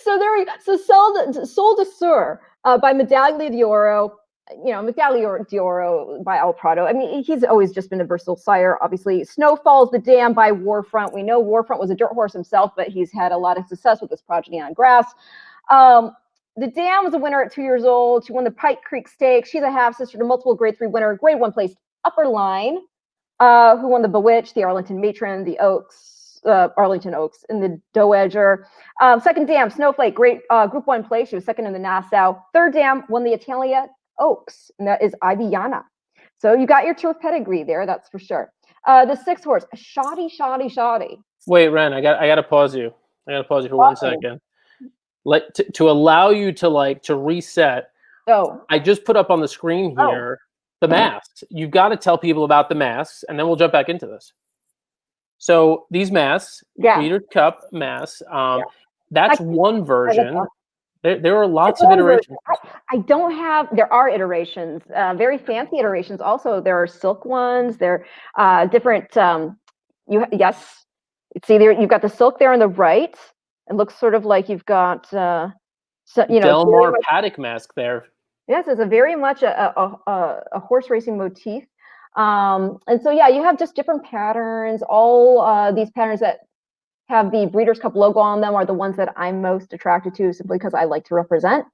S2: So there we go. So Sol de Sur by Medaglia d'Oro. You know, Medaglia d'Oro by El Prado. I mean, he's always just been a versatile sire, obviously. Snowfall's the Dam by Warfront. We know Warfront was a dirt horse himself, but he's had a lot of success with this progeny on grass. The Dam was a winner at 2 years old. She won the Pike Creek Stakes. She's a half-sister to multiple grade 3 winner, grade 1 placed Upper Line, who won the Bewitched, the Arlington Matron, the Oaks, Arlington Oaks, and the Dowager. Second Dam, Snowflake, great group 1 place. She was second in the Nassau. Third Dam won the Italia Oaks, and that is Iviana. So you got your turf pedigree there, that's for sure. The 6th horse, Shoddy.
S1: Wait, Ren, I got to pause you. I got to pause you for 1 second. To allow you to reset.
S2: Oh.
S1: I just put up on the screen here the masks. You've got to tell people about the masks, and then we'll jump back into this. So these masks, Breeders' Cup masks, that's one version. There are lots of iterations.
S2: I don't have, there are iterations, very fancy iterations. Also, there are silk ones. There are different, yes, it's either, you've got the silk there on the right. It looks sort of like you've got,
S1: Delmar paddock mask there.
S2: Yes, it's a very much a horse racing motif. And so, yeah, you have just different patterns. All these patterns that have the Breeders' Cup logo on them are the ones that I'm most attracted to, simply because I like to represent.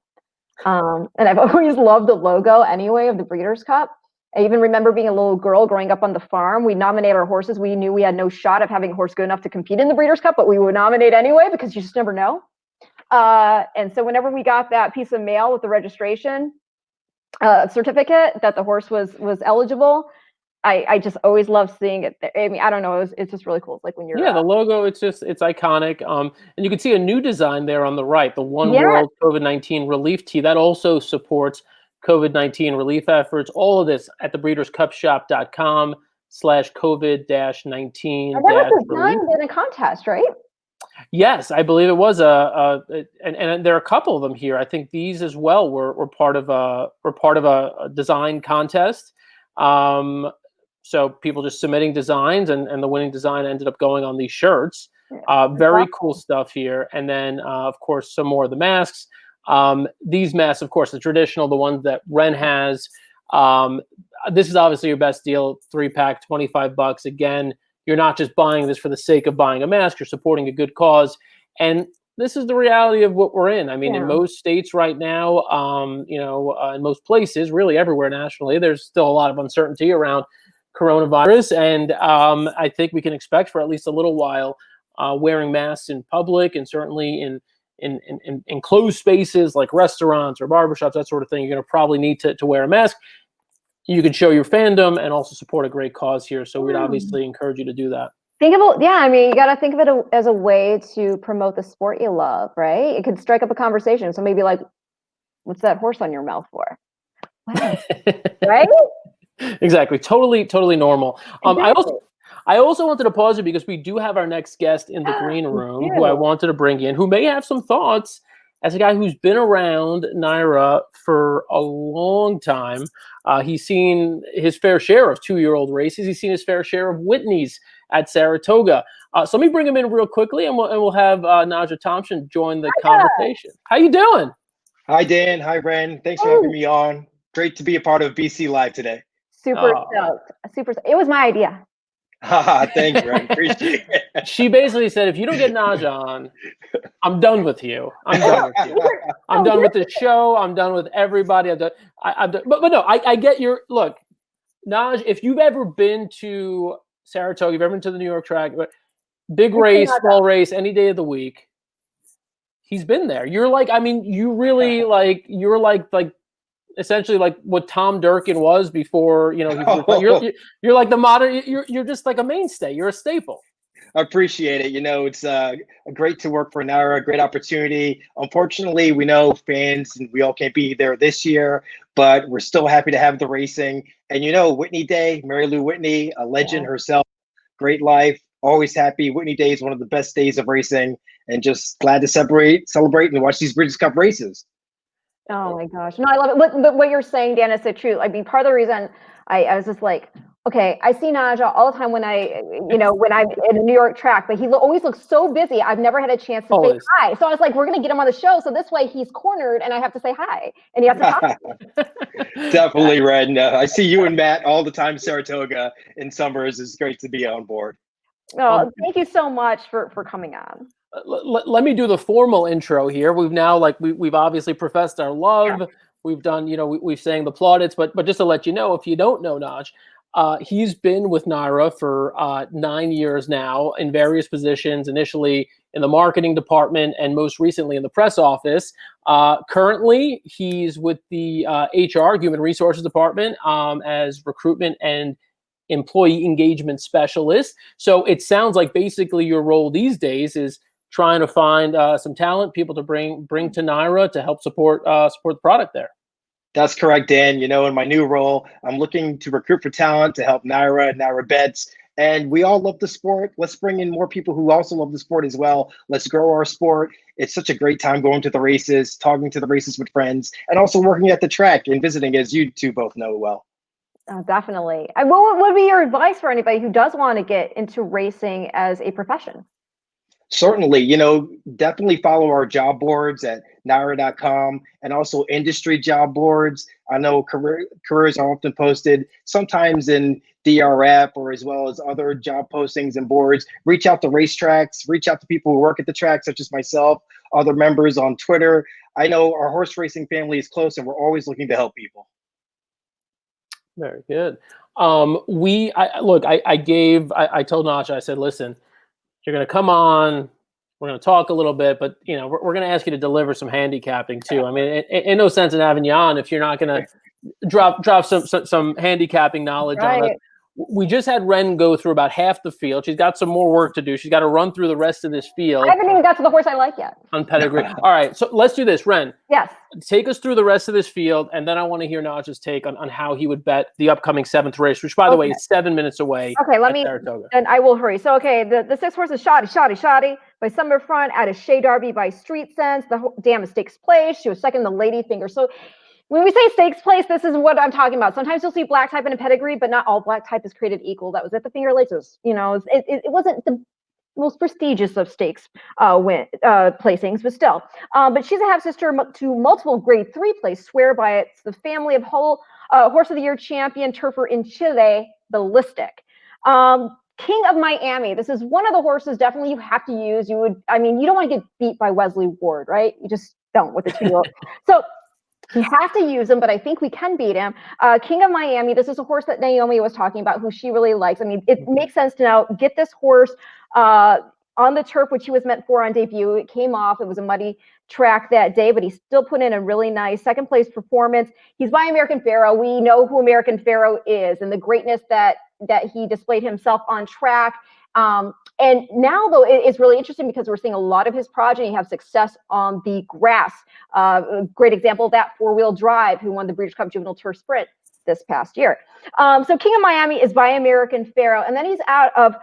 S2: And I've always loved the logo anyway of the Breeders' Cup. I even remember being a little girl growing up on the farm. We nominated our horses. We knew we had no shot of having a horse good enough to compete in the Breeders' Cup, but we would nominate anyway because you just never know. And so whenever we got that piece of mail with the registration certificate that the horse was eligible, I just always loved seeing it. I mean, I don't know, it's just really cool. It's like when you're
S1: the logo, it's iconic. And you can see a new design there on the right, the One
S2: Yeah.
S1: World COVID-19 Relief Tee that also supports COVID-19 relief efforts. All of this at the breederscupshop.com/COVID-19
S2: and that was
S1: relief.
S2: designed in a contest, right?
S1: Yes, I believe it was and there are a couple of them here. I think these as well were part of a design contest. So people just submitting designs, and the winning design ended up going on these shirts. Very cool stuff here. And then of course some more of the masks. These masks, of course, the traditional, the ones that Ren has. This is obviously your best deal, 3-pack, $25. Again, you're not just buying this for the sake of buying a mask, you're supporting a good cause. And this is the reality of what we're in. I mean, in most states right now, in most places, really everywhere nationally, there's still a lot of uncertainty around coronavirus. And I think we can expect for at least a little while wearing masks in public, and certainly in closed spaces like restaurants or barbershops, that sort of thing. You're going to probably need to wear a mask. You can show your fandom and also support a great cause here. So we'd obviously encourage you to do that.
S2: You got to think of it as a way to promote the sport you love, right? It could strike up a conversation. So maybe like, what's that horse on your mouth for? Right?
S1: Exactly. Totally normal.
S2: Exactly.
S1: I also wanted to pause it because we do have our next guest in the green room who I wanted to bring in, who may have some thoughts as a guy who's been around NYRA for a long time. He's seen his fair share of 2-year-old races. He's seen his fair share of Whitneys at Saratoga. So let me bring him in real quickly, and we'll have Naja Thompson join the conversation. How you doing?
S10: Hi, Dan. Hi, Ren. Thanks for having me on. Great to be a part of BC Live today.
S2: Super stoked. It was my idea.
S10: Thanks, Ren. Appreciate it.
S1: She basically said, if you don't get Naja on, I'm done with you. I'm done with the show. I'm done with everybody. I'm done. But no, I get your look, Naj. If you've ever been to Saratoga, you've ever been to the New York track, big race, small race, any day of the week, he's been there. You're like, I mean, you really like, you're like essentially like what Tom Durkin was before, you're like the modern, you're just like a mainstay. You're a staple.
S10: I appreciate it. It's great to work for NYRA, a great opportunity. Unfortunately, we know fans and we all can't be there this year, but we're still happy to have the racing. And Whitney Day, Mary Lou Whitney, a legend herself, great life, always happy. Whitney Day is one of the best days of racing, and just glad to celebrate and watch these Breeders' Cup races.
S2: Oh my gosh. No, I love it. But what you're saying, Dan, is so true. I mean, part of the reason I was just like, okay, I see Naja all the time when when I'm in a New York track, but he always looks so busy. I've never had a chance to say hi. So I was like, we're going to get him on the show. So this way he's cornered and I have to say hi and he has to talk to me.
S10: Definitely, Ren. I see you and Matt all the time, Saratoga in summers. It's great to be on board.
S2: Oh, thank you so much for coming on.
S1: Let me do the formal intro here. We've now we've obviously professed our love. Yeah. We've done, we've sang the plaudits, but just to let you know, if you don't know Naj, he's been with NYRA for 9 years now in various positions, initially in the marketing department and most recently in the press office. Currently, he's with the HR, Human Resources Department, as recruitment and employee engagement specialist. So it sounds like basically your role these days is trying to find some talent, people to bring to NYRA to help support the product there.
S10: That's correct, Dan. In my new role, I'm looking to recruit for talent to help NYRA bets. And we all love the sport. Let's bring in more people who also love the sport as well. Let's grow our sport. It's such a great time going to the races, talking to the races with friends, and also working at the track and visiting, as you two both know well.
S2: Oh, definitely. What would be your advice for anybody who does want to get into racing as a profession?
S10: Certainly, you know, definitely follow our job boards at naira.com and also industry job boards. I know careers are often posted sometimes in DRF or as well as other job postings and boards. Reach out to racetracks, reach out to people who work at the track, such as myself, other members on Twitter. I know our horse racing family is close and we're always looking to help people.
S1: Very good. I told Nasha, I said, listen, you're going to come on, we're going to talk a little bit, but you know, we're going to ask you to deliver some handicapping too. I mean, in no sense in having you on if you're not going to drop some handicapping knowledge on us. We just had Ren go through about half the field. She's got some more work to do. She's got to run through the rest of this field.
S2: I haven't even got to the horse I like yet.
S1: On pedigree. All right, so let's do this, Ren.
S2: Yes.
S1: Take us through the rest of this field, and then I want to hear Naj's take on how he would bet the upcoming 7th race, which, by the way, is 7 minutes away.
S2: Okay, let me,
S1: Saratoga.
S2: and I will hurry. So, okay, the 6th horse is Shoddy by Summer Front, out of Shea Darby by Street Sense. The dam is Stakes Place. She was second in the Lady Finger. So, when we say Stakes Place, this is what I'm talking about. Sometimes you'll see black type in a pedigree, but not all black type is created equal. That was at the Finger Lakes. It was, you know, it wasn't the most prestigious of stakes placings, but still. But she's a half-sister to multiple Grade 3 place, swear by it. It's the family of Horse of the Year champion turfer in Chile, the Listic. King of Miami. This is one of the horses definitely you have to use. You don't want to get beat by Wesley Ward, right? You just don't with the 2-year-old. So we have to use him, but I think we can beat him. King of Miami, this is a horse that Naomi was talking about, who she really likes. I mean, it makes sense to now get this horse on the turf, which he was meant for on debut. It came off. It was a muddy track that day, but he still put in a really nice 2nd place performance. He's by American Pharoah. We know who American Pharoah is and the greatness that he displayed himself on track. And now, though, it's really interesting because we're seeing a lot of his progeny have success on the grass. A great example of that, 4-Wheel Drive, who won the Breeders' Cup Juvenile Turf Sprint this past year. So King of Miami is by American Pharoah, and then he's out of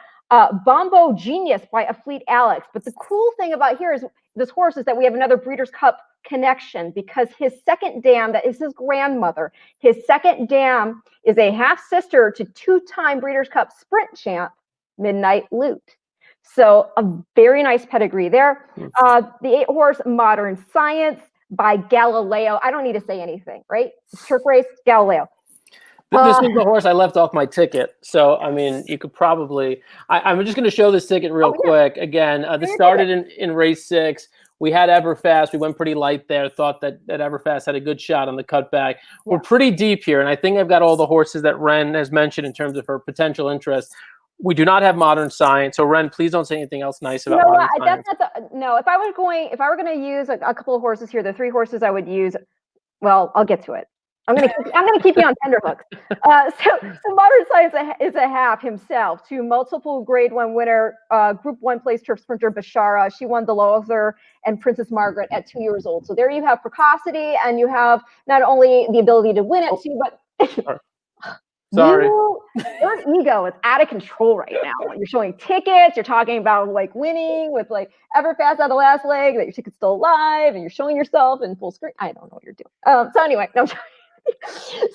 S2: Bombo Genius by A Fleet Alex. But the cool thing about here is this horse is that we have another Breeders' Cup connection, because his second dam, that is his grandmother, his second dam is a half-sister to 2-time Breeders' Cup Sprint champ, Midnight Loot. So a very nice pedigree there. The 8-horse Modern Science by Galileo. I don't need to say anything, right? Turf race, Galileo.
S1: This is the horse I left off my ticket. So, I mean, you could probably... I'm just going to show this ticket real quick. Again, this started in race 6. We had Everfast. We went pretty light there. Thought that Everfast had a good shot on the cutback. We're pretty deep here, and I think I've got all the horses that Ren has mentioned in terms of her potential interest. We do not have Modern Science. So, Ren, please don't say anything else nice about Modern Science.
S2: That's not no. If I were going to use a couple of horses here, the 3 horses I would use. Well, I'll get to it. I'm gonna keep you on tenterhooks. So Modern Science is a half himself to multiple Grade 1 winner, Group 1 place turf sprinter Bashara. She won the Lothar and Princess Margaret at 2 years old. So there you have precocity, and you have not only the ability to win it too, but
S1: Sorry.
S2: Your ego is out of control right now. You're showing tickets. You're talking about like winning with like Everfast out the last leg, that your ticket's still alive, and you're showing yourself in full screen. I don't know what you're doing. So anyway, no.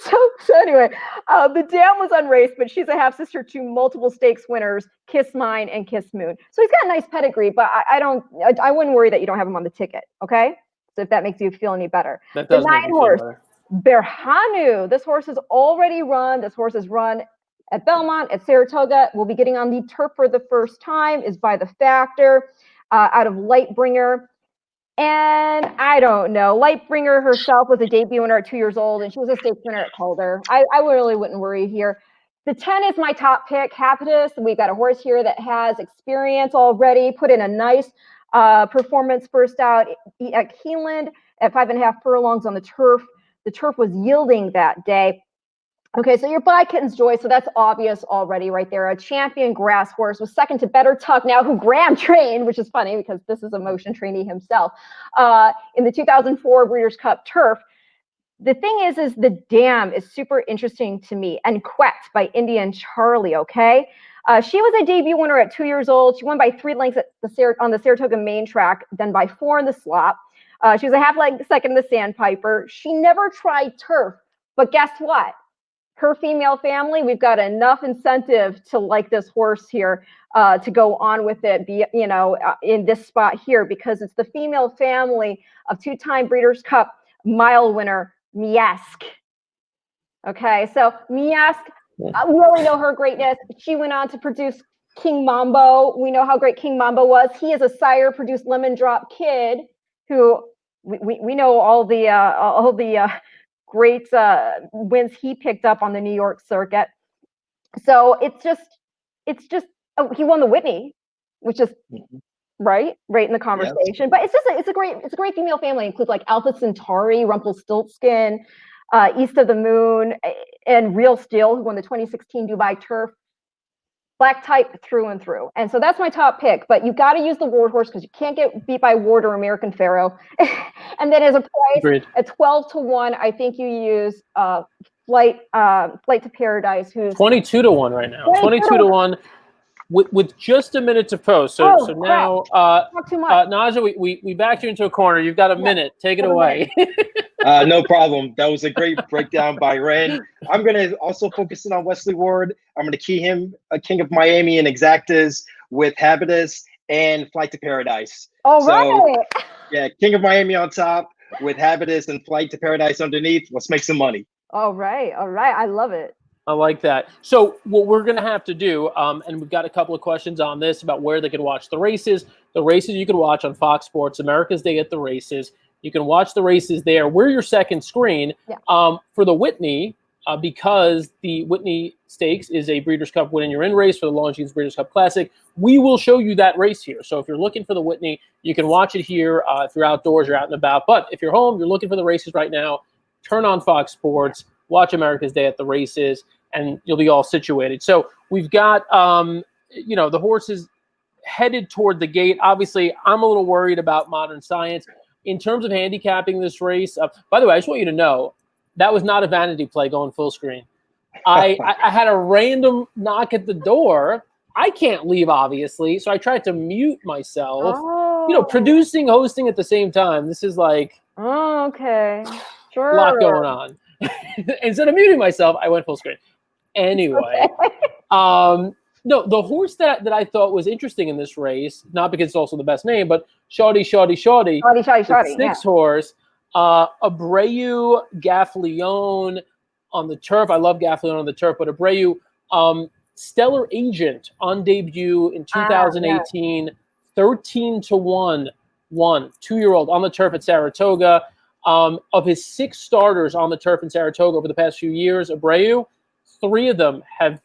S2: So anyway, the dam was unraced, but she's a half sister to multiple stakes winners, Kiss Mine and Kiss Moon. So he's got a nice pedigree, but I wouldn't worry that you don't have him on the ticket. Okay, so if that makes you feel any better.
S1: That does
S2: the 9 horse. Berhanu. This horse is already run. This horse is run at Belmont, at Saratoga. Will be getting on the turf for the first time. Is by the Factor, out of Lightbringer. And I don't know. Lightbringer herself was a debut winner at 2 years old, and she was a stakes winner at Calder. I really wouldn't worry here. The 10 is my top pick, Habitus. We've got a horse here that has experience already. Put in a nice performance first out at Keeneland at 5.5 furlongs on the turf. The turf was yielding that day. Okay, so you're by Kitten's Joy, so that's obvious already right there. A champion grass horse was second to Better Tuck, now who Graham trained, which is funny because this is a motion trainee himself, in the 2004 Breeders' Cup Turf. The thing is the dam is super interesting to me, and Quet by Indian Charlie, okay? She was a debut winner at 2 years old. She won by 3 lengths on the Saratoga main track, then by 4 in the slop. She was a half leg second in the Sandpiper. She never tried turf, but guess what? her female family, we've got enough incentive to like this horse here, to go on with it, in this spot here, because it's the female family of two-time Breeders' Cup mile winner, Miask. Okay, so Miask, we really know her greatness. She went on to produce King Mambo. We know how great King Mambo was. He is a sire-produced Lemon Drop Kid, who we know all the great wins he picked up on the New York circuit. So it's just he won the Whitney, which is right in the conversation. Yes. But it's a great female family. It includes like Alpha Centauri, Rumpelstiltskin, East of the Moon, and Real Steel, who won the 2016 Dubai Turf. Black type through and through. And so that's my top pick, but you've got to use the Ward horse because you can't get beat by Ward or American Pharaoh. And then as a price,
S1: Agreed.
S2: At 12-1, I think you use Flight to Paradise, who's
S1: 22-1 right now. 22-1 with just a minute to post. So now,
S2: not too much.
S1: Naja, we backed you into a corner. You've got a minute. Take it away.
S10: No problem. That was a great breakdown by Ren. I'm going to also focus in on Wesley Ward. I'm going to key him a King of Miami and Exactas with Habitus and Flight to Paradise.
S2: Right.
S10: Yeah, King of Miami on top with Habitus and Flight to Paradise underneath. Let's make some money.
S2: All right. I love it.
S1: I like that. So what we're going to have to do, and we've got a couple of questions on this about where they can watch the races. The races you can watch on Fox Sports, America's Day at the Races. You can watch the races there. We're your second screen. For the Whitney, because the Whitney Stakes is a Breeders' Cup win and you're in race for the Longines Breeders Cup Classic. We will show you that race here. So if you're looking for the Whitney, you can watch it here. If you're outdoors, you're out and about. But if you're home, you're looking for the races right now, turn on Fox Sports, watch America's Day at the Races, and you'll be all situated. So we've got, the horses headed toward the gate. Obviously, I'm a little worried about Modern Science. In terms of handicapping this race, by the way, I just want you to know, that was not a vanity play going full screen. I had a random knock at the door. I can't leave, obviously, so I tried to mute myself. Producing, hosting at the same time. This is like
S2: okay. Sure.
S1: A lot going on. Instead of muting myself, I went full screen. Anyway, no, the horse that I thought was interesting in this race, not because it's also the best name, but Shawty. Six horse, Abreu Gaffleon on the turf. I love Gaffleon on the turf, but Abreu, Stellar Agent on debut in 2018, 13-1, won, 2-year-old on the turf at Saratoga. Of his 6 starters on the turf in Saratoga over the past few years, Abreu, 3 of them have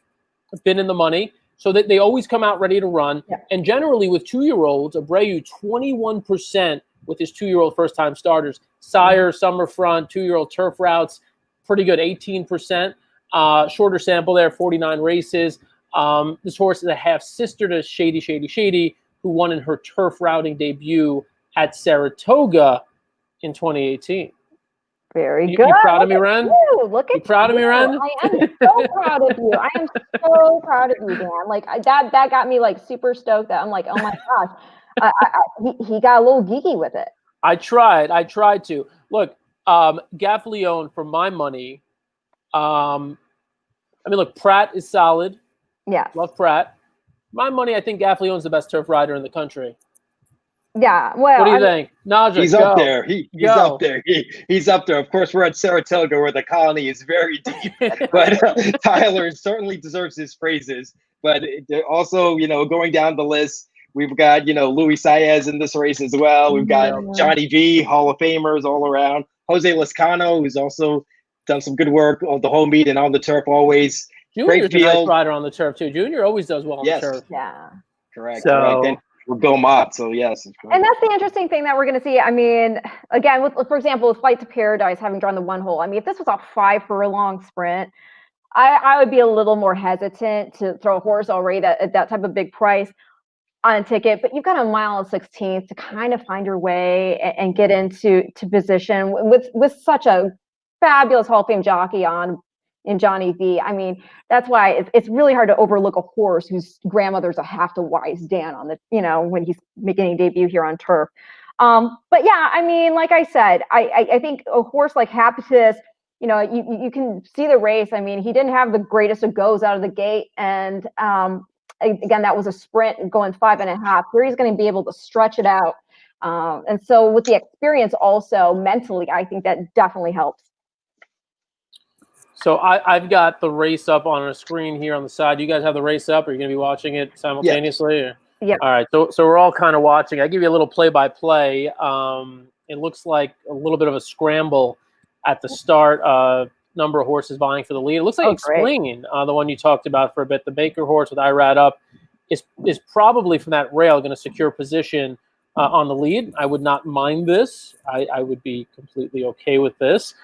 S1: been in the money, so that they always come out ready to run. Yeah. And generally with 2-year-olds, Abreu 21% with his 2-year-old first-time starters. Sire, Summerfront, 2-year-old turf routes, pretty good, 18%. Shorter sample there, 49 races. This horse is a half-sister to Shady, who won in her turf routing debut at Saratoga in 2018.
S2: Very good.
S1: You proud of me, Ren?
S2: Look at you.
S1: Proud of me, Ren?
S2: I am so proud of you. I am so proud of you, Dan. Like that got me like super stoked. That I'm like, oh my gosh, he got a little geeky with it.
S1: I tried to. Look, Gaffleon, for my money. Look, Pratt is solid.
S2: Yeah,
S1: love Pratt. My money, I think Gaffleon's the best turf rider in the country.
S2: Yeah, well,
S1: what do you think? Naja,
S10: he's up there. He's up there. He's up there. Of course, we're at Saratoga, where the colony is very deep. But Tyler certainly deserves his praises. But also, going down the list, we've got Luis Saez in this race as well. We've got Johnny V, Hall of Famers all around. Jose Lascano, who's also done some good work on the home meet and on the turf always.
S1: Junior's a nice rider on the turf too. Junior always does well on the turf.
S2: Yeah.
S10: Correct. And with Bill Mott, so yes.
S2: And that's the interesting thing that we're going to see. I mean, again, for example, with Flight to Paradise having drawn the 1 hole. I mean, if this was a 5-furlong sprint, I would be a little more hesitant to throw a horse already at that type of big price on a ticket. But you've got a mile and 16th to kind of find your way and get into position with such a fabulous Hall of Fame jockey in Johnny V. I mean, that's why it's really hard to overlook a horse whose grandmother's a half the wise Dan on the, when he's making a debut here on turf. But yeah, I mean, like I said, I think a horse like Habitus, you know, you can see the race. I mean, he didn't have the greatest of goes out of the gate, and again, that was a sprint going 5.5. Here he's going to be able to stretch it out, and so with the experience also mentally, I think that definitely helps.
S1: So I've got the race up on a screen here on the side. You guys have the race up? Are you going to be watching it simultaneously?
S2: Yeah.
S1: All right. So we're all kind of watching. I give you a little play-by-play. It looks like a little bit of a scramble at the start. Number of horses vying for the lead. It looks like Explain, the one you talked about for a bit. The Baker horse with Irad up is probably from that rail going to secure position on the lead. I would not mind this. I would be completely okay with this.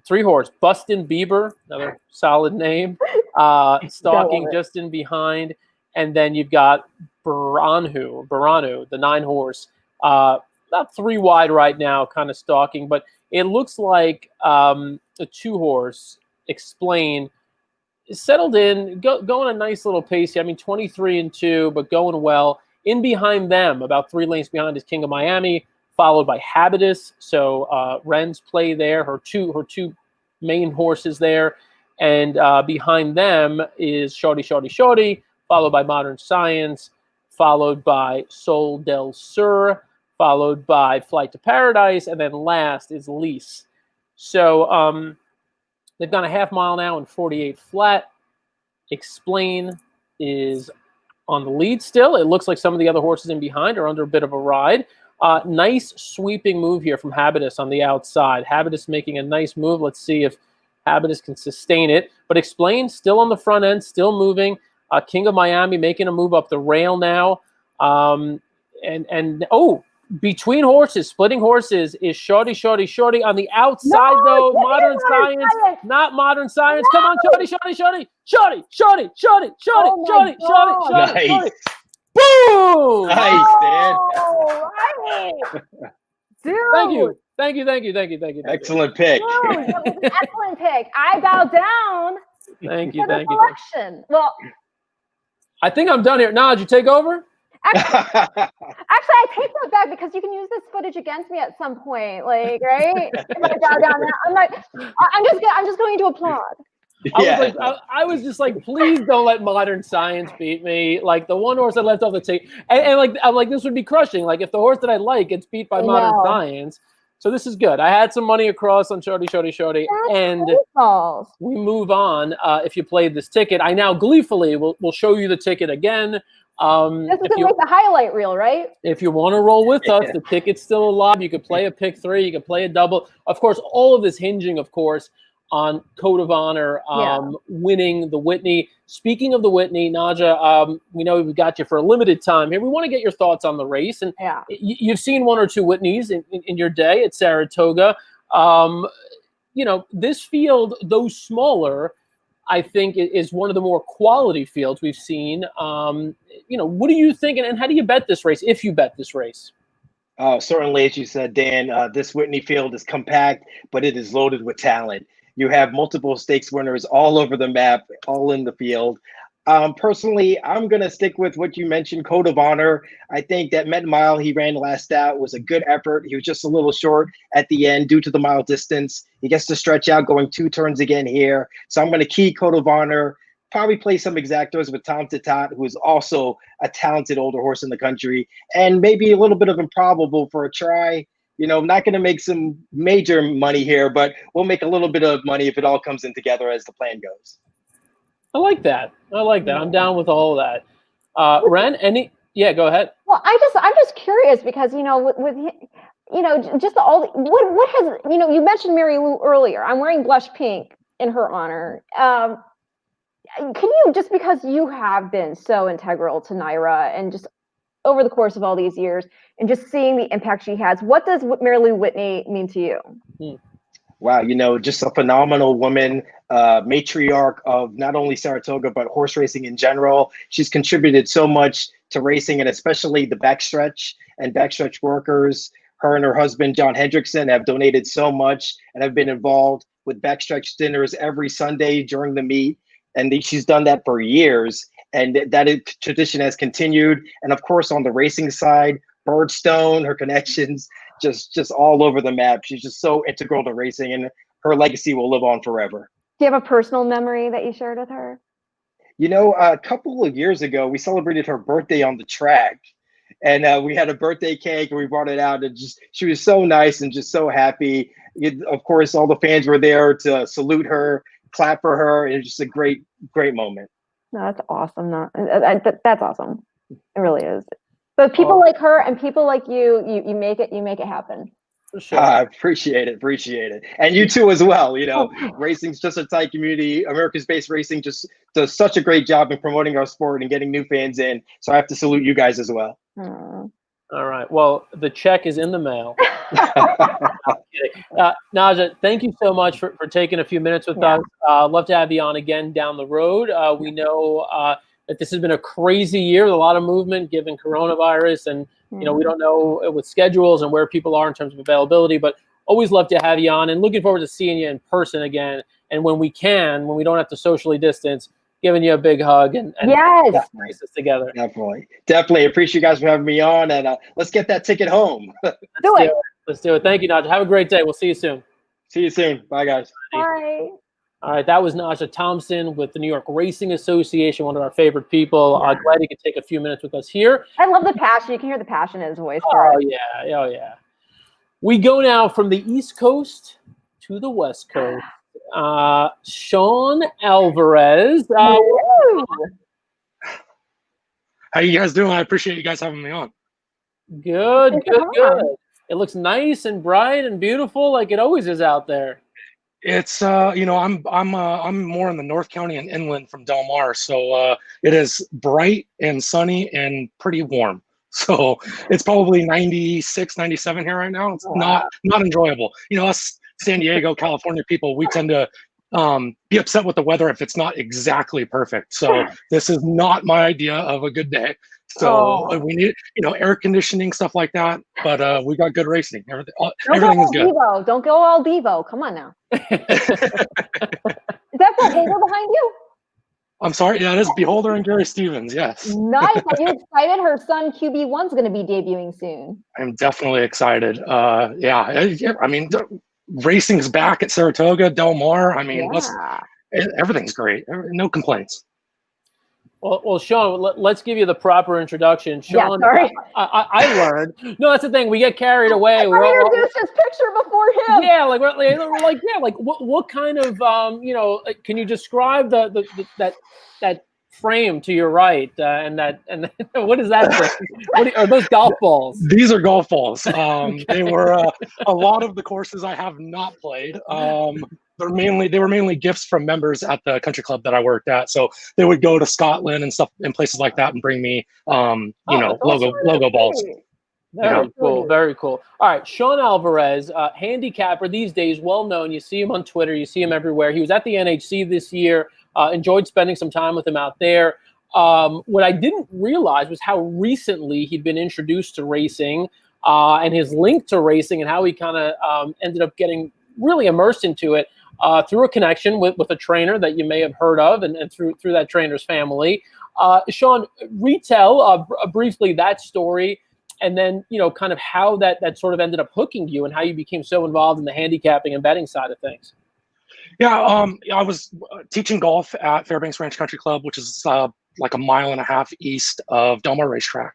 S1: 3-horse, Bustin' Bieber, another solid name. Stalking just in behind. And then you've got Baranu, the 9-horse. About 3 wide right now, kind of stalking. But it looks like the 2-horse, Explain, is settled in, going a nice little pace here. I mean, 23-2, but going well. In behind them, about 3 lengths behind, is King of Miami, followed by Habitus. So Ren's play there, her two main horses there. And behind them is Shorty, followed by Modern Science, followed by Sol del Sur, followed by Flight to Paradise, and then last is Lease. So they've gone a half mile now in 48 flat. Explain is on the lead still. It looks like some of the other horses in behind are under a bit of a ride. Nice sweeping move here from Habitus on the outside. Habitus making a nice move. Let's see if Habitus can sustain it. But Explain still on the front end, still moving. King of Miami making a move up the rail now. Between horses, splitting horses is Shorty on the outside though. Modern Science, not Modern Science. Come on, Shorty.
S10: Nice.
S1: Boom!
S10: Nice, Dan.
S2: Oh, right. Dude.
S1: Thank you.
S10: Excellent pick.
S2: Dude, that was an excellent pick. I bow down.
S1: Thank you.
S2: Selection. Well,
S1: I think I'm done here. Naj, you take over?
S2: Actually, I take that back because you can use this footage against me at some point. Like, right? If I bow down now, I'm just going to applaud.
S10: Yeah.
S1: I was just like, please don't let Modern Science beat me. Like the one horse I left off the tape, and like I'm like, this would be crushing. Like if the horse that I like gets beat by Modern Science, so this is good. I had some money across on Shorty, and we move on. If you played this ticket, I now gleefully will show you the ticket again.
S2: This is like the highlight reel, right?
S1: If you want to roll with us, the ticket's still alive. You could play a pick 3, you could play a double. Of course, all of this hinging, of course, on Code of Honor winning the Whitney. Speaking of the Whitney, Naja, we know we've got you for a limited time here. We want to get your thoughts on the race. And you've seen 1 or 2 Whitneys in your day at Saratoga. This field, though smaller, I think is one of the more quality fields we've seen. What do you think, and how do you bet this race, if you bet this race?
S10: Certainly, as you said, Dan, this Whitney field is compact, but it is loaded with talent. You have multiple stakes winners all over the map, all in the field. Personally, I'm going to stick with what you mentioned, Code of Honor. I think that Met Mile he ran last out was a good effort. He was just a little short at the end due to the mile distance. He gets to stretch out going 2 turns again here. So I'm going to key Code of Honor, probably play some exactos with Tom Tatat, who is also a talented older horse in the country, and maybe a little bit of Improbable for a try. Not going to make some major money here, but we'll make a little bit of money if it all comes in together as the plan goes.
S1: I like that. I'm down with all of that. Ren, go ahead.
S2: Well, I'm just curious because, with just all, what has, you mentioned Mary Lou earlier. I'm wearing blush pink in her honor. Can you, just because you have been so integral to Naira and just over the course of all these years and just seeing the impact she has, what does Mary Lou Whitney mean to you?
S10: Wow, just a phenomenal woman, matriarch of not only Saratoga, but horse racing in general. She's contributed so much to racing, and especially the backstretch and backstretch workers. Her and her husband, John Hendrickson, have donated so much and have been involved with backstretch dinners every Sunday during the meet. And she's done that for years. And that tradition has continued. And of course, on the racing side, Birdstone, her connections, just all over the map. She's just so integral to racing. And her legacy will live on forever.
S2: Do you have a personal memory that you shared with her?
S10: You know, a couple of years ago, we celebrated her birthday on the track, and we had a birthday cake, and we brought it out, and just she was so nice and just so happy. Of course, all the fans were there to salute her, clap for her. It was just a great moment.
S2: No, that's awesome. That's awesome. It really is. But people like her and people like you make it happen.
S1: For sure.
S10: Appreciate it. And you too as well. You know, racing's just a tight community. America's Based Racing just does such a great job in promoting our sport and getting new fans in. So I have to salute you guys as well.
S1: All right. Well, the check is in the mail. Naja, thank you so much for taking a few minutes with us. Love to have you on again down the road. We know that this has been a crazy year, a lot of movement given coronavirus, and you know, we don't know with schedules and where people are in terms of availability, but always love to have you on, and looking forward to seeing you in person again. And when we don't have to socially distance, giving you a big hug and
S2: yes,
S1: race this together.
S10: Definitely appreciate you guys for having me on, and let's get that ticket home.
S1: Let's do it. Thank you, Naja. Have a great day. We'll see you soon.
S10: See you soon. Bye, guys.
S2: Bye.
S1: All right, that was Naja Thompson with the New York Racing Association, one of our favorite people. Glad he could take a few minutes with us here.
S2: I love the passion. You can hear the passion in his voice.
S1: Oh yeah. We go now from the East Coast to the West Coast. Sean Alvarez.
S11: How you guys doing? I appreciate you guys having me on.
S1: Good. It looks nice and bright and beautiful, like it always is out there.
S11: It's you know, I'm more in the North County and inland from Del Mar, so it is bright and sunny and pretty warm. So it's probably 96, 97 here right now. It's not enjoyable. You know, us San Diego, California people, we tend to be upset with the weather if it's not exactly perfect. So this is not my idea of a good day. So we need, you know, air conditioning, stuff like that. But we got good racing. Everything is good.
S2: Devo. Don't go all Devo. Come on now. Is that Beholder behind you?
S11: I'm sorry. Yeah, it is Beholder and Gary Stevens. Yes.
S2: Nice. Are you excited? Her son QB1's going to be debuting soon.
S11: I'm definitely excited. I mean, racing's back at Saratoga, Del Mar. I mean, everything's great. No complaints.
S1: Well, Sean, let's give you the proper introduction. Sean,
S2: sorry.
S1: I learned. No, that's the thing. We get carried away.
S2: We introduced his picture before him.
S1: Yeah, what kind of can you describe that frame to your right and what is that thing? What are those golf balls?
S11: These are golf balls. They were a lot of the courses I have not played. They were mainly gifts from members at the country club that I worked at. So they would go to Scotland and stuff and places like that and bring me logo balls.
S1: Very cool. All right, Sean Alvarez, handicapper these days, well known. You see him on Twitter, you see him everywhere. He was at the NHC this year. Enjoyed spending some time with him out there. What I didn't realize was how recently he'd been introduced to racing and his link to racing and how he kind of ended up getting really immersed into it through a connection with a trainer that you may have heard of and through that trainer's family. Sean, retell briefly that story and then, kind of how that sort of ended up hooking you and how you became so involved in the handicapping and betting side of things.
S11: Yeah, I was teaching golf at Fairbanks Ranch Country Club, which is like a mile and a half east of Del Mar Racetrack.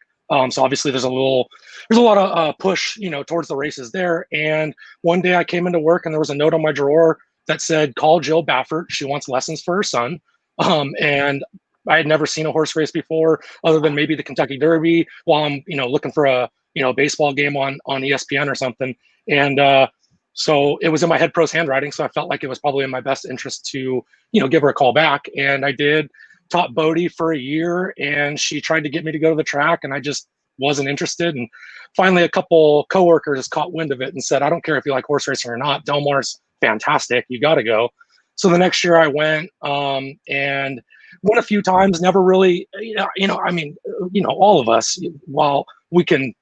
S11: So obviously there's a lot of push, towards the races there. And one day I came into work and there was a note on my drawer that said, "Call Jill Baffert. She wants lessons for her son." And I had never seen a horse race before, other than maybe the Kentucky Derby, while I'm, looking for a, baseball game on ESPN or something. And so it was in my head pro's handwriting. So I felt like it was probably in my best interest to, give her a call back. And I did. Taught Bodie for a year, and she tried to get me to go to the track, and I just wasn't interested. And finally, a couple coworkers caught wind of it and said, "I don't care if you like horse racing or not. Del Mar's fantastic. You got to go." So the next year I went and went a few times. Never really, all of us, while we can,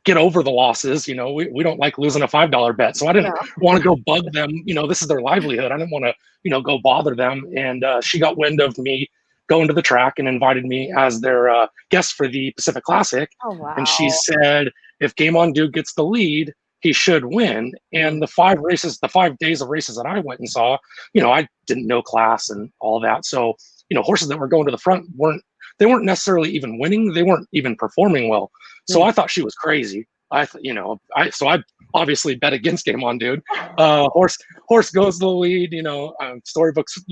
S11: get over the losses, we don't like losing a $5 bet. So I didn't want to go bug them. This is their livelihood. I didn't want to, go bother them. And she got wind of me going to the track and invited me as their guest for the Pacific Classic.
S2: Oh, wow.
S11: And she said, if Game On Duke gets the lead, he should win. And the 5 days of races that I went and saw, I didn't know class and all that. So, horses that were going to the front weren't necessarily even winning. They weren't even performing well. So I thought she was crazy. So I obviously bet against Game On, dude. Horse goes to the lead, storybooks,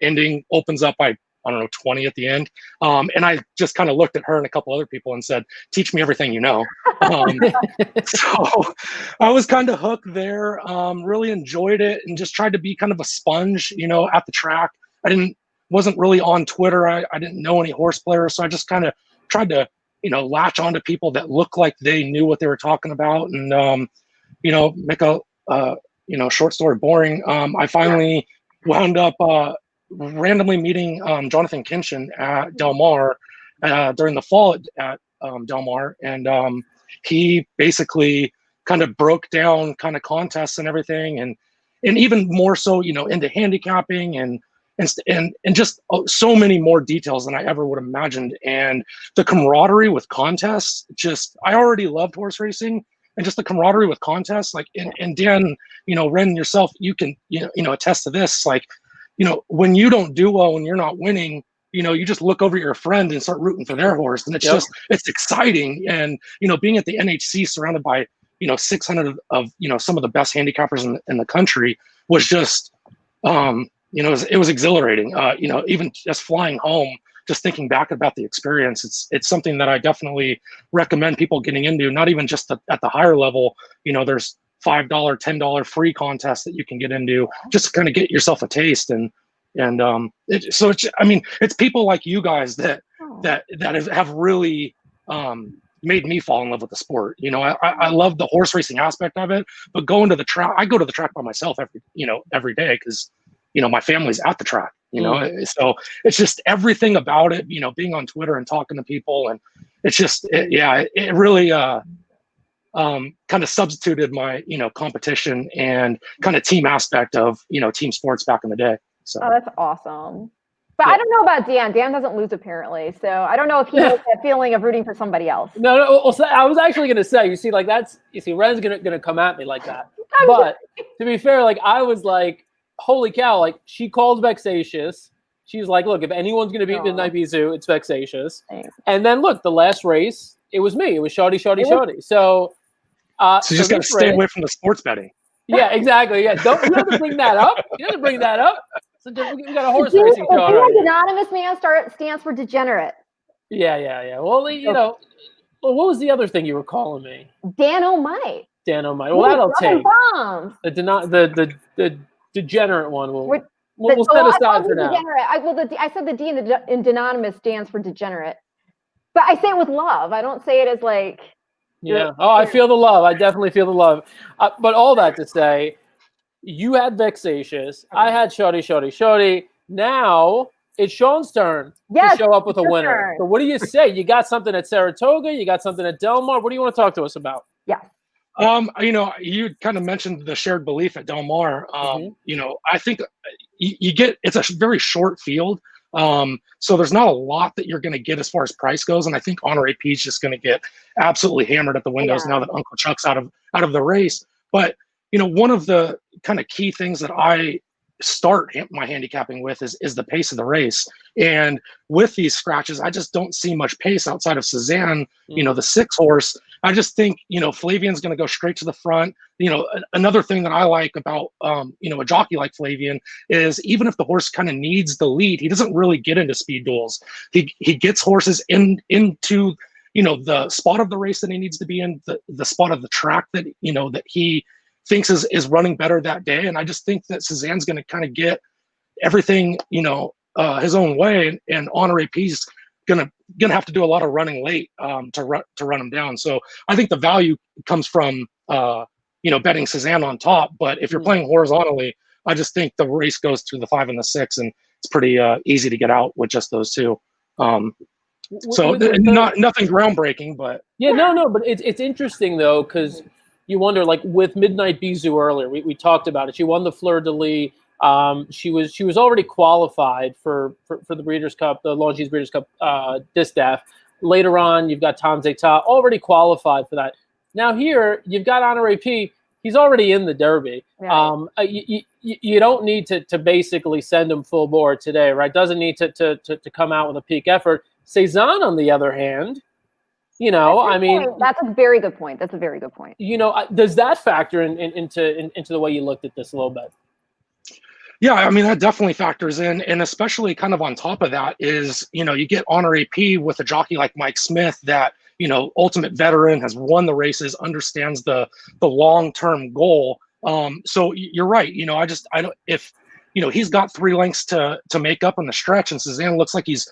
S11: ending opens up by, I don't know, 20 at the end. And I just kind of looked at her and a couple other people and said, teach me everything you know. So I was kind of hooked there, really enjoyed it, and just tried to be kind of a sponge, at the track. Wasn't really on Twitter. I didn't know any horse players. So I just kind of tried to, latch onto people that looked like they knew what they were talking about, and, make a, short story boring. I finally wound up randomly meeting Jonathan Kinchin at Del Mar during the fall at Del Mar, and he basically kind of broke down kind of contests and everything, and even more so, into handicapping and just so many more details than I ever would have imagined. And the camaraderie with contests, I already loved horse racing, and just the camaraderie with contests, like, and Dan, Ren, yourself, you can, attest to this, like, when you don't do well, when you're not winning, you just look over at your friend and start rooting for their horse. And it's it's exciting. And, being at the NHC surrounded by, 600 of, some of the best handicappers in the country was just, it was exhilarating. Even just flying home, just thinking back about the experience, it's something that I definitely recommend people getting into, not even just at the higher level. There's $5, $10 free contests that you can get into just to kind of get yourself a taste. It's people like you guys that have really made me fall in love with the sport. I love the horse racing aspect of it, but going to the track, I go to the track by myself every day because my family's at the track, so it's just everything about it, being on Twitter and talking to people, and it's just, it really kind of substituted my, competition and kind of team aspect of, team sports back in the day. So.
S2: Oh, that's awesome. But I don't know about Dan. Dan doesn't lose apparently, so I don't know if he knows that feeling of rooting for somebody else.
S1: No. So I was actually going to say, Ren's going to come at me like that. But to be fair, like, I was like, holy cow, like, she called Vexatious. She's like, look, if anyone's going to beat Midnight Bisou, it's Vexatious. Thanks. And then look, the last race, it was me. It was Shawty. So
S11: you just got to stay away from the sports betting.
S1: Yeah, exactly. Yeah, you have to bring that up. You have to bring that up. So we got a horse racing show.
S2: The anonymous man stands for degenerate.
S1: Yeah. Well, what was the other thing you were calling me?
S2: Dan O'Mite.
S1: Well, that'll take. The degenerate one. We'll set aside for now.
S2: I said the D in anonymous stands for degenerate, but I say it with love. I don't say it as like.
S1: Yeah. Oh, I feel the love. I definitely feel the love. But all that to say, you had Vexatious. I had Shawty. Now it's Sean's turn to show up with a winner. So what do you say? You got something at Saratoga? You got something at Del Mar? What do you want to talk to us about?
S2: Yeah.
S11: You kind of mentioned the shared belief at Del Mar. I think it's a very short field. So there's not a lot that you're going to get as far as price goes. And I think Honor AP is just going to get absolutely hammered at the windows now that Uncle Chuck's out of the race. But, one of the kind of key things that I start my handicapping with is the pace of the race. And with these scratches, I just don't see much pace outside of Cezanne, the 6 horse. I just think, Flavian's going to go straight to the front. Another thing that I like about, a jockey like Flavian is even if the horse kind of needs the lead, he doesn't really get into speed duels. He gets horses into, the spot of the race that he needs to be in, the spot of the track that, that he thinks is running better that day. And I just think that Cezanne's going to kind of get everything, his own way, and Honor AP's gonna have to do a lot of running late to run him down. So I think the value comes from betting Cezanne on top. But if you're playing horizontally, I just think the race goes through the 5 and the 6, and it's pretty easy to get out with just those two. Nothing groundbreaking, but
S1: no. But it's interesting though, because you wonder, like with Midnight Bisou earlier, we talked about it. She won the Fleur de Lis. She was already qualified for the Breeders' Cup, the Longines Breeders' Cup Distaff. Later on, you've got Tom Zeta already qualified for that. Now here you've got Honore P. He's already in the Derby.
S2: Right.
S1: You don't need to basically send him full bore today, right? Doesn't need to come out with a peak effort. Cezanne, on the other hand,
S2: that's a very good point. That's a very good point.
S1: Does that factor into the way you looked at this a little bit?
S11: Yeah, I mean, that definitely factors in. And especially kind of on top of that is, you get Honor AP with a jockey like Mike Smith that, ultimate veteran, has won the races, understands the long-term goal. So you're right. I don't, if, he's got 3 lengths to make up on the stretch and Cezanne looks like he's,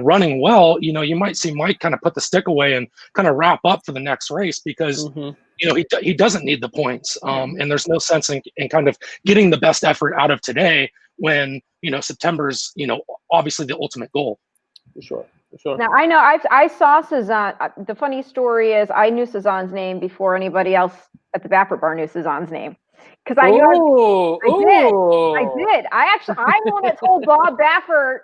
S11: running well, you might see Mike kind of put the stick away and kind of wrap up for the next race because, he doesn't need the points. And there's no sense in kind of getting the best effort out of today when, September's, obviously the ultimate goal.
S1: For sure. Sure.
S2: Now, I know I saw Cezanne. The funny story is I knew Cezanne's name before anybody else at the Baffert Bar knew Cezanne's name. Because I knew I did. I'm the one that told Bob Baffert.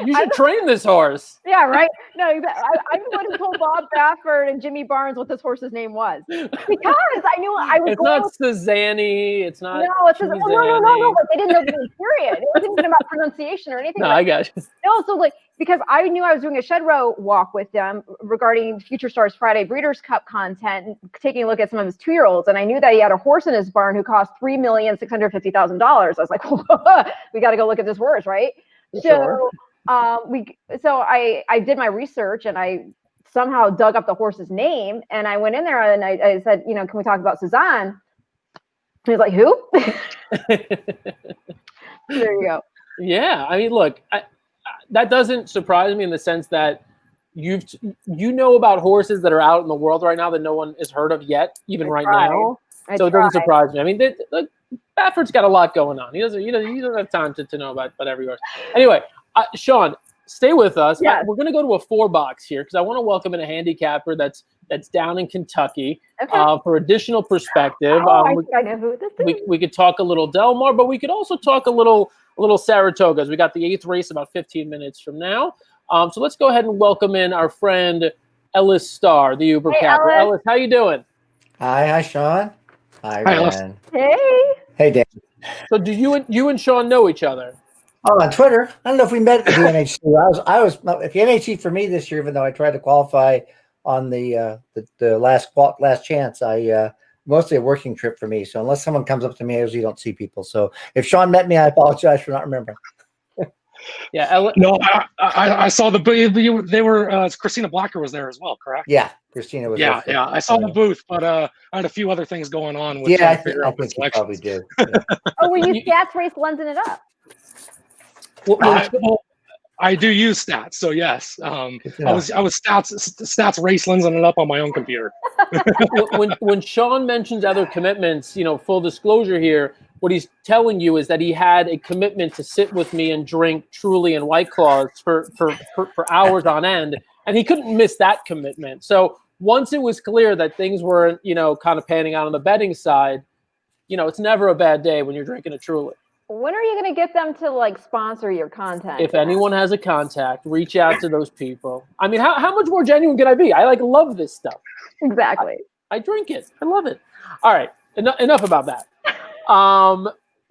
S1: You should train this horse.
S2: Yeah, right. No, I'm the one who told Bob Baffert and Jimmy Barnes what this horse's name was because I knew I was.
S1: It's not Cezanne. It's not.
S2: No, it's no. But they didn't know the name. Period. It wasn't even about pronunciation or anything.
S1: No, I got you.
S2: No, so because I knew I was doing a shed row walk with them regarding Future Stars Friday Breeders' Cup content, and taking a look at some of his 2-year-olds, and I knew that he had a horse in his barn who cost $3,650,000. I was like, we got to go look at this horse, right?
S1: Sure.
S2: So I did my research and I somehow dug up the horse's name and I went in there and I said, can we talk about Cezanne? He was like, who? There you go.
S1: Yeah, I mean, look, that doesn't surprise me in the sense that you know about horses that are out in the world right now that no one has heard of yet, even right now. So it doesn't surprise me. I mean, Baffert's got a lot going on. He doesn't have time to know about every horse. Anyway. Sean, stay with us.
S2: Yes.
S1: We're going to go to a 4-box here because I want to welcome in a handicapper that's down in Kentucky for additional perspective.
S2: I know who this is.
S1: We could talk a little Delmar, but we could also talk a little Saratoga. We got the 8th race about 15 minutes from now. So let's go ahead and welcome in our friend Ellis Starr, the Uber capper. Ellis, how you doing?
S12: Hi, Sean. Hi, Ren.
S2: Hey,
S12: Dan.
S1: So do you and Sean know each other?
S12: Oh, on Twitter. I don't know if we met at the NHC. I was at the NHC for me this year, even though I tried to qualify on the last chance. Mostly a working trip for me. So unless someone comes up to me, I usually don't see people. So if Sean met me, I apologize for not remembering.
S1: Yeah.
S11: No, I saw the booth. They were Christina Blacker was there as well, correct?
S12: Yeah, Christina was.
S11: Yeah. I saw the booth, but I had a few other things going on. With
S12: I think you probably did. Yeah.
S2: Were you stats race lensing it up?
S11: I do use stats, so yes. I was stats race lensing it up on my own computer.
S1: when Sean mentions other commitments, full disclosure here, what he's telling you is that he had a commitment to sit with me and drink Truly and White Claws for hours on end, and he couldn't miss that commitment. So once it was clear that things were, kind of panning out on the betting side, it's never a bad day when you're drinking a Truly.
S2: When are you going to get them to sponsor your content?
S1: If anyone has a contact, reach out to those people. I mean, how much more genuine can I be? I love this stuff.
S2: Exactly.
S1: I drink it. I love it. All right. Enough about that.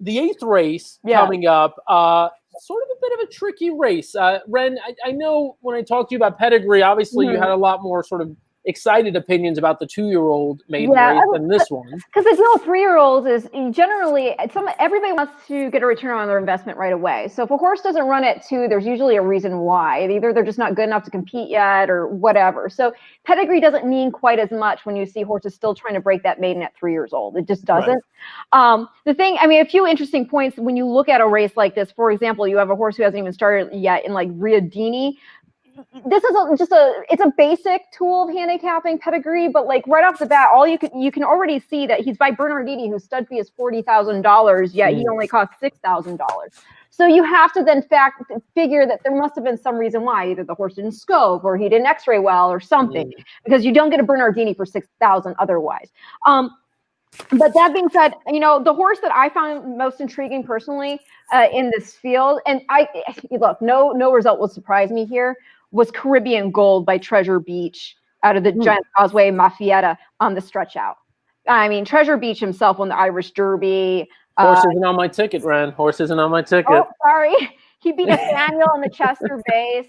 S1: The 8th race coming up, sort of a bit of a tricky race. Ren, I know when I talked to you about pedigree, obviously you had a lot more sort of excited opinions about the 2-year-old maiden race than this one.
S2: Because the deal with 3-year-olds is generally everybody wants to get a return on their investment right away. So if a horse doesn't run at 2, there's usually a reason why. Either they're just not good enough to compete yet or whatever. So pedigree doesn't mean quite as much when you see horses still trying to break that maiden at 3 years old. It just doesn't. Right. A few interesting points when you look at a race like this. For example, you have a horse who hasn't even started yet in Riadini. This is it's a basic tool of handicapping pedigree, but right off the bat, you can already see that he's by Bernardini, whose stud fee is $40,000, yet he only costs $6,000. So you have to then figure that there must have been some reason why either the horse didn't scope or he didn't X-ray well or something, because you don't get a Bernardini for $6,000 otherwise. But that being said, the horse that I found most intriguing personally in this field, and no result will surprise me here, was Caribbean Gold by Treasure Beach. out of the Giant Causeway Maffietta on the stretch out. I mean, Treasure Beach himself won the Irish Derby.
S1: Horse isn't on my ticket, Ren. Horse isn't on my ticket.
S2: Oh, sorry. He beat Nathaniel in the Chester base.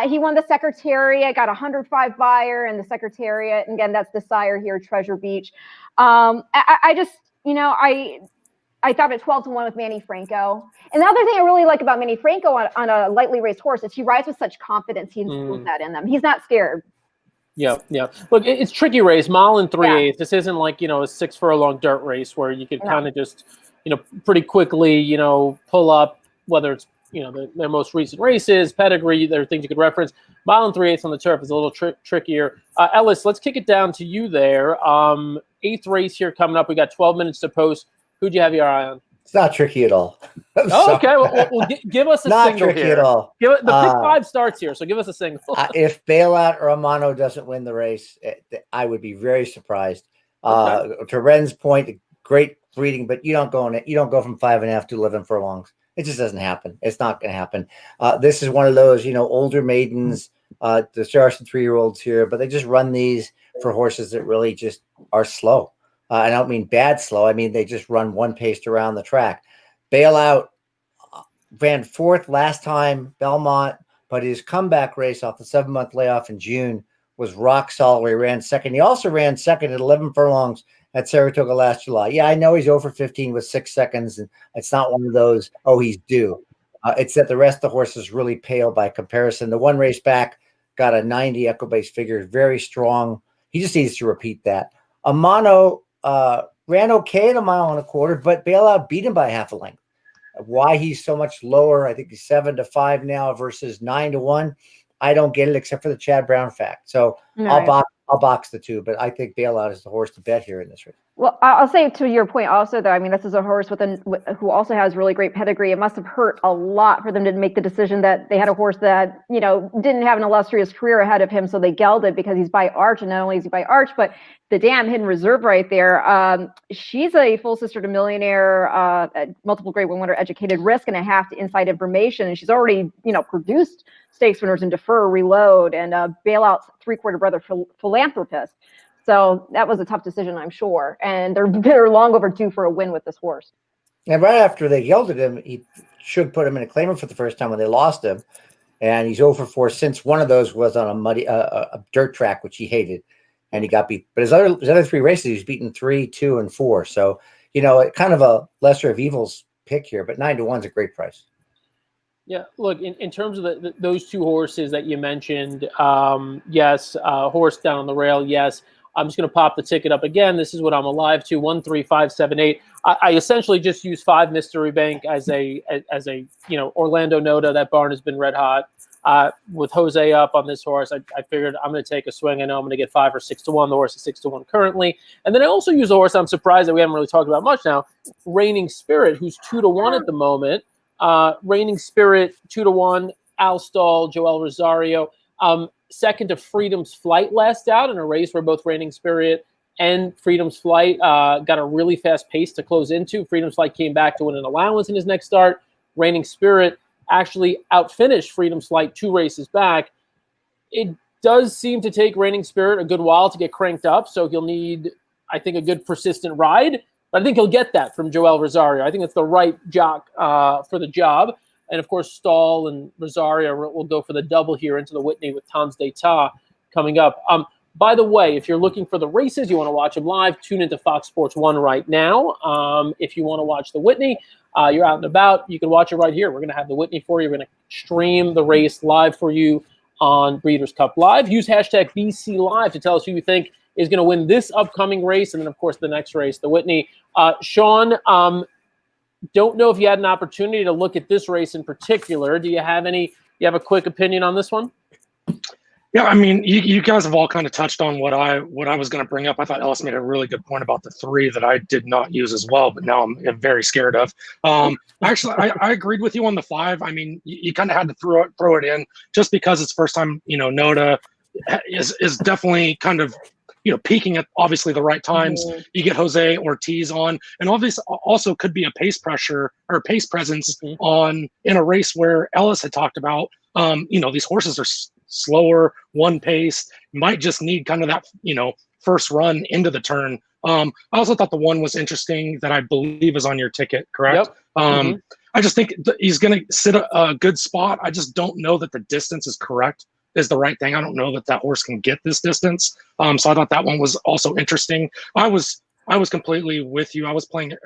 S2: He won the Secretariat, got 105 buyer in the Secretariat. And again, that's the sire here, Treasure Beach. I just, you know, I thought at 12-1 with Manny Franco. And the other thing I really like about Manny Franco on a lightly raced horse is he rides with such confidence. He instills that in them. He's not scared.
S1: Yeah. Look, it's tricky race. Mile and 3/8. This isn't like, you know, a 6 furlong dirt race where you could kind of just, you know, pretty quickly, you know, pull up, whether it's, you know, their most recent races, pedigree, there are things you could reference. Mile and 3/8 on the turf is a little trickier. Ellis, let's kick it down to you there. 8th race here coming up. We got 12 minutes to post. Who'd you have your eye on?
S12: It's not tricky at all.
S1: Okay. Well, give us a
S12: not
S1: single
S12: tricky
S1: here.
S12: At all.
S1: The pick 5 starts here, so give us a single.
S12: If Bailout or Amano doesn't win the race, I would be very surprised. To Ren's point, great breeding, but you don't go from 5.5 to 11 furlongs. It just doesn't happen. It's not going to happen. This is one of those, you know, older maidens. There are some 3-year-olds here, but they just run these for horses that really just are slow. I don't mean bad slow. I mean, they just run one paced around the track. Bailout ran 4th last time, Belmont, but his comeback race off the 7-month layoff in June was rock solid where he ran second. He also ran second at 11 furlongs at Saratoga last July. Yeah, I know he's over 15 with 6 seconds, and it's not one of those, oh, he's due. It's that the rest of the horses really pale by comparison. The one race back got a 90 equibase figure, very strong. He just needs to repeat that. Amano ran okay at 1.25 miles, but Bailout beat him by half a length. Why he's so much lower, I think he's 7-5 now versus 9-1. I don't get it except for the Chad Brown fact. So I'll box the two, but I think Bailout is the horse to bet here in this race.
S2: Well, I'll say to your point also, though, I mean, this is a horse who also has really great pedigree. It must have hurt a lot for them to make the decision that they had a horse that, you know, didn't have an illustrious career ahead of him. So they gelded because he's by Arch, and not only is he by Arch, but the damn hidden reserve right there. She's a full sister to Millionaire, multiple Grade 1 winner, Educated Risk, and a half to Inside Information. And she's already, you know, produced stakes winners in Defer, Reload, and Bailout's 3/4 brother, Philanthropist. So that was a tough decision, I'm sure. And they're long overdue for a win with this horse.
S12: And right after they gelded him, he should put him in a claimer for the first time when they lost him. And he's 0-4 since one of those was on a muddy, a dirt track, which he hated. And he got beat. But his other 3 races, he's beaten 3, 2, and 4. So, you know, kind of a lesser of evils pick here, but 9-1 is a great price.
S1: Yeah, look, in terms of those 2 horses that you mentioned, yes, horse down on the rail, yes. I'm just going to pop the ticket up again. This is what I'm alive to, 1, 3, 5, 7, 8. I essentially just use 5 Mystery Bank as a you know, Orlando Noda. That barn has been red hot. With Jose up on this horse, I figured I'm going to take a swing. I know I'm going to get 5 or 6-1. The horse is 6-1 currently. And then I also use a horse I'm surprised that we haven't really talked about much now, Reigning Spirit, who's 2-1 at the moment. Reigning Spirit, 2-1, Al Stall, Joel Rosario. Second to Freedom's Flight last out in a race where both Reigning Spirit and Freedom's Flight got a really fast pace to close into. Freedom's Flight came back to win an allowance in his next start. Reigning Spirit actually outfinished Freedom's Flight 2 races back. It does seem to take Reigning Spirit a good while to get cranked up, so he'll need, I think, a good persistent ride. But I think he'll get that from Joel Rosario. I think it's the right jock for the job. And, of course, Stall and Rosario will go for the double here into the Whitney with Tom's d'Etat coming up. By the way, if you're looking for the races, you want to watch them live, tune into Fox Sports 1 right now. If you want to watch the Whitney, you're out and about, you can watch it right here. We're going to have the Whitney for you. We're going to stream the race live for you on Breeders' Cup Live. Use hashtag BC Live to tell us who you think is going to win this upcoming race, and then, of course, the next race, the Whitney. Sean, don't know if you had an opportunity to look at this race in particular. Do you have a quick opinion on this one?
S11: Yeah, I mean, you guys have all kind of touched on what I was going to bring up. I thought Ellis made a really good point about the 3 that I did not use as well, but now I'm very scared of. Actually, I agreed with you on the 5. I mean, you kind of had to throw it in just because it's first time. You know, Noda is definitely kind of, you know, peaking at obviously the right times. Mm-hmm. You get Jose Ortiz on, and obviously also could be a pace pressure or pace presence on in a race where Ellis had talked about. You know, these horses are slower, one pace, might just need kind of that, first run into the turn. I also thought the one was interesting that I believe is on your ticket, correct?
S1: Yep.
S11: I just think he's going to sit a good spot. I just don't know that the distance is correct, is the right thing. I don't know that horse can get this distance. So I thought that one was also interesting. I was completely with you. I was playing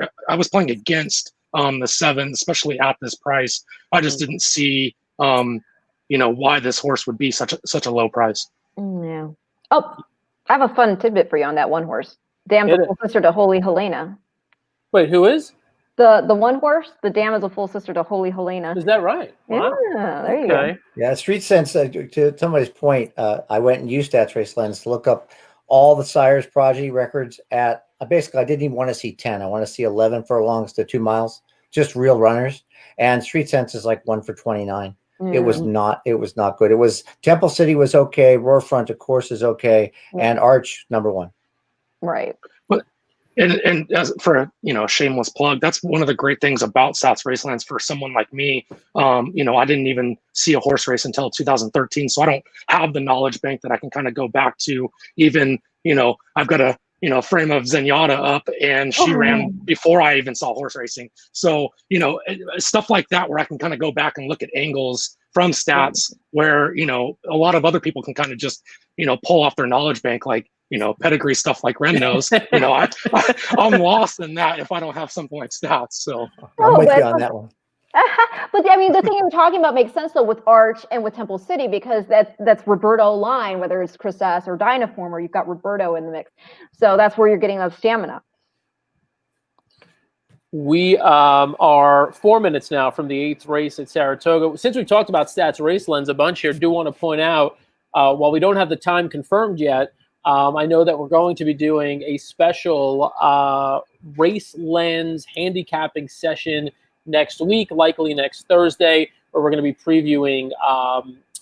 S11: against the 7, especially at this price. I just didn't see, why this horse would be such a low price.
S2: Yeah. Oh, I have a fun tidbit for you on that one horse. Dam's a full sister to Holy Helena.
S1: Wait, who is?
S2: The one horse, the Dam is a full sister to Holy Helena.
S1: Is that right? Wow.
S2: Yeah, there you go.
S12: Yeah, Street Sense, to somebody's point, I went and used Stats Race Lens to look up all the sires progeny records at, basically I didn't even want to see 10. I want to see 11 furlongs to 2 miles, just real runners. And Street Sense is like 1 for 29. It was not good. It was Temple City was okay. Roarfront, of course, is okay. And Arch, number 1.
S2: Right.
S11: And as for a shameless plug, that's one of the great things about Stats Racelands for someone like me. I didn't even see a horse race until 2013, so I don't have the knowledge bank that I can kind of go back to. Even I've got a frame of Zenyatta up, and she ran before I even saw horse racing. So stuff like that where I can kind of go back and look at angles from stats where a lot of other people can kind of just pull off their knowledge bank, like pedigree stuff like Ren knows. I'm lost in that if I don't have something like stats. So
S12: I'm with you on that one.
S2: But I mean, the thing you're talking about makes sense though with Arch and with Temple City, because that's Roberto line, whether it's Chris S or Dynaform, or you've got Roberto in the mix. So that's where you're getting that stamina.
S1: We are 4 minutes now from the 8th race at Saratoga. Since we talked about Stats Race Lens a bunch here, I do want to point out, while we don't have the time confirmed yet, I know that we're going to be doing a special Race Lens handicapping session next week, likely next Thursday, where we're going to be previewing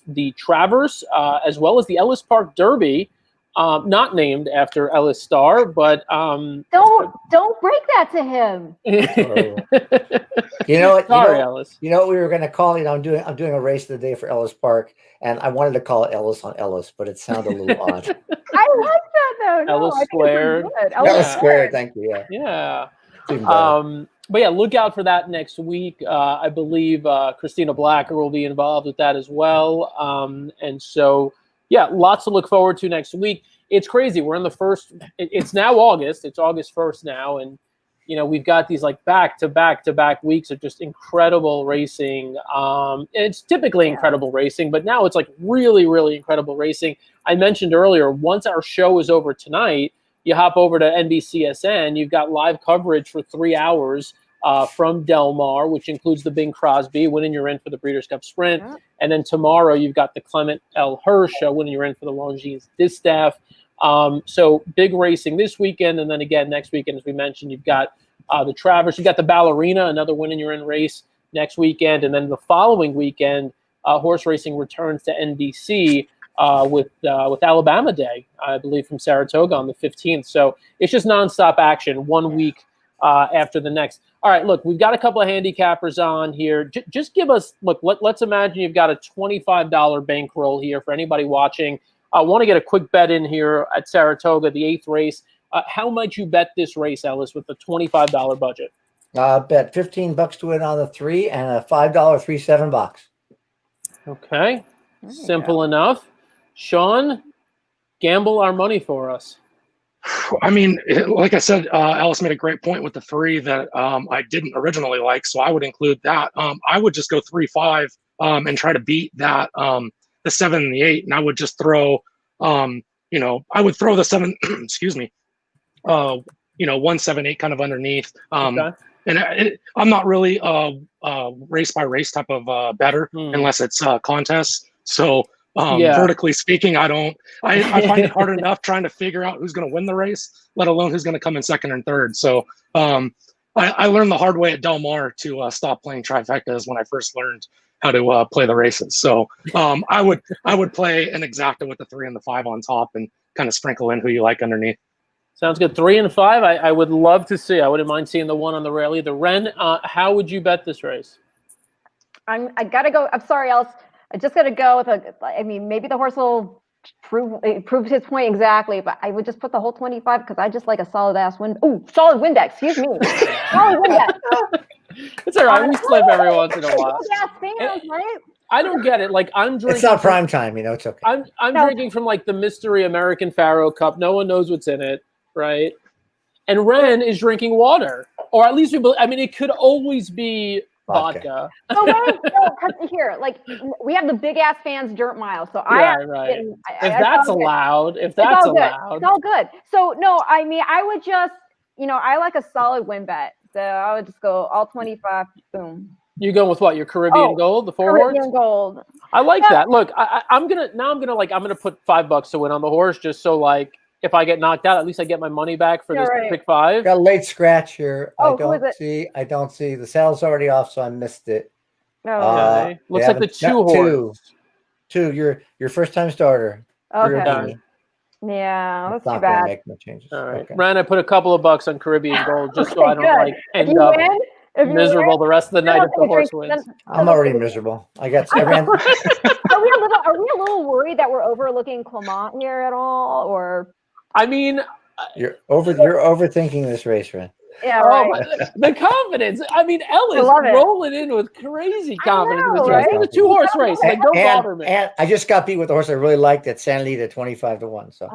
S1: the Travers as well as the Ellis Park Derby, not named after Ellis Starr, but
S2: don't break that to him.
S1: Sorry, Ellis.
S12: You know what we were going to call it? I'm doing a race of the day for Ellis Park, and I wanted to call it Ellis on Ellis, but it sounded a little odd.
S2: I like that though. No,
S1: Ellis Squared.
S12: Ellis Squared. Thank you.
S1: Yeah. But yeah, look out for that next week. I believe Christina Blacker will be involved with that as well. And so, yeah, lots to look forward to next week. It's crazy. We're in the first. It's now August. It's August 1st now, and we've got these like back-to-back weeks of just incredible racing. It's typically incredible racing, but now it's like really, really incredible racing. I mentioned earlier, once our show is over tonight, you hop over to NBCSN. You've got live coverage for 3 hours from Del Mar, which includes the Bing Crosby, winning you're in for the Breeders' Cup Sprint. And then tomorrow you've got the Clement L. Hirsch, winning you're in for the Longines Distaff. So big racing this weekend, and then again next weekend, as we mentioned, you've got the Travers, you've got the Ballerina, another winning you're in race next weekend, and then the following weekend, horse racing returns to NBC with Alabama Day, I believe, from Saratoga on the 15th. So it's just nonstop action, 1 week after the next. All right, look, we've got a couple of handicappers on here. Just give us, look, let's imagine you've got a $25 bankroll here for anybody watching. I want to get a quick bet in here at Saratoga, the 8th race. How might you bet this race, Ellis, with the $25 budget?
S12: Bet $15 to win on the 3 and a $5 3-7 box.
S1: Okay, simple enough. Sean, gamble our money for us.
S11: I mean, like I said, Alice made a great point with the 3 that I didn't originally like, so I would include that. I would just go 3-5 and try to beat that the 7 and the 8, and I would just throw, I would throw the 7. Excuse me, 1, 7, 8 kind of underneath.
S1: Okay.
S11: And I'm not really a race by race type of bettor unless it's contests. So. Vertically speaking, I find it hard enough trying to figure out who's going to win the race, let alone who's going to come in second and third. So I learned the hard way at Del Mar to stop playing trifectas when I first learned how to play the races. So I would play an exacta with the 3 and the 5 on top and kind of sprinkle in who you like underneath.
S1: Sounds good. 3 and 5. I would love to see. I wouldn't mind seeing the 1 on the rail either. Ren, how would you bet this race?
S2: I gotta go. I'm sorry, Alice. I just got to go with I mean, maybe the horse will prove his point exactly, but I would just put the whole 25 because I just like a solid ass win. Oh, solid Windex. Excuse me. Solid Windex.
S1: It's all right. We slip every once in a while.
S2: Fans, right?
S1: I don't get it. Like I'm drinking.
S12: It's not prime time, you know. It's okay.
S1: I'm drinking from like the Mystery American Faro Cup. No one knows what's in it, right? And Ren is drinking water, or at least I mean, it could always be vodka.
S2: So here, like we have the big ass fans dirt mile. So
S1: right. If that's allowed,
S2: it's all good. So no, I mean, I would just, I like a solid win bet. So I would just go all 25. Boom.
S1: You going with what? Your Caribbean Gold, the forwards?
S2: Caribbean Gold.
S1: I like that. Look, I'm gonna put $5 to win on the horse, just so like if I get knocked out, at least I get my money back for this pick 5.
S12: Got a late scratch here.
S2: Oh,
S12: I don't see the saddle's already off, so I missed it.
S1: Okay. Looks like the 2 horse.
S12: Two. Your first time starter.
S2: Okay. Yeah, that's too bad.
S12: Make no changes.
S1: All right, okay. Ren, I put a couple of bucks on Caribbean Gold just so I don't like end up miserable the rest of the night if the horse wins.
S12: I'm already miserable. I got. I ran.
S2: Are we a little worried that we're overlooking Clement here at all, or?
S1: I mean,
S12: you're overthinking this race, Ren.
S2: Yeah, right.
S1: The confidence. I mean, Ellis rolling in with crazy confidence in this race. It's a 2-horse race. Like, don't bother me.
S12: And I just got beat with the horse I really liked at San Lita at 25-1. So.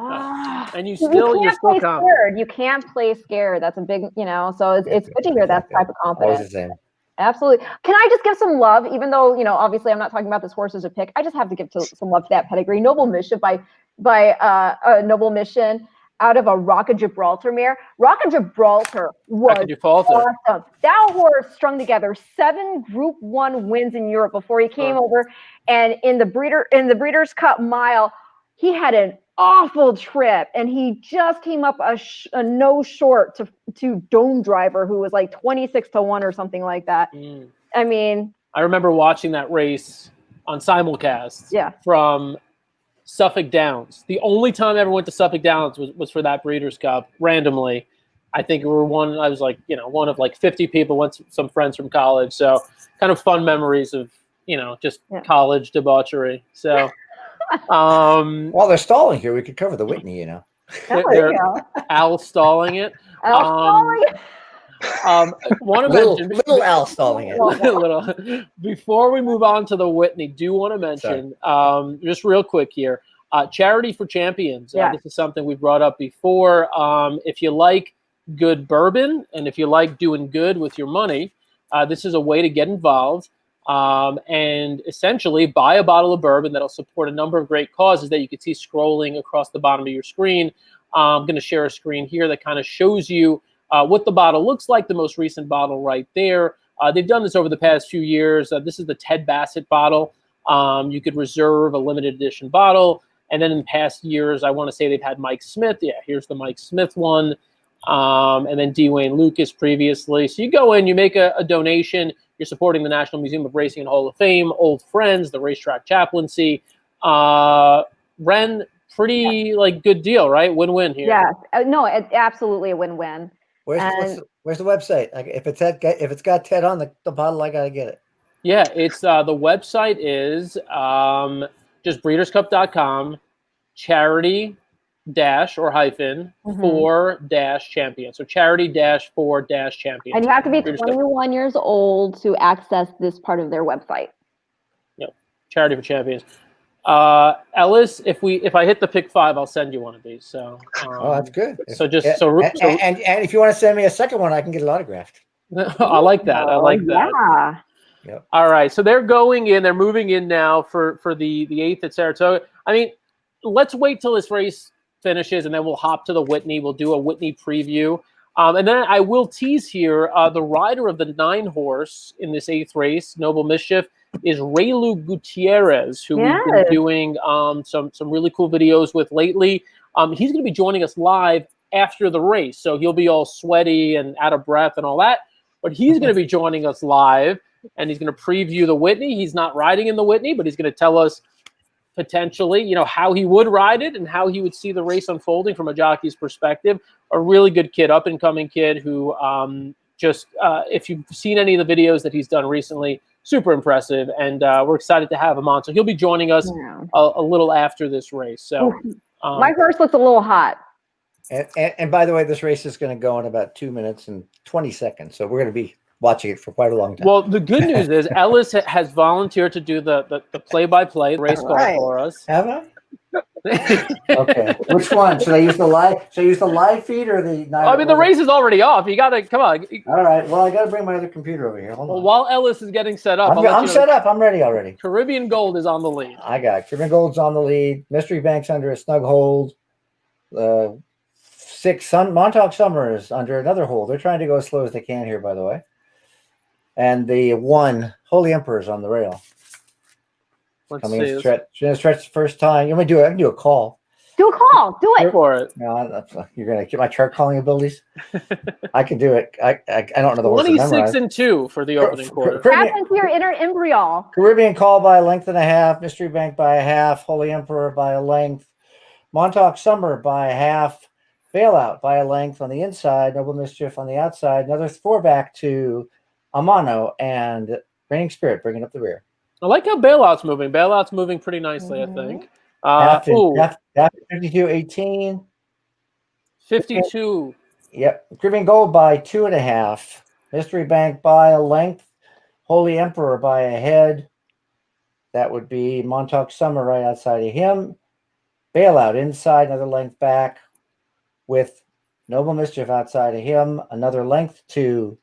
S1: And you're still confident.
S2: You can't play scared. That's a big, So it's good to hear that type of confidence.
S12: Always the same.
S2: Absolutely. Can I just give some love, even though obviously I'm not talking about this horse as a pick. I just have to give some love to that pedigree. Noble Mischief by Noble Mission. Out of a Rock of Gibraltar mare. Rock of Gibraltar was awesome. That horse strung together 7 Group 1 wins in Europe before he came over. And in the Breeders' Cup Mile, he had an awful trip, and he just came up a no short to Dome Driver, who was like 26-1 or something like that. I mean,
S1: I remember watching that race on simulcast.
S2: Yeah.
S1: From Suffolk Downs. The only time I ever went to Suffolk Downs was for that Breeders' Cup randomly. I think I was like, one of like 50 people, went to some friends from college. So kind of fun memories of, just college debauchery. So,
S12: while they're stalling here, we could cover the Whitney,
S1: They're Al stalling it. Want to mention
S12: little Al stalling it.
S1: Before we move on to the Whitney, do want to mention just real quick here, Charity for Champions. This is something we brought up before. If you like good bourbon and if you like doing good with your money, this is a way to get involved and essentially buy a bottle of bourbon that'll support a number of great causes that you can see scrolling across the bottom of your screen. I'm going to share a screen here that kind of shows you what the bottle looks like, the most recent bottle right there. They've done this over the past few years. This is the Ted Bassett bottle. You could reserve a limited edition bottle. And then in past years, I want to say they've had Mike Smith. Yeah, here's the Mike Smith one. And then D. Wayne Lucas previously. So you go in, you make a donation. You're supporting the National Museum of Racing and Hall of Fame, Old Friends, the Racetrack Chaplaincy. Ren, pretty good deal, right? Win-win here.
S2: Yeah, no, absolutely a win-win.
S12: Where's the website? Like if it's got Ted on the bottle, I gotta get it.
S1: Yeah, it's the website is just breederscup.com charity or hyphen -4 champion. So charity -4 champion.
S2: And you have to be 21 years old to access this part of their website.
S1: Yep, Charity for Champions. Ellis, if I hit the pick 5, I'll send you one of these. So
S12: that's good.
S1: So just
S12: and if you want to send me a second one, I can get it autographed.
S1: I like that. I like that.
S2: Yeah.
S12: Yep.
S1: All right. So they're going in. They're moving in now for the 8th at Saratoga. I mean, let's wait till this race finishes, and then we'll hop to the Whitney. We'll do a Whitney preview. And then I will tease here, the rider of the 9-horse in this 8th race, Noble Mischief, is Raylu Gutierrez, who we've been doing some really cool videos with lately. He's going to be joining us live after the race, so he'll be all sweaty and out of breath and all that. But he's going to be joining us live, and he's going to preview the Whitney. He's not riding in the Whitney, but he's going to tell us potentially, how he would ride it and how he would see the race unfolding from a jockey's perspective. A really good kid, up-and-coming kid who if you've seen any of the videos that he's done recently, super impressive, and we're excited to have him on. So he'll be joining us a little after this race. So
S2: my horse looks a little hot.
S12: And by the way, this race is going to go in about 2 minutes and 20 seconds. So we're going to be watching it for quite a long time.
S1: Well, the good news is Ellis has volunteered to do the play-by-play race call for us.
S12: Have I? Okay. Which one? Should I use the live? Should I use the live feed or the?
S1: I mean, the race is already off. You got to come on.
S12: All right. Well, I got to bring my other computer over here. Hold on.
S1: While Ellis is getting set up,
S12: I'm set up. I'm ready already.
S1: Caribbean Gold is on the lead.
S12: I got it. Caribbean Gold's on the lead. Mystery Bank's under a snug hold. 6 Montauk Summer is under another hold. They're trying to go as slow as they can here, by the way. And the 1 Holy Emperor is on the rail. Coming in stretch. She's gonna stretch the first time. You want me to do it? I can do a call.
S2: Do a call. Do it.
S1: For it.
S12: No, you're gonna get my chart calling abilities. I can do it. I don't know the horse.
S1: 26-2 for the opening quarter.
S2: Tap into your inner embryo.
S12: Caribbean Call by a length and a half. Mystery Bank by a half. Holy Emperor by a length. Montauk Summer by a half. Bailout by a length on the inside. Noble Mischief on the outside. Another 4 back to Amano and Reigning Spirit bringing up the rear.
S1: I like how Bailout's moving. Bailout's moving pretty nicely, I think.
S12: 52-18.
S1: 52.
S12: Yep. Caribbean Gold by 2.5. Mystery Bank by a length. Holy Emperor by a head. That would be Montauk Summer right outside of him. Bailout inside, another length back with Noble Mischief outside of him. Another length to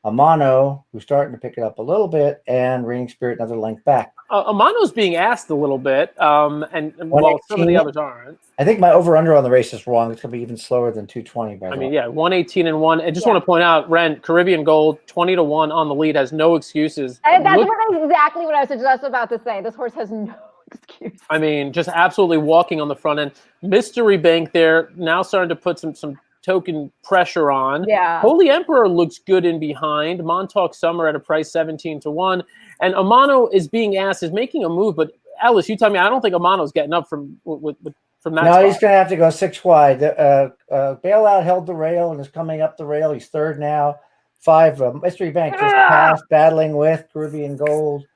S12: Amano, who's starting to pick it up a little bit, and Reigning Spirit another length back.
S1: Amano's being asked a little bit, and while some of the others aren't.
S12: I think my over-under on the race is wrong. It's going to be even slower than 220. By the way.
S1: Yeah, 118-1. I just want to point out, Ren, Caribbean Gold, 20-1 on the lead, has no excuses.
S2: That's exactly what I was just about to say. This horse has no excuse.
S1: I mean, just absolutely walking on the front end. Mystery Bank there, now starting to put some token pressure on.
S2: Yeah.
S1: Holy Emperor looks good in behind. Montauk Summer at a price 17-1. And Amano is being asked, is making a move, but Ellis, you tell me, I don't think Amano's getting up from that
S12: No,
S1: spot.
S12: he's going to have to go 6 wide. Bailout held the rail and is coming up the rail. He's third now. 5 Mystery Bank just passed, battling with Caribbean Gold.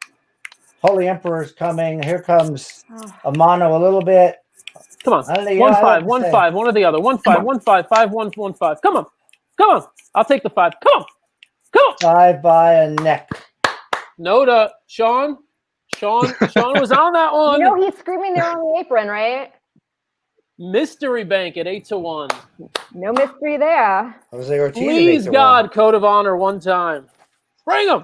S12: Holy Emperor's coming. Here comes Amano a little bit.
S1: Come on. 1-5, 1-5, one or the other. 1-5, 1-5, 5-1, 1-5. Come on. I'll take the 5. Come on.
S12: 5 by a neck.
S1: Noda, Sean was on that one.
S2: You know he's screaming there on the apron, right?
S1: Mystery Bank at 8-1.
S2: No mystery there.
S1: Please God, Code of Honor one time. Bring him.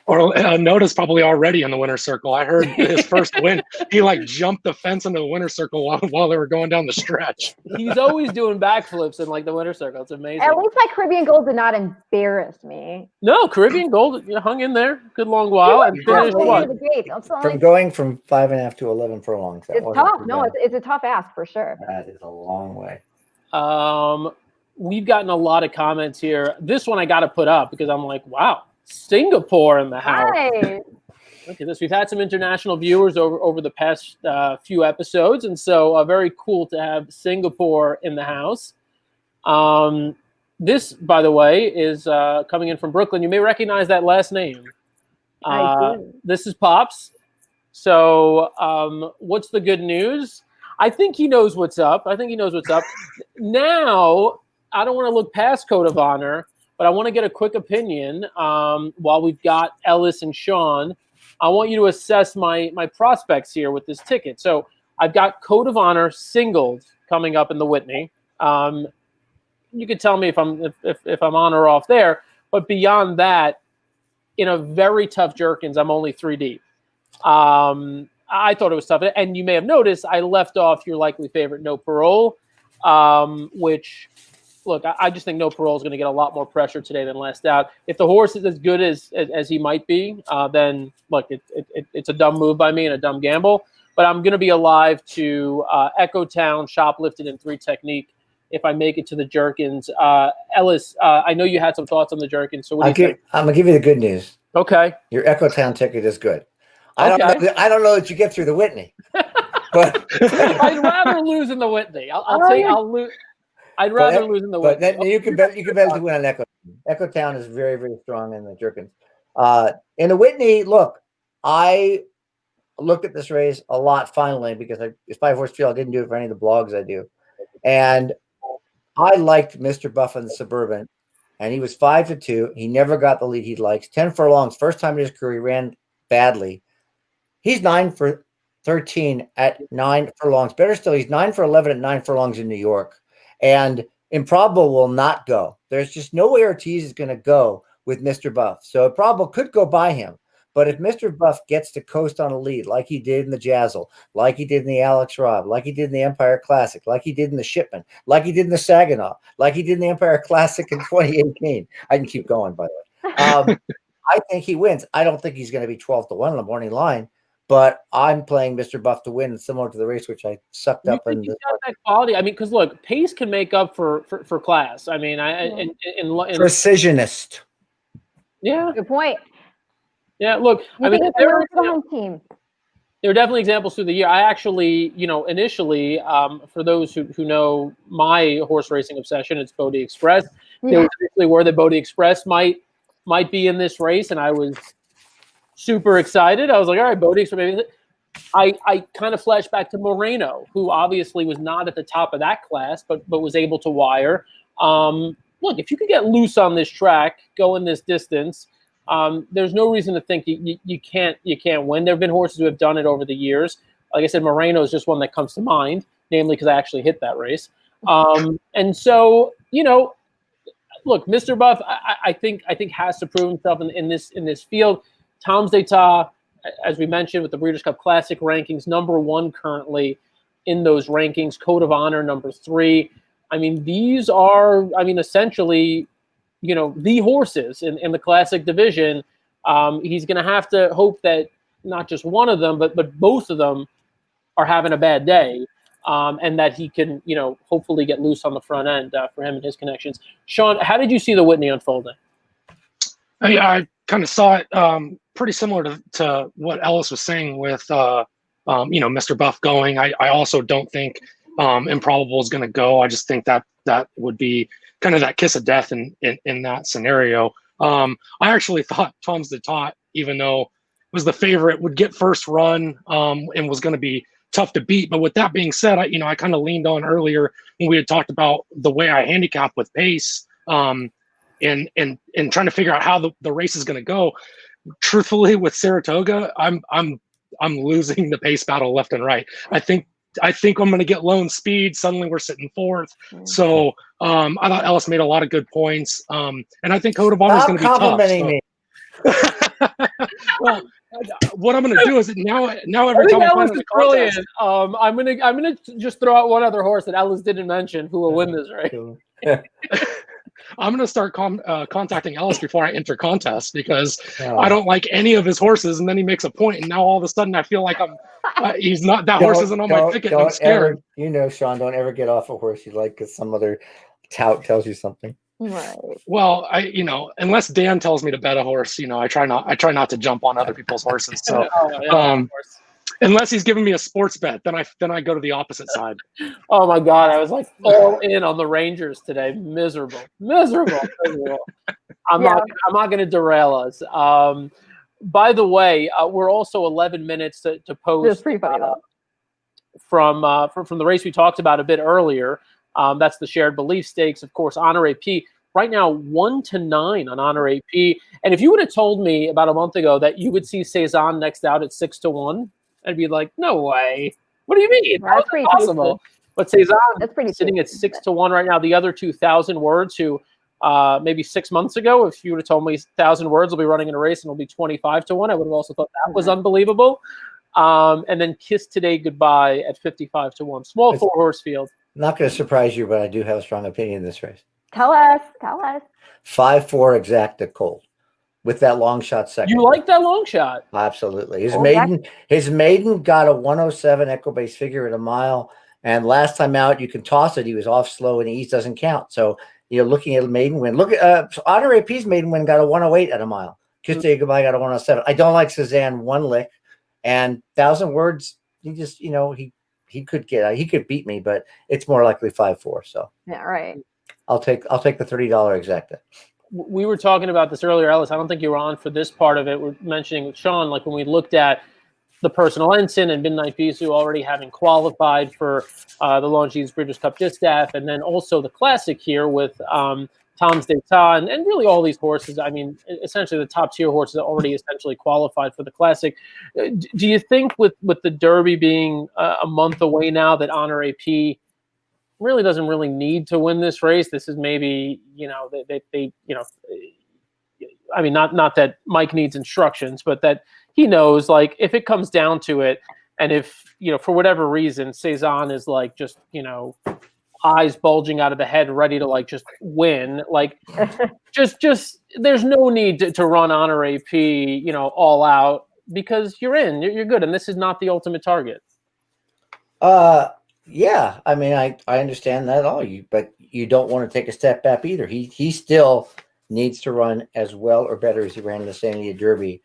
S11: Or Noda's probably already in the winner's circle. I heard his first win. He jumped the fence into the winner's circle while they were going down the stretch.
S1: He's always doing backflips in the winner's circle. It's amazing.
S2: At least my Caribbean Gold did not embarrass me.
S1: No, Caribbean Gold hung in there a good long while and finished what?
S12: From going from 5.5 to 11 furlongs.
S2: It's tough. No, it's a tough ask for sure.
S12: That is a long way.
S1: We've gotten a lot of comments here. This one I got to put up because I'm like, wow. Singapore in the house.
S2: Nice.
S1: Look at this. We've had some international viewers over the past few episodes, and so very cool to have Singapore in the house. This, by the way, is coming in from Brooklyn. You may recognize that last name.
S2: I do.
S1: This is Pops. So what's the good news? I think he knows what's up. Now, I don't want to look past Code of Honor, but I want to get a quick opinion while we've got Ellis and Sean. I want you to assess my prospects here with this ticket. So I've got Code of Honor singled coming up in the Whitney. You could tell me if I'm on or off there. But beyond that, in a very tough Jerkins, I'm only 3 deep. I thought it was tough. And you may have noticed I left off your likely favorite, No Parole, which... Look, I just think No Parole is going to get a lot more pressure today than Last Out. If the horse is as good as he might be, then look, it's a dumb move by me and a dumb gamble. But I'm going to be alive to Echo Town, Shoplifted, and 3 Technique if I make it to the Jerkins. Ellis, I know you had some thoughts on the Jerkins. So what do you think?
S12: I'm going to give you the good news.
S1: Okay.
S12: Your Echo Town ticket is good.
S1: Okay.
S12: I don't know that you get through the Whitney. But
S1: I'd rather lose in the Whitney. I'll lose. I'd rather lose in the Whitney.
S12: But you can bet to win on Echo. Echo Town is very, very strong in the Jerkins. In the Whitney, look, I looked at this race a lot finally because it's 5-horse field. I didn't do it for any of the blogs I do. And I liked Mr. Buff in the Suburban, and he was 5-2. He never got the lead he likes. 10 furlongs. First time in his career, he ran badly. He's 9 for 13 at 9 furlongs. Better still, he's 9 for 11 at 9 furlongs in New York. And Improbable will not go. There's just no way Ortiz is going to go with Mr. Buff. So Improbable could go by him. But if Mr. Buff gets to coast on a lead like he did in the Jazzle, like he did in the Alex Robb, like he did in the Empire Classic, like he did in the Shipman, like he did in the Saginaw, like he did in the Empire Classic in 2018, I can keep going, by the way. I think he wins. I don't think he's going to be 12-1 on the morning line, but I'm playing Mr. Buff to win, similar to the race which I sucked up.
S1: He's got that quality. I mean, because look, pace can make up for class. I mean,
S12: precisionist.
S1: Yeah,
S2: good point.
S1: Yeah, look,
S2: I mean, there
S1: are definitely examples through the year. I actually, initially, for those who know my horse racing obsession, it's Bodie Express. They were actually worried that Bodie Express might be in this race, and I was super excited. I was like, all right, Bodie Express. Maybe. I kind of flashed back to Moreno, who obviously was not at the top of that class, but was able to wire. Look, if you could get loose on this track, go in this distance, there's no reason to think you can't win. There have been horses who have done it over the years. Like I said, Moreno is just one that comes to mind, namely because I actually hit that race. And so, look, Mr. Buff, I think has to prove himself in this field. Tom's d'Etat, as we mentioned, with the Breeders' Cup Classic rankings, #1 currently in those rankings. Code of Honor, #3. I mean, these are, essentially, the horses in the Classic division. He's going to have to hope that not just one of them, but both of them are having a bad day, and that he can, hopefully get loose on the front end for him and his connections. Sean, how did you see the Whitney unfolding?
S11: I kind of saw it pretty similar to what Ellis was saying with, Mr. Buff going. I also don't think Improbable is going to go. I just think that would be kind of that kiss of death in that scenario. I actually thought Tom's d'Etat, even though it was the favorite, would get first run and was going to be tough to beat. But with that being said, I kind of leaned on earlier when we had talked about the way I handicap with pace and trying to figure out how the race is going to go. Truthfully, with Saratoga, I'm losing the pace battle left and right. I think I'm going to get lone speed. Suddenly we're sitting fourth. So I thought Ellis made a lot of good points. And I think Code of Honor is going to be tough. So. Well, what I'm going to do is now every time
S1: Ellis is brilliant. I'm gonna just throw out one other horse that Ellis didn't mention who will win this race.
S11: I'm going to start contacting Ellis before I enter contest because I don't like any of his horses, and then he makes a point, and now all of a sudden I feel like he's not, that horse isn't on my ticket, and I'm scared.
S12: Sean, don't ever get off a horse you like because some other tout tells you something.
S2: Right.
S11: Well, unless Dan tells me to bet a horse, I try not to jump on other people's horses. So, unless he's giving me a sports bet, then I go to the opposite side.
S1: Oh my God, I was like all in on the Rangers today. Miserable. I'm not going to derail us. By the way, we're also 11 minutes to post.
S2: It's pretty funny though.
S1: From the race we talked about a bit earlier. That's the Shared Belief Stakes, of course. Honor AP right now 1-9 on Honor AP. And if you would have told me about a month ago that you would see Cezanne next out at 6-1, I'd be like, no way. What do you mean? That's pretty possible. But Cezanne sitting at 6-1 right now. The other 2,000 words who maybe 6 months ago, if you would have told me 1,000 words will be running in a race and it'll be 25-1, I would have also thought that was unbelievable. And then Kiss Today Goodbye at 55-1. Small 4-horse field.
S12: Not going to surprise you, but I do have a strong opinion in this race.
S2: Tell us.
S12: 5-4 Exacta Colt with that long shot second.
S1: You like that long shot?
S12: Absolutely. His maiden got a 107 Equibase figure at a mile. And last time out, you can toss it. He was off slow and ease doesn't count. So you're looking at a maiden win. Look at Honor AP's maiden win got a 108 at a mile. Kiss Day Goodbye got a 107. I don't like Cezanne one lick. And 1,000 words, he just, he could beat me, but it's more likely 5-4. So
S2: yeah, right.
S12: I'll take the $30 Exacta.
S1: we were talking about this earlier, Ellis. I don't think you were on for this part of it. We're mentioning with Sean, like when we looked at the Personal Ensign and Midnight Bisou already having qualified for the Longines Breeders Cup Distaff, and then also the Classic here with Tom's d'Etat and really all these horses. I mean, essentially the top tier horses are already essentially qualified for the Classic. Do you think with the Derby being a month away now that Honor AP really doesn't really need to win this race? This is maybe, they I mean, not that Mike needs instructions, but that he knows, like, if it comes down to it, and if, for whatever reason, Cezanne is like just, eyes bulging out of the head, ready to like just win, like just there's no need to run Honor AP, all out, because you're good. And this is not the ultimate target.
S12: Yeah, I mean, I understand that all, but you don't want to take a step back either. He still needs to run as well or better as he ran in the San Diego Derby.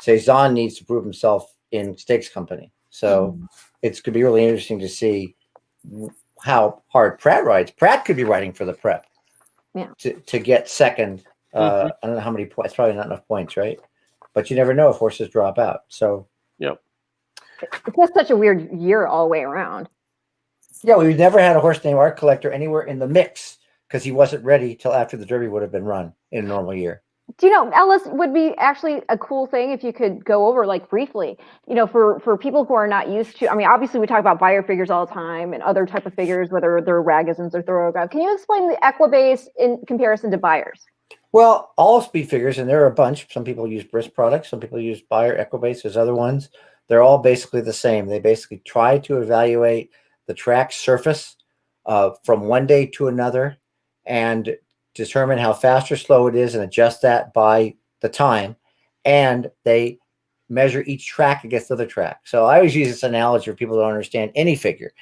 S12: Cezanne needs to prove himself in stakes company. So it's going to be really interesting to see how hard Pratt rides. Pratt could be riding for the prep to get second. I don't know how many points. Probably not enough points, right? But you never know if horses drop out. So
S1: yep,
S2: it's just such a weird year all the way around.
S12: Yeah, we've never had a horse named Art Collector anywhere in the mix because he wasn't ready till after the Derby would have been run in a normal year.
S2: Do you know, Ellis, would be actually a cool thing if you could go over, like, briefly, for people who are not used to, I mean, obviously we talk about buyer figures all the time and other type of figures, whether they're ragisms or thoroughbred. Can you explain the Equibase in comparison to buyers?
S12: Well, all speed figures, and there are a bunch. Some people use Brisk products. Some people use Buyer Equibase. There's other ones. They're all basically the same. They basically try to evaluate the track surface from one day to another and determine how fast or slow it is and adjust that by the time. And they measure each track against the other track. So I always use this analogy for people who don't understand any figure.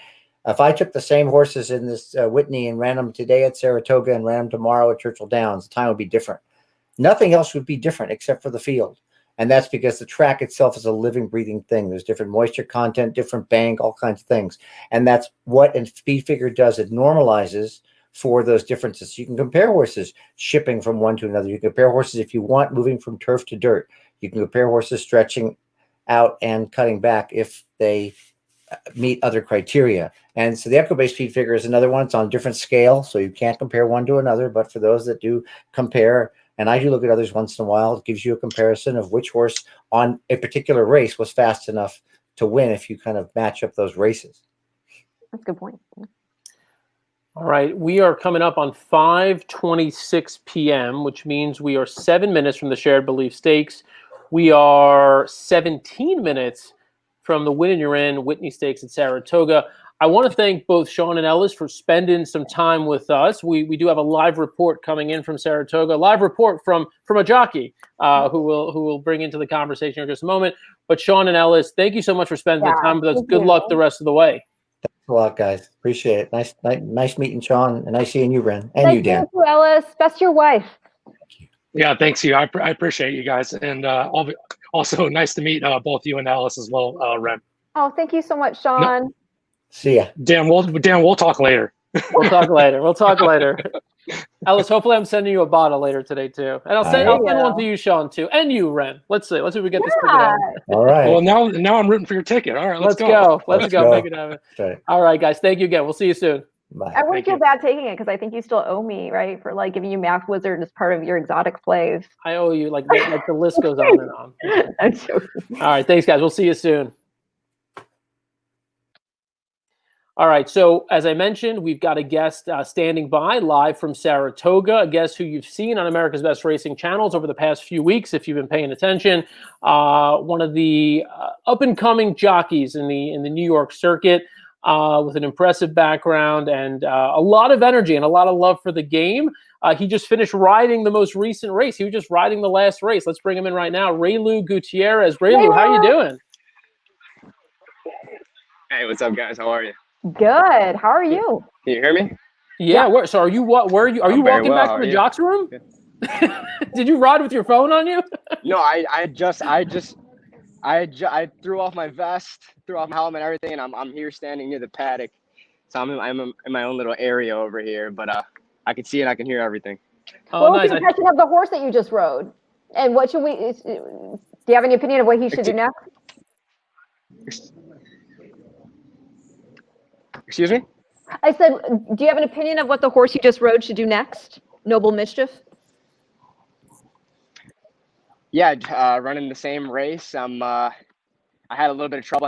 S12: If I took the same horses in this Whitney and ran them today at Saratoga and ran them tomorrow at Churchill Downs, the time would be different. Nothing else would be different except for the field. And that's because the track itself is a living, breathing thing. There's different moisture content, different bank, all kinds of things. And that's what a speed figure does. It normalizes for those differences. You can compare horses shipping from one to another. You can compare horses, if you want, moving from turf to dirt. You can compare horses stretching out and cutting back if they meet other criteria. And so the Equibase speed figure is another one. It's on a different scale, so you can't compare one to another. But for those that do compare, and I do look at others once in a while, it gives you a comparison of which horse on a particular race was fast enough to win if you kind of match up those races.
S2: That's a good point.
S1: All right, we are coming up on 5:26 p.m., which means we are 7 minutes from the Shared Belief Stakes. We are 17 minutes from the Win and You're In Whitney Stakes at Saratoga. I want to thank both Sean and Ellis for spending some time with us. We do have a live report coming in from Saratoga, a live report from a jockey who will bring into the conversation in just a moment. But Sean and Ellis, thank you so much for spending the time with us. Good luck the rest of the way.
S12: Thanks a lot, guys. Appreciate it. Nice meeting Sean, and nice seeing you, Ren, and you, Dan.
S2: Thank you, Ellis. Best your wife.
S11: Yeah, thanks you. I appreciate you guys, and also nice to meet both you and Alice as well, Ren.
S2: Oh, thank you so much, Sean.
S11: No.
S12: See ya.
S11: Dan, we'll talk later.
S1: We'll talk later. Ellis, hopefully I'm sending you a bottle later today too. And I'll send one to you, Sean, too. And you, Ren. Let's see if we get this ticket out.
S12: All right.
S11: Well, now I'm rooting for your ticket. All right, let's
S1: go. Let's go.
S12: go.
S1: Make it happen. Right. All right, guys. Thank you again. We'll see you soon.
S12: Bye.
S2: I wouldn't feel bad taking it because I think you still owe me, right, for like giving you Math Wizard as part of your exotic plays.
S1: I owe you like the list goes on and on.
S2: I'm joking.
S1: All right, thanks, guys. We'll see you soon. All right, so as I mentioned, we've got a guest standing by live from Saratoga, a guest who you've seen on America's Best Racing channels over the past few weeks, if you've been paying attention. One of the up-and-coming jockeys in the New York circuit with an impressive background and a lot of energy and a lot of love for the game. He just finished riding the most recent race. He was just riding the last race. Let's bring him in right now. Raylu Gutierrez. Raylu, how you doing?
S13: Hey, what's up, guys? How are you?
S2: Good. How are you?
S13: Can you hear me?
S1: Yeah. So are you where are you? Are you walking back from the jocks room? Yeah. Did you ride with your phone on you?
S13: No, I threw off my vest, threw off my helmet and everything, and I'm here standing near the paddock. So I'm in my own little area over here, but I can see and I can hear everything.
S1: Oh,
S2: What was
S1: nice.
S2: the impression of the horse that you just rode? And what should we? Do you have any opinion of what he should do next?
S13: Excuse me?
S2: I said, do you have an opinion of what the horse you just rode should do next? Noble Mischief.
S13: Yeah, running the same race. I had a little bit of trouble.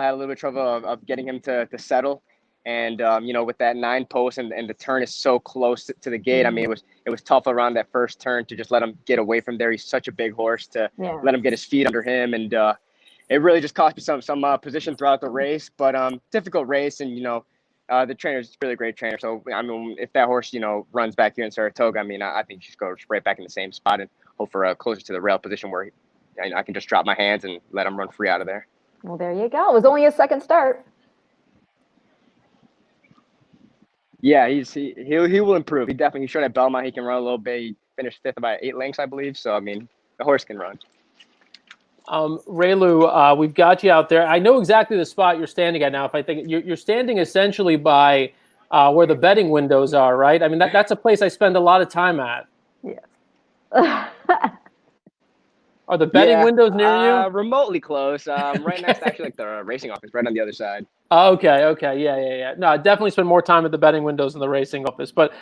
S13: Of getting him to settle, and with that 9 post and the turn is so close to the gate. I mean, it was tough around that first turn to just let him get away from there. He's such a big horse to let him get his feet under him, and it really just cost me some position throughout the race. But difficult race, and the trainer's a really great trainer. So I mean, if that horse runs back here in Saratoga, I mean, I think you just go right back in the same spot and hope for a closer to the rail position where I can just drop my hands and let him run free out of there.
S2: Well, there you go. It was only his second start.
S13: Yeah, he will improve. He showed at Belmont he can run a little bit. He finished 5th by 8 lengths, I believe. So I mean, the horse can run.
S1: Raylu, we've got you out there. I know exactly the spot you're standing at now. If I think you're standing essentially by where the betting windows are, right? I mean, that's a place I spend a lot of time at.
S2: Yes.
S1: Are the betting windows near you?
S13: Remotely close. Right next to actually like the racing office, right on the other side.
S1: Okay. Yeah. No, I definitely spend more time at the betting windows than the racing office. But,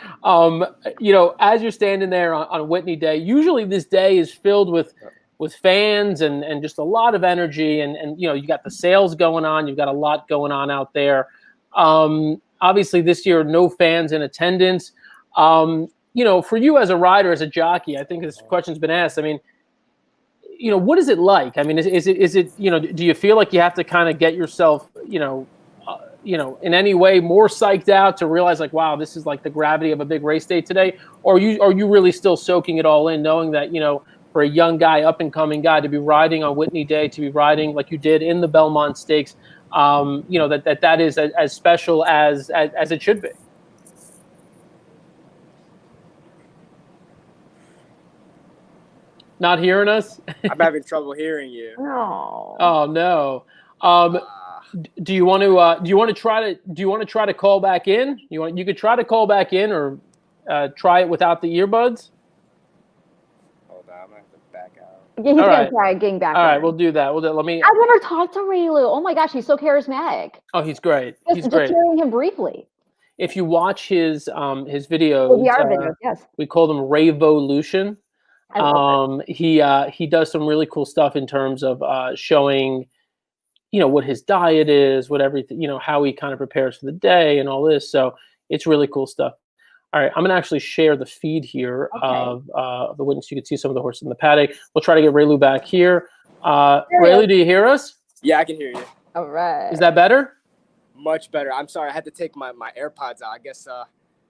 S1: as you're standing there on Whitney Day, usually this day is filled with fans and just a lot of energy. And you got the sales going on. You've got a lot going on out there. Obviously, this year, no fans in attendance. For you as a rider, as a jockey, I think this question's been asked. I mean, what is it like? I mean, is it do you feel like you have to kind of get yourself, in any way more psyched out to realize like, wow, this is like the gravity of a big race day today? Or are you really still soaking it all in, knowing that, for a young guy, up and coming guy, to be riding on Whitney Day, to be riding like you did in the Belmont Stakes, that is as special as it should be? Not hearing us?
S14: I'm having trouble hearing you.
S2: No.
S1: Oh no. Do you want to try to call back in? You could try to call back in, or try it without the earbuds.
S14: Hold on, I'm gonna have to back out.
S2: Yeah, he's gonna try getting back.
S1: All right, we'll do that. Let me.
S2: I've never talked to Raylu. Oh my gosh, he's so charismatic.
S1: Oh, he's great. He's
S2: just
S1: great.
S2: hearing him briefly.
S1: If you watch his videos,
S2: videos, yes.
S1: We call them Rayvolution.
S2: I love
S1: He does some really cool stuff in terms of showing, what his diet is, what everything, how he kind of prepares for the day and all this. So it's really cool stuff. All right, I'm gonna actually share the feed here of the Whitney, so you can see some of the horses in the paddock. We'll try to get Raylu back here. Raylu, do you hear us?
S14: Yeah, I can hear you.
S2: All right.
S1: Is that better?
S14: Much better. I'm sorry, I had to take my AirPods out. I guess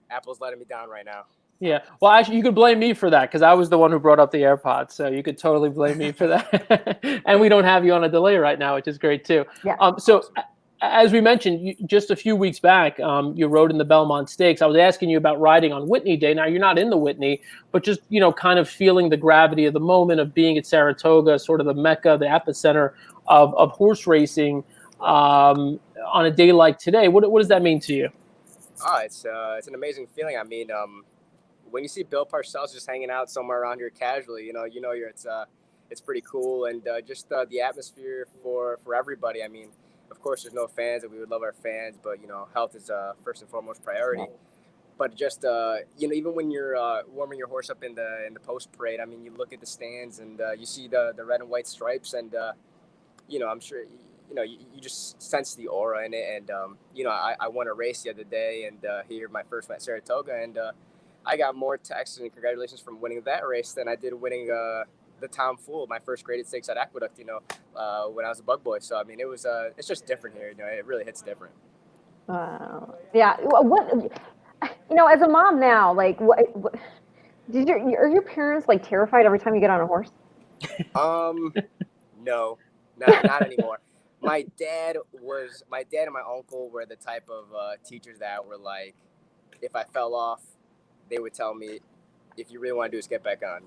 S14: Apple's letting me down right now.
S1: Yeah. Well, actually, you could blame me for that because I was the one who brought up the AirPods. So you could totally blame me for that. And we don't have you on a delay right now, which is great too.
S2: Yeah.
S1: So as we mentioned, just a few weeks back, you rode in the Belmont Stakes. I was asking you about riding on Whitney Day. Now you're not in the Whitney, but just, kind of feeling the gravity of the moment of being at Saratoga, sort of the mecca, the epicenter of horse racing on a day like today. What does that mean to you?
S14: Oh, it's an amazing feeling. I mean, when you see Bill Parcells just hanging out somewhere around here casually, it's pretty cool, and just the atmosphere for everybody. I mean, of course, there's no fans, and we would love our fans, but health is first and foremost priority. But just even when you're warming your horse up in the post parade, I mean, you look at the stands and you see the red and white stripes, and I'm sure you just sense the aura in it. And I won a race the other day, and here my first one at Saratoga, and I got more texts and congratulations from winning that race than I did winning the Tom Fool, my first graded stakes at Aqueduct, when I was a bug boy. So I mean, it's just different here. It really hits different.
S2: Wow. Yeah. What? As a mom now, like, what are your parents like terrified every time you get on a horse?
S14: No, not anymore. My dad and my uncle were the type of teachers that were like, if I fell off, they would tell me, if you really want to do is get back on.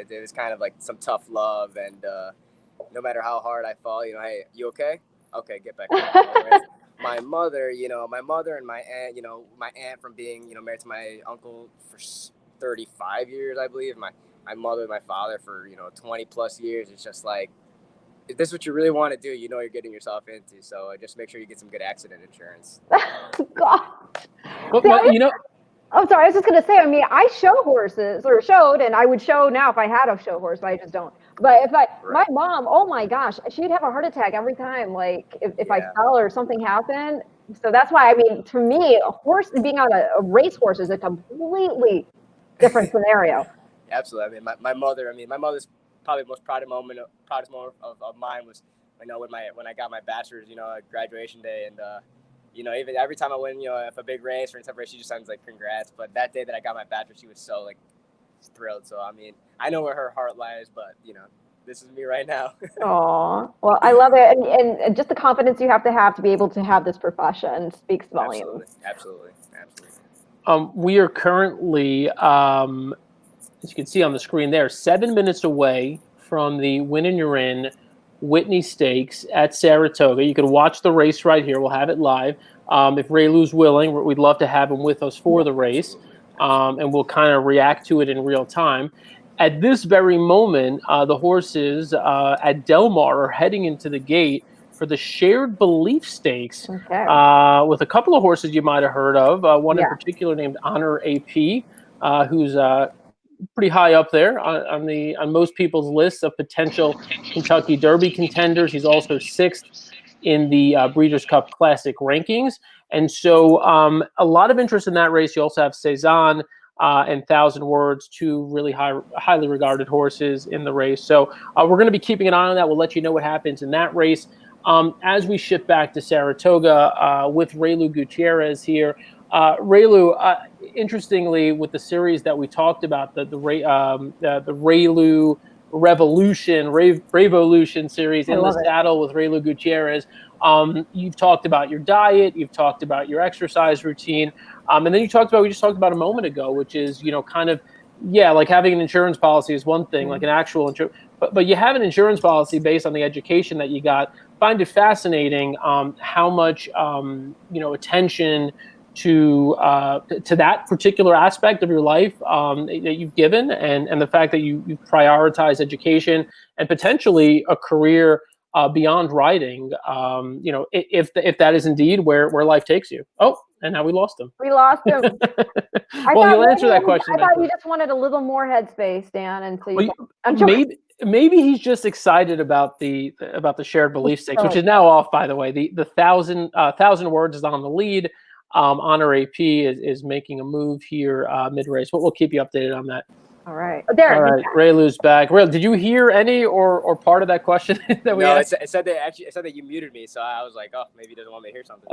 S14: There was kind of like some tough love, and no matter how hard I fall, hey, you okay? Okay, get back on. My mother and my aunt, my aunt from being, married to my uncle for 35 years, I believe. My mother, my father for, 20 plus years. It's just like, if this is what you really want to do, you're getting yourself into. So just make sure you get some good accident insurance.
S2: God.
S1: Well,
S2: I'm sorry. I was just going to say, I mean, I show horses or showed, and I would show now if I had a show horse, but I just don't. But my mom, oh my gosh, she'd have a heart attack every time. Like if I fell or something happened. So that's why, I mean, to me, a horse being on a race horse is a completely different scenario.
S14: Absolutely. I mean, my mother's probably the most proudest moment of mine was, when I got my bachelor's, at graduation day, and even every time I win, if a big race or in some race, she just sounds like congrats. But that day that I got my bachelor's, she was so like thrilled. So I mean, I know where her heart lies, but this is me right now.
S2: Aw, well, I love it, and just the confidence you have to be able to have this profession speaks volumes.
S14: Absolutely.
S1: We are currently, as you can see on the screen there, 7 minutes away from the Win and You're In Whitney Stakes at Saratoga. You can watch the race right here. We'll have it live. If Ray Lou's willing, we'd love to have him with us for the race, and we'll kind of react to it in real time. At this very moment, the horses at Del Mar are heading into the gate for the Shared Belief Stakes with a couple of horses you might have heard of. One in particular named Honor AP, who's pretty high up there on most people's lists of potential Kentucky Derby contenders. He's also 6th in the Breeders' Cup Classic rankings. And so a lot of interest in that race. You also have Cezanne and 1,000 Words, two really highly regarded horses in the race. So we're going to be keeping an eye on that. We'll let you know what happens in that race. As we shift back to Saratoga with Raylu Gutierrez here. Raylu, interestingly, with the series that we talked about, the Raylu Revolution series in the saddle with Raylu Gutierrez, you've talked about your diet, you've talked about your exercise routine, and then you just talked about a moment ago, which is, kind of, like having an insurance policy is one thing, like an actual insurance, but you have an insurance policy based on the education that you got. Find it fascinating how much, attention to that particular aspect of your life that you've given, and the fact that you prioritize education and potentially a career beyond riding, if that is indeed where life takes you. Oh, and now we lost him.
S2: We lost him.
S1: Well, he'll answer that question.
S2: I thought you just wanted a little more headspace, Dan, and so
S1: maybe he's just excited about the Shared Belief Stakes, which is now off, by the way. The 1,000 Words is on the lead. Honor AP is making a move here mid-race. We'll keep you updated on that.
S2: All right. There.
S1: All right. Raylu's back. Ray, did you hear any or part of that question that we asked?
S14: It said that you muted me, so I was like, oh, maybe he doesn't want me to hear something.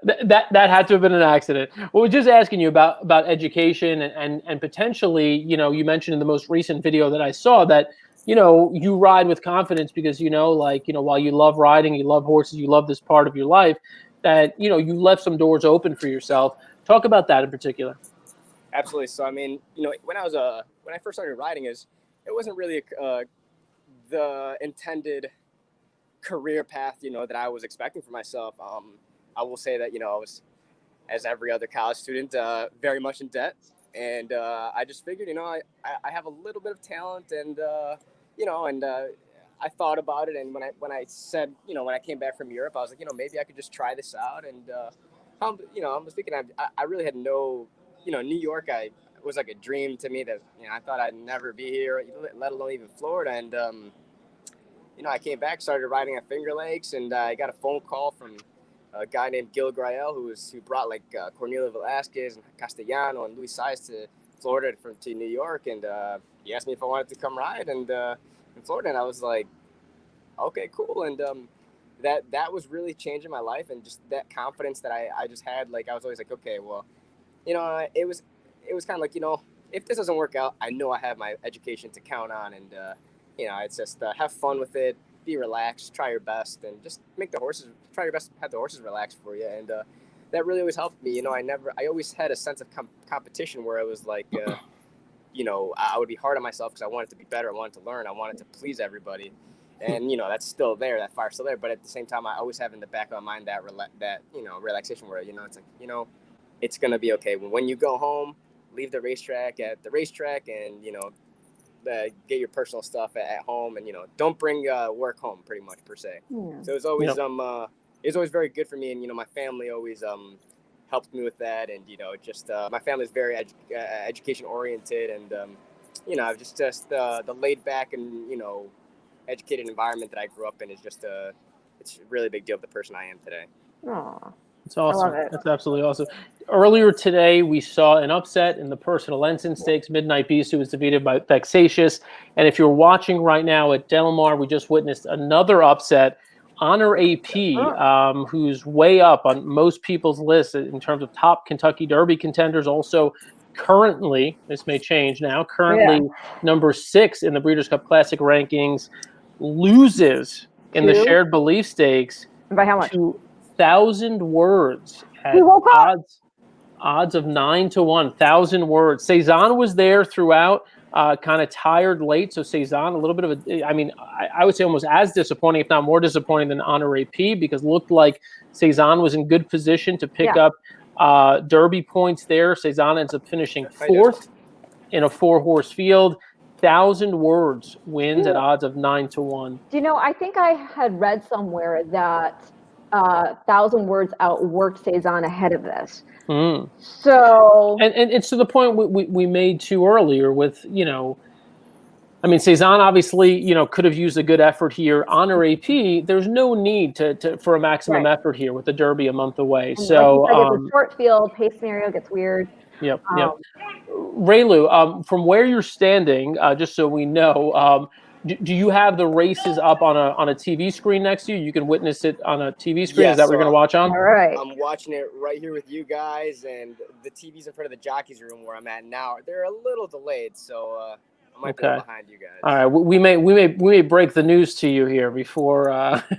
S1: that had to have been an accident. Well, we're just asking you about education and potentially, you mentioned in the most recent video that I saw that, you ride with confidence because, while you love riding, you love horses, you love this part of your life, that, you left some doors open for yourself. Talk about that in particular.
S14: Absolutely. So, I mean, when I first started riding, it wasn't really the intended career path, that I was expecting for myself. I will say that, I was, as every other college student, very much in debt. And I just figured, I have a little bit of talent and, I thought about it. And when I said, when I came back from Europe, I was like, maybe I could just try this out. And, I was thinking I really had no, New York, it was like a dream to me that, I thought I'd never be here, let alone even Florida. And, I came back, started riding at Finger Lakes, and I got a phone call from a guy named Gil Grael, who brought like Cornelio Velasquez and Castellano and Luis Saez to Florida to New York. And he asked me if I wanted to come ride in Florida. And I was like, okay, cool. And that was really changing my life, and just that confidence that I just had. Like, I was always like, okay, well, it was kind of like, if this doesn't work out, I know I have my education to count on. And, it's just have fun with it, be relaxed, try your best, and just try your best to have the horses relax for you. And that really always helped me. I always had a sense of competition where I was like, I would be hard on myself because I wanted to be better. I wanted to learn. I wanted to please everybody. And, that's still there. That fire's still there. But at the same time, I always have in the back of my mind that relaxation where, it's like, it's going to be okay. When you go home, leave the racetrack at the racetrack, and get your personal stuff at home, and don't bring work home, pretty much, per se.
S2: Yeah.
S14: So it's always very good for me, and my family always helped me with that, and just my family is very education oriented, and I've just the laid back and educated environment that I grew up in is just it's a really big deal of the person I am today.
S2: Aw.
S1: It's awesome.
S2: I love it.
S1: That's absolutely awesome. Earlier today, we saw an upset in the Personal Ensign Stakes. Midnight Beast, who was defeated by Vexatious. And if you're watching right now at Del Mar, we just witnessed another upset. Honor AP, who's way up on most people's lists in terms of top Kentucky Derby contenders. Also, currently, this may change now, number 6 in the Breeders' Cup Classic rankings, loses in the Shared Belief Stakes.
S2: By how much?
S1: 2,000 words at odds of 9-1. 1,000 words. Cezanne was there throughout, kind of tired late. So Cezanne, a little bit of I would say almost as disappointing, if not more disappointing than Honor AP, because it looked like Cezanne was in good position to pick up Derby points there. Cezanne ends up finishing 4th in a 4-horse field. 1,000 words wins at odds of 9-1.
S2: I think I had read somewhere that 1,000 words outworked Cezanne ahead of this. So
S1: and it's to the point we made too earlier with Cezanne obviously could have used a good effort here. Honor AP, there's no need for a maximum effort here with the Derby a month away.
S2: And
S1: so
S2: it's a short field, pace scenario gets weird.
S1: Yep. Raylu, from where you're standing, just so we know, do you have the races up on a TV screen next to you? You can witness it on a TV screen.
S14: Yeah,
S1: Is that what you're going to watch on?
S2: All right.
S14: I'm watching it right here with you guys, and the TV's in front of the jockey's room where I'm at now. They're a little delayed, so I might be behind you guys.
S1: All right, we may break the news to you here before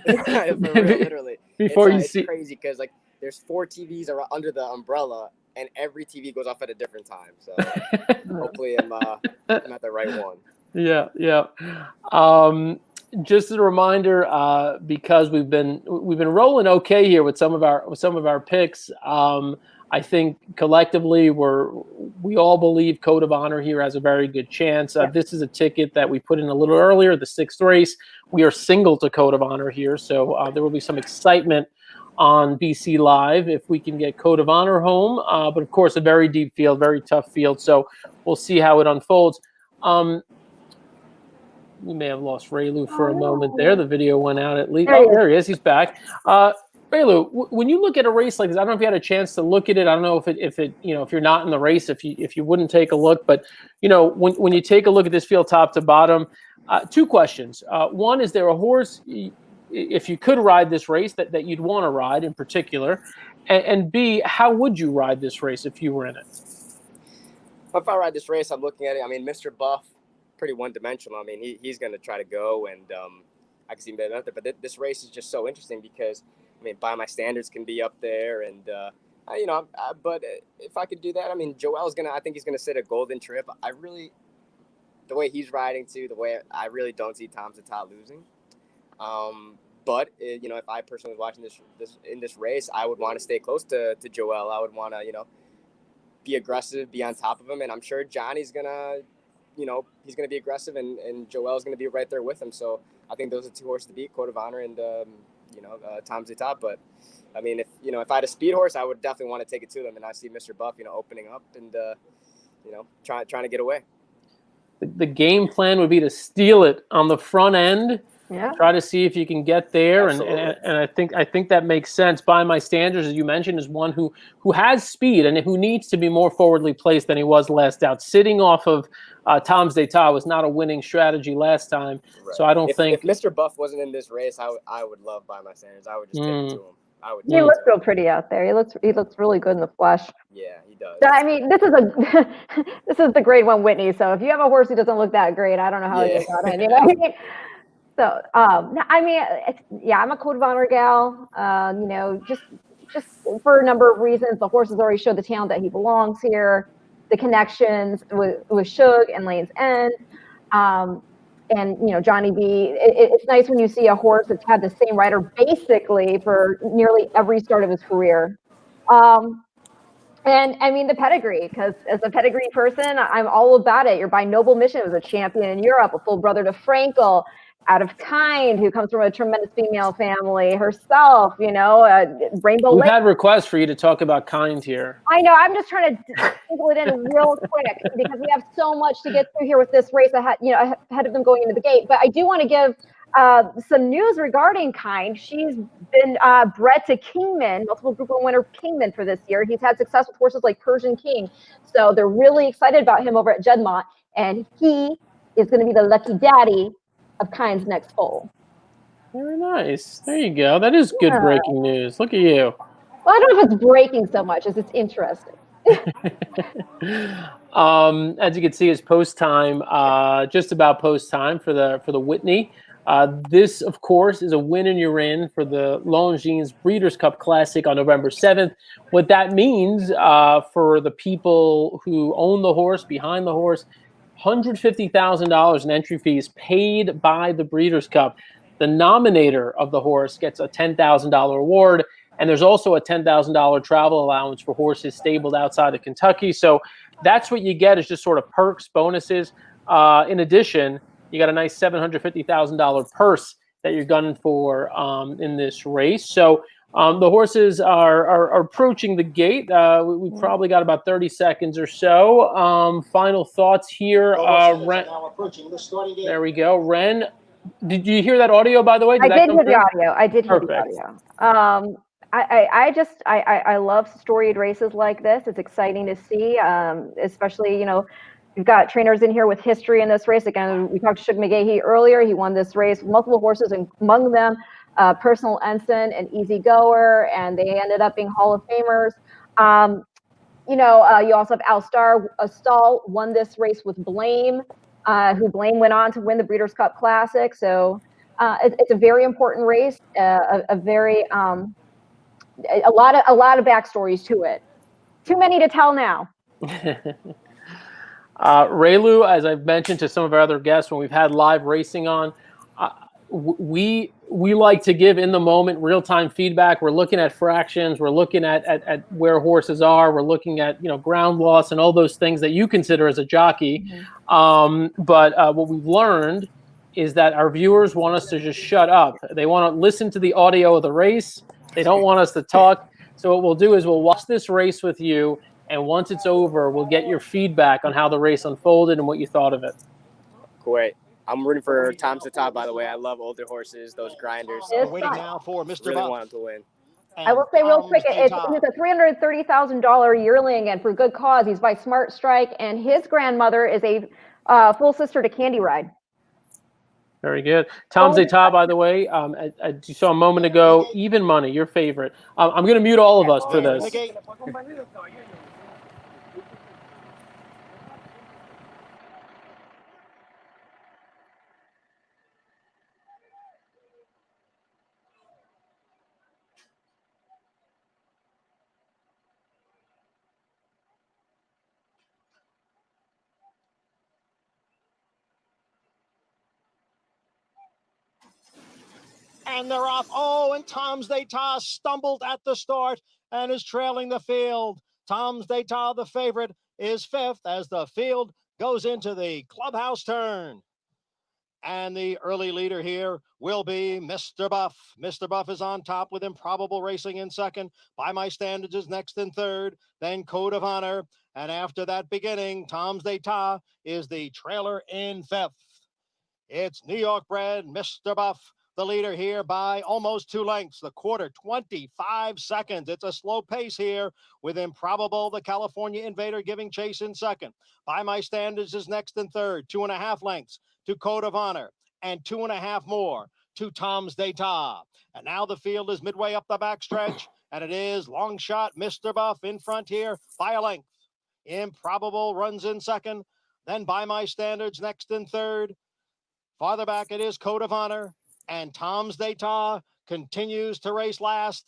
S14: literally.
S1: Before
S14: it's
S1: see.
S14: Crazy because there's 4 TVs under the umbrella, and every TV goes off at a different time. So hopefully I'm at the right one.
S1: Yeah. Just as a reminder, because we've been rolling okay here with some of our picks. I think collectively we all believe Code of Honor here has a very good chance. This is a ticket that we put in a little earlier, the 6th race. We are single to Code of Honor here, so there will be some excitement on BC Live if we can get Code of Honor home. But of course, a very deep field, very tough field. So we'll see how it unfolds. We may have lost Raylu for a moment there. The video went out at least. Oh, there he is. He's back. Raylu, when you look at a race like this, I don't know if you had a chance to look at it. I don't know if you're not in the race, if you wouldn't take a look. But when you take a look at this field top to bottom, 2 questions. One, is there a horse, if you could ride this race, that you'd want to ride in particular? And B, how would you ride this race if you were in it?
S14: If I ride this race, I'm looking at it. Mr. Buff, pretty one-dimensional. He's going to try to go, and I can see him better out there. But this race is just so interesting because, by my standards, can be up there, and but if I could do that, Joel's I think he's gonna sit a golden trip. The way he's riding too, I really don't see Tom Zata losing. But if I personally was watching this race, I would want to stay close to Joel. I would want to be aggressive, be on top of him, and I'm sure Johnny's gonna he's gonna be aggressive, and Joel's gonna be right there with him. So I think those are 2 horses to beat, Code of Honor and Tom Zata. But if I had a speed horse, I would definitely want to take it to them, and I see Mr. Buff opening up and trying to get away.
S1: The game plan would be to steal it on the front end.
S2: Yeah.
S1: Try to see if you can get there, and I think that makes sense. By my standards, as you mentioned, is one who has speed and who needs to be more forwardly placed than he was last out. Sitting off of Tom Zata was not a winning strategy last time, right. So I don't think.
S14: If Mr. Buff wasn't in this race, I would love By My Standards. I would just take it to him.
S2: He looks real pretty out there. He looks really good in the flesh.
S14: Yeah, he does.
S2: This is the grade 1 Whitney. So if you have a horse who doesn't look that great, I don't know how it gets out in. So, I'm a Code of Honor gal, just for a number of reasons. The horse has already showed the talent that he belongs here, the connections with Shug and Lane's End, and, Johnny B. It's nice when you see a horse that's had the same rider basically for nearly every start of his career. And And I mean the pedigree, because as a pedigree person, I'm all about it. You're by noble mission. It was a champion in Europe, a full brother to Frankel, out of Kind, who comes from a tremendous female family herself, Rainbow
S1: We've
S2: Lake.
S1: had requests for you to talk about Kind here.
S2: I know. I'm just trying to sprinkle it in real quick because we have so much to get through here with this race ahead of them going into the gate. But I do want to give some news regarding Kind. She's been bred to Kingman, multiple Group 1 winner Kingman for this year. He's had success with horses like Persian King. So they're really excited about him over at Juddmonte. And he is going to be the lucky daddy of Kind's next foal.
S1: Very nice. There you go. That is good breaking news. Look at you.
S2: Well, I don't know if it's breaking so much as it's interesting.
S1: As you can see, it's post time, just about post time for the Whitney. This, of course, is a win and you're in for the Longines Breeders Cup Classic on November 7th. What that means for the people who own the horse, behind the horse, $150,000 in entry fees paid by the Breeders' Cup. The nominator of the horse gets a $10,000 award, and there's also a $10,000 travel allowance for horses stabled outside of Kentucky. So that's what you get, is just sort of perks, bonuses. In addition, you got a nice $750,000 purse that you're gunning for in this race. So the horses are approaching the gate. We probably got about 30 seconds or so. Final thoughts here. Ren, there we go. Ren, did you hear that audio, by the way?
S2: I did hear the audio. I did hear the audio. I love storied races like this. It's exciting to see, especially, we've got trainers in here with history in this race. Again, we talked to Shug McGahee earlier. He won this race, multiple horses, and among them, Personal Ensign and Easy Goer, and they ended up being Hall of Famers. You also have Al Stahl won this race with Blame, who Blame went on to win the Breeders' Cup Classic. So it's a very important race, a lot of backstories to it. Too many to tell now.
S1: Raylu, as I've mentioned to some of our other guests when we've had live racing on, we like to give in the moment real-time feedback. We're looking at fractions, we're looking at where horses are, we're looking at ground loss and all those things that you consider as a jockey. But what we've learned is that our viewers want us to just shut up. They want to listen to the audio of the race. They don't want us to talk. So what we'll do is we'll watch this race with you, and once it's over, we'll get your feedback on how the race unfolded and what you thought of it.
S14: Great. I'm rooting for Tom's the Top, by the way. I love older horses, those grinders.
S10: We're waiting now for Mr.
S14: Really
S10: Buff.
S14: want him to win.
S2: I will say real quick, it's a $330,000 yearling, and for good cause. He's by Smart Strike, and his grandmother is a full sister to Candy Ride.
S1: Very good. Tom's Zeta, by the way, as you saw a moment ago, Even Money, your favorite. I'm going to mute all of us for this.
S5: And they're off. Oh, and Tom's Zeta stumbled at the start and is trailing the field. Tom's Zeta, the favorite, is fifth as the field goes into the clubhouse turn. And the early leader here will be Mr. Buff. Mr. Buff is on top with Improbable Racing in second. By My Standards is next in third. Then Code of Honor. And after that beginning, Tom's Zeta is the trailer in fifth. It's New York bred Mr. Buff, the leader here by almost 2 lengths. The quarter, 25 seconds. It's a slow pace here with Improbable, the California Invader, giving chase in second. By My Standards is next in third, 2.5 lengths to Code of Honor, and 2.5 more to Tom's Zeta. And now the field is midway up the backstretch, and it is long shot Mr. Buff in front here by a length. Improbable runs in second, then By My Standards next in third. Farther back it is Code of Honor, and Tom's Zeta continues to race last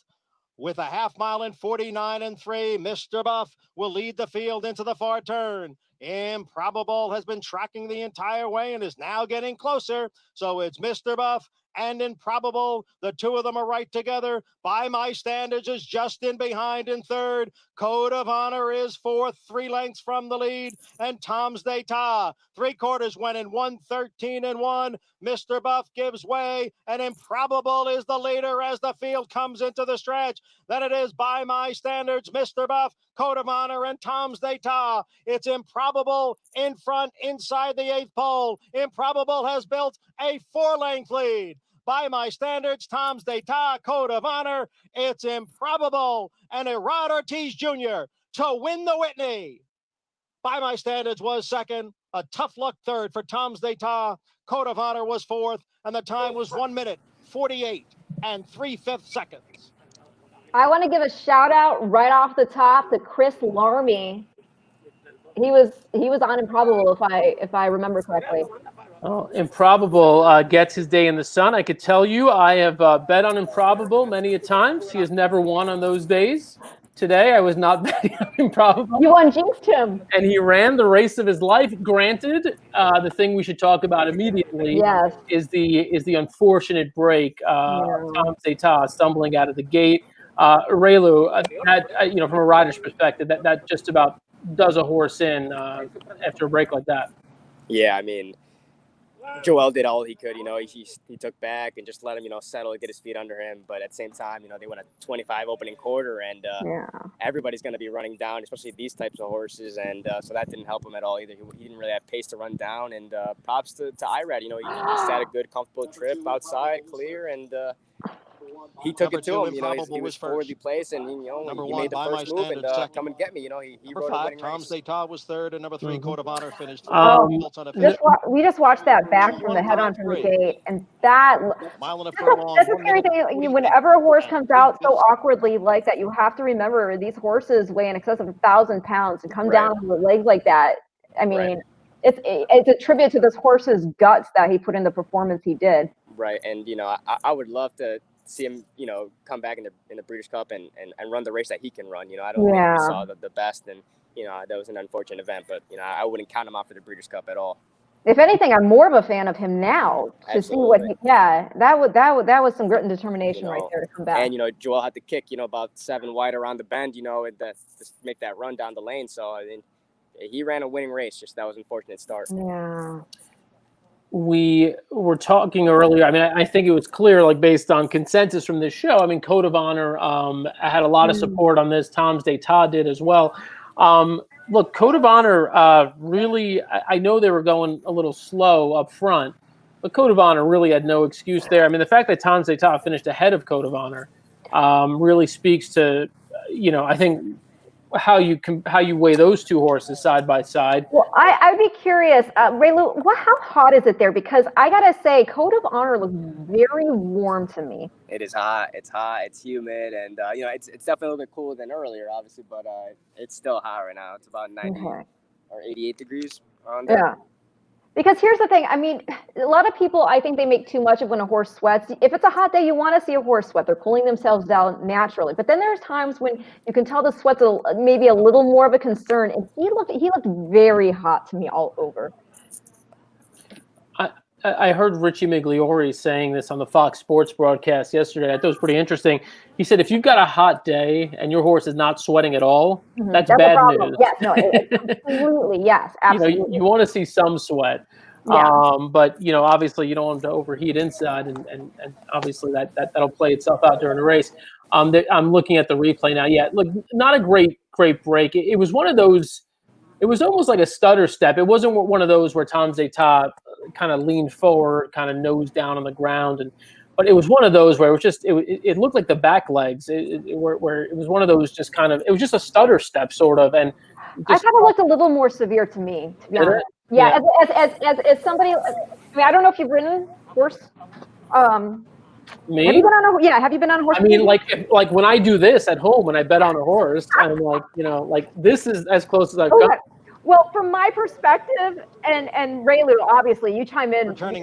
S5: with a half mile in 49 and 3. Mr. Buff will lead the field into the far turn. Improbable has been tracking the entire way and is now getting closer. So it's Mr. Buff and Improbable. The two of them are right together. By My Standards is just in behind in third. Code of Honor is fourth, 3 lengths from the lead. And Tom's d'Etat, 3/4 went in 1:13.1. Mr. Buff gives way, and Improbable is the leader as the field comes into the stretch. Then it is By My Standards, Mr. Buff, Code of Honor, and Tom's d'Etat. It's Improbable in front inside the 8th pole. Improbable has built a 4-length lead. By My Standards, Tom's d'Etat, Code of Honor. It's Improbable and Erod Ortiz Jr. to win the Whitney. By My Standards was second. A tough luck third for Tom's d'Etat. Code of Honor was fourth, and the time was 1 minute, 48 and 3/5 seconds.
S2: I want to give a shout out right off the top to Chris Larmy. He was on Improbable if I remember correctly.
S1: Oh, Improbable gets his day in the sun. I could tell you, I have bet on Improbable many a times. He has never won on those days. Today, I was not betting on Improbable.
S2: You jinxed him.
S1: And he ran the race of his life. Granted, the thing we should talk about immediately is the unfortunate break of Tom's d'Etat stumbling out of the gate. Raylu, from a rider's perspective, that just about does a horse in after a break like that.
S14: Yeah, I mean, Joel did all he could. He took back and just let him, settle, get his feet under him. But at the same time, they went a 25 opening quarter, and everybody's going to be running down, especially these types of horses. And so that didn't help him at all either. He didn't really have pace to run down. And props to Irad. He just had a good, comfortable trip outside, clear, and he took it to him. He was forwardly placed, and he made the first move and come and get me. He rode a winning
S5: Tom's d'Etat was third, and number 3, Code of Honor finished.
S2: We just watched that back from the head-on from the gate, and that's a scary thing. Whenever a horse comes out so awkwardly like that, you have to remember these horses weigh in excess of 1,000 pounds and come down on the legs like that. I mean, it's a tribute to this horse's guts that he put in the performance he did.
S14: Right, and I would love to see him, come back in the Breeders' Cup and run the race that he can run. I don't think we saw the best, and that was an unfortunate event. But I wouldn't count him out for the Breeders' Cup at all.
S2: If anything, I'm more of a fan of him now to see what. That was some grit and determination right there to come back.
S14: And Joel had to kick about 7 wide around the bend, to make that run down the lane. So I mean, he ran a winning race. Just that was an unfortunate start.
S2: Yeah.
S1: We were talking earlier. I mean, I think it was clear, based on consensus from this show. I mean, Code of Honor had a lot of support on this. Tom's d'Etat did as well. Look, Code of Honor really, I know they were going a little slow up front, but Code of Honor really had no excuse there. I mean, the fact that Tom's d'Etat finished ahead of Code of Honor really speaks to, I think, how you weigh those two horses side by side.
S2: Well, I'd be curious, Raylu, how hot is it there? Because I gotta say, Code of Honor looks very warm to me.
S14: It is hot. It's hot. It's humid, and it's definitely a little bit cooler than earlier, obviously, but it's still hot right now. It's about 90 or 88 degrees on there.
S2: Yeah. Because here's the thing. I mean, a lot of people, I think they make too much of when a horse sweats. If it's a hot day, you want to see a horse sweat. They're cooling themselves down naturally. But then there's times when you can tell the sweat's maybe a little more of a concern. And he looked very hot to me all over.
S1: I heard Richie Migliori saying this on the Fox Sports broadcast yesterday. I thought it was pretty interesting. He said, if you've got a hot day and your horse is not sweating at all, that's bad news.
S2: Yes, no, absolutely, yes, absolutely.
S1: You want to see some sweat.
S2: Yeah.
S1: But, obviously you don't want him to overheat inside, and obviously that'll play itself out during the race. I'm looking at the replay now. Yeah, look, not a great break. It was one of those, it was almost like a stutter step. It wasn't one of those where Tom's d'Etat kind of leaned forward, kind of nose down on the ground, but it was one of those where it was just it looked like the back legs, where it was one of those just kind of, it was just a stutter step sort of, and
S2: I thought it looked a little more severe to me, to be honest. Yeah, as somebody, I mean, I don't know if you've ridden horse.
S1: Me?
S2: Have you been on have you been on a horse?
S1: I mean, like when I do this at home, when I bet on a horse, I'm like, this is as close as I've got.
S2: Well, from my perspective, and Raylu, obviously, you chime in because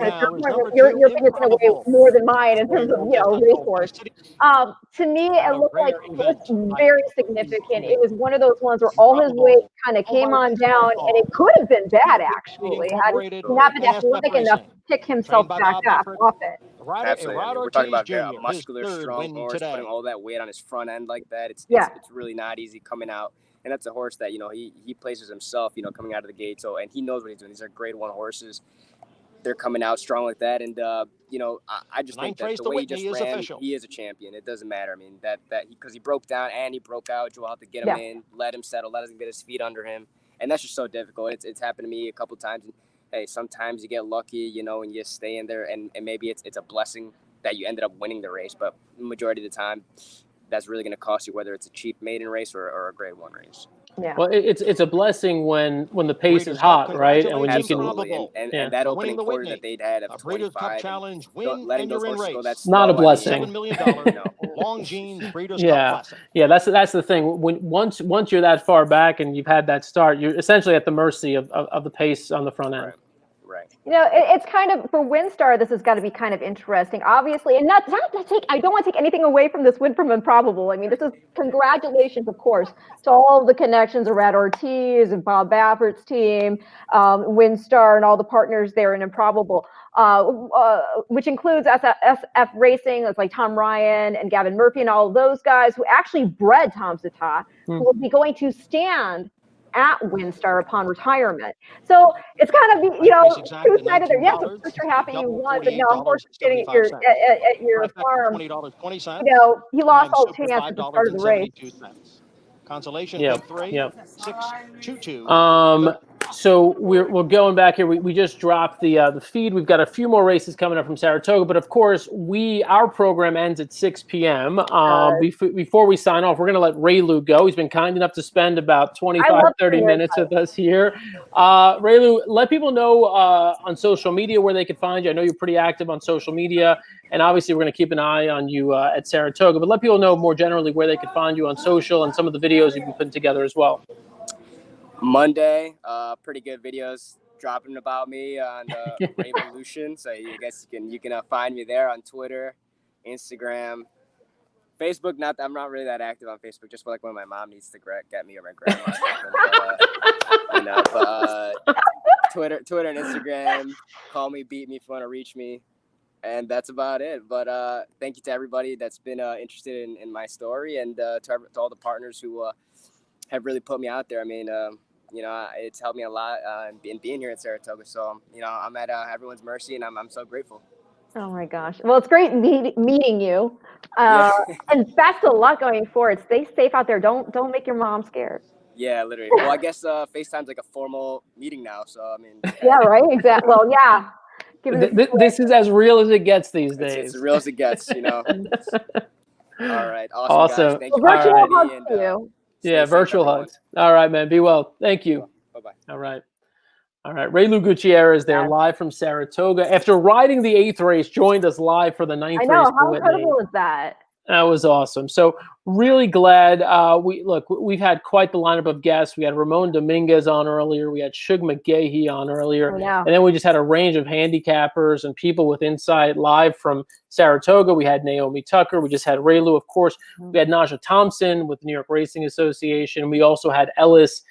S2: your opinion's going to weigh more than mine in terms of racehorse. To me, it looked like it was very significant. It was one of those ones where all his weight kind of came on down, and it could have been bad actually had he not been athletic enough to pick himself back up off it.
S14: Absolutely. I mean, we're
S5: Ortiz
S14: talking about
S5: Jr.,
S14: a muscular,
S5: his third
S14: strong
S5: win
S14: horse,
S5: today.
S14: putting all that weight on his front end like that. It's really not easy coming out. And that's a horse that, you know, he places himself, you know, coming out of the gate. So, and he knows what he's doing. These are grade 1 horses. They're coming out strong like that. And, you know, I just think that the way he just ran, he is a champion. It doesn't matter. I mean, because he broke down and he broke out. Joel had to get him in, let him settle, let him get his feet under him. And that's just so difficult. It's happened to me a couple of times. And, hey, sometimes you get lucky, you know, and you stay in there. And maybe it's a blessing that you ended up winning the race. But the majority of the time, that's really going to cost you, whether it's a cheap maiden race or a grade 1 race.
S2: Yeah.
S1: Well, it's a blessing when the pace is hot, right? And when you can,
S14: and that opening quarter that they'd had of 25,
S5: Challenge
S14: win, letting those horses go that's
S1: not a blessing.
S5: $7 million Longines Breeders Cup Classic.
S1: Yeah, that's the thing. Once you're that far back and you've had that start, you're essentially at the mercy of the pace on the front end.
S14: Right.
S2: You know, it's kind of, for WinStar, this has got to be kind of interesting, obviously, and not to take, I don't want to take anything away from this win from Improbable. I mean, this is congratulations, of course, to all of the connections around Ortiz and Bob Baffert's team, WinStar, and all the partners there in Improbable, which includes SF Racing. It's like Tom Ryan and Gavin Murphy and all of those guys who actually bred Tom Sata, who will be going to stand at WinStar upon retirement. So it's kind of, you know, two-sided there. Yes, of course you're happy you won, but now of course you're sitting at your farm. You know, he lost all chance at the start of the race.
S5: Consolation
S1: Yep.
S5: 3,
S1: Yep.
S5: 6-2-2.
S1: So we're going back here. We just dropped the feed. We've got a few more races coming up from Saratoga, but of course our program ends at 6 p.m. Before we sign off, we're going to let Ray Lou go. He's been kind enough to spend about 30 minutes with us here. Ray Lou, let people know on social media where they could find you. I know you're pretty active on social media, and obviously we're going to keep an eye on you at Saratoga, but let people know more generally where they could find you on social and some of the videos you've been putting together as well.
S14: Monday, pretty good videos dropping about me on Revolution. So I guess you can find me there on Twitter, Instagram, Facebook. I'm not really that active on Facebook. Just like when my mom needs to get me or my grandma. You know, but Twitter and Instagram. Call me, beat me if you want to reach me, and that's about it. But thank you to everybody that's been interested in my story, and to all the partners who have really put me out there. I mean, you know, it's helped me a lot in being here in Saratoga. So, you know, I'm at everyone's mercy, and I'm so grateful.
S2: Oh my gosh. Well, it's great meeting you. And best of luck going forward. Stay safe out there. Don't make your mom scared.
S14: Yeah, literally. Well, I guess FaceTime's like a formal meeting now. So, I mean.
S2: Yeah, right. Exactly. Well, yeah.
S1: This is as real as it gets these days.
S14: It's as real as it gets, you know. All right.
S1: Awesome.
S14: Guys. Thank you.
S2: Virtual hugs to you.
S1: Yeah, virtual hugs. All right, man. Be well. Thank you.
S14: Bye-bye.
S1: All right. Ray Lou Gutierrez there live from Saratoga. After riding the 8th race, joined us live for the 9th race.
S2: I know. How incredible is that?
S1: That was awesome. So really glad. We've had quite the lineup of guests. We had Ramon Dominguez on earlier. We had Shug McGahee on earlier. And then we just had a range of handicappers and people with insight live from Saratoga. We had Naomi Tucker. We just had Ray Lou, of course. We had Naja Thompson with the New York Racing Association. We also had Ellis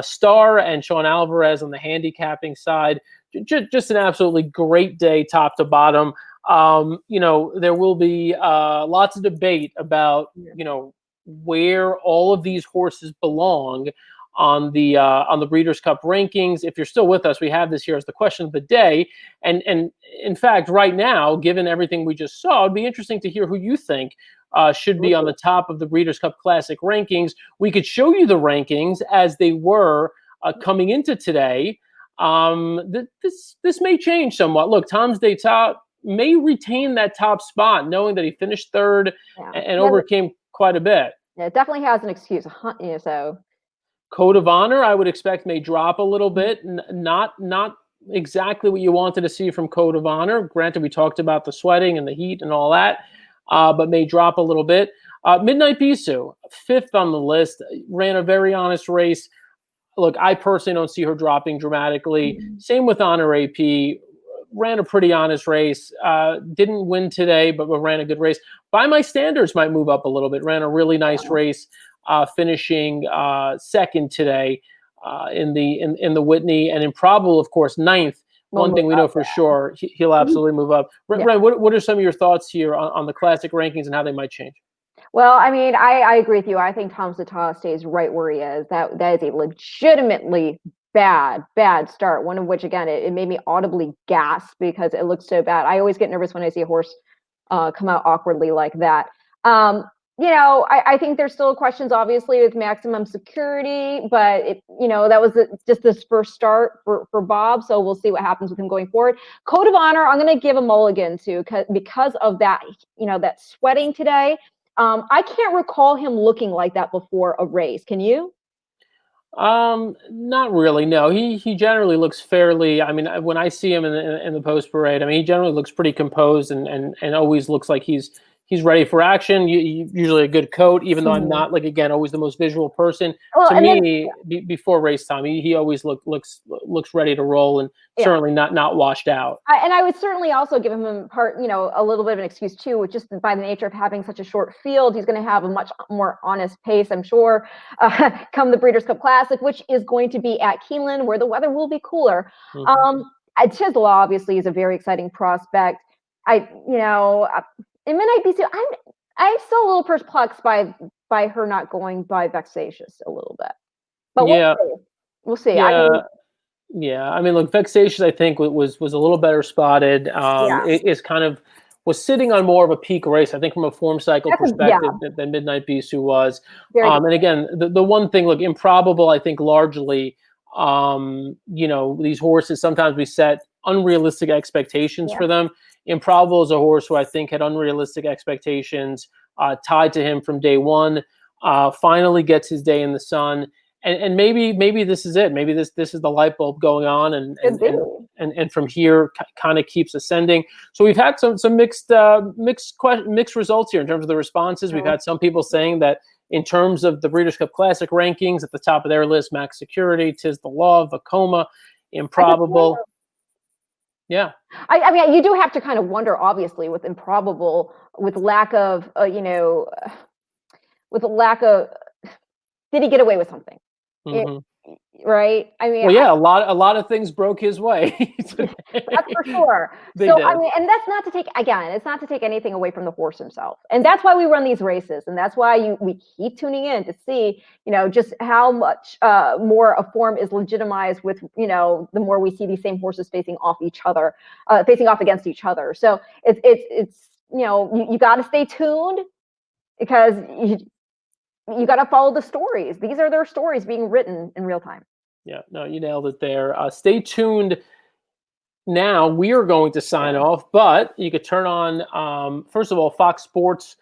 S1: Starr and Sean Alvarez on the handicapping side. Just an absolutely great day, top to bottom. You know, there will be lots of debate about, you know, where all of these horses belong on the Breeders' Cup rankings. If you're still with us, we have this here as the question of the day. And in fact, right now, given everything we just saw, it'd be interesting to hear who you think should be on the top of the Breeders' Cup Classic rankings. We could show you the rankings as they were coming into today. This may change somewhat. Look, Tom's D'Etat may retain that top spot, knowing that he finished third and overcame quite a bit.
S2: Yeah, it definitely has an excuse. You know, so
S1: Code of Honor, I would expect, may drop a little bit. Not exactly what you wanted to see from Code of Honor. Granted, we talked about the sweating and the heat and all that, but may drop a little bit. Midnight Bisou, 5th on the list, ran a very honest race. Look, I personally don't see her dropping dramatically. Same with Honor AP. Ran a pretty honest race. Didn't win today, but ran a good race. By my standards, might move up a little bit. Ran a really nice race, finishing second today in the Whitney, and Improbable, of course, 9th one thing we know for sure, he'll absolutely move up. Ren, what are some of your thoughts here on the classic rankings and how they might change?
S2: Well, I mean, I agree with you. I think Tom Sata stays right where he is. That is a legitimately bad start. One of which, again, it made me audibly gasp because it looks so bad. I always get nervous when I see a horse come out awkwardly like that. I think there's still questions, obviously, with maximum security, but that was just this first start for Bob. So we'll see what happens with him going forward. Code of Honor, I'm going to give a mulligan to because of that, that sweating today. I can't recall him looking like that before a race. Can you?
S1: Not really. No, he generally looks fairly. I mean, when I see him in the post parade, I mean, he generally looks pretty composed and always looks like he's ready for action. Usually a good coat, even though I'm not, like, again, always the most visual person. To me, before race time, he always looks ready to roll and certainly not washed out.
S2: And I would certainly also give him a little bit of an excuse too, which just by the nature of having such a short field, he's going to have a much more honest pace, I'm sure, come the Breeders' Cup Classic, which is going to be at Keeneland, where the weather will be cooler. Chisholm obviously is a very exciting prospect. In Midnight BC, I'm still a little perplexed by her not going by Vexatious a little bit, but we'll see.
S1: I mean, look, Vexatious, I think was a little better spotted. It is kind of was sitting on more of a peak race, I think, from a form cycle perspective than Midnight Bisou was. And again, the one thing, look, Improbable, I think largely, these horses, sometimes we set unrealistic expectations for them. Improbable is a horse who I think had unrealistic expectations tied to him from day one. Finally gets his day in the sun, and maybe this is it. Maybe this is the light bulb going on, and from here kind of keeps ascending. So we've had some mixed results here in terms of the responses. We've had some people saying that in terms of the Breeders' Cup Classic rankings, at the top of their list, Max Security, Tis the Law, Vacoma, Improbable. Yeah.
S2: I mean, you do have to kind of wonder, obviously, with Improbable, with lack of, did he get away with something? Right? I mean,
S1: a lot of things broke his way.
S2: That's for sure. I mean, and that's not to take, again, it's not to take anything away from the horse himself. And that's why we run these races. And that's why we keep tuning in to see, just how much more a form is legitimized with, the more we see these same horses facing off against each other. So it's you got to stay tuned because you got to follow the stories. These are their stories being written in real time.
S1: Yeah, no, you nailed it there. Stay tuned. Now we are going to sign off, but you could turn on, first of all, Fox Sports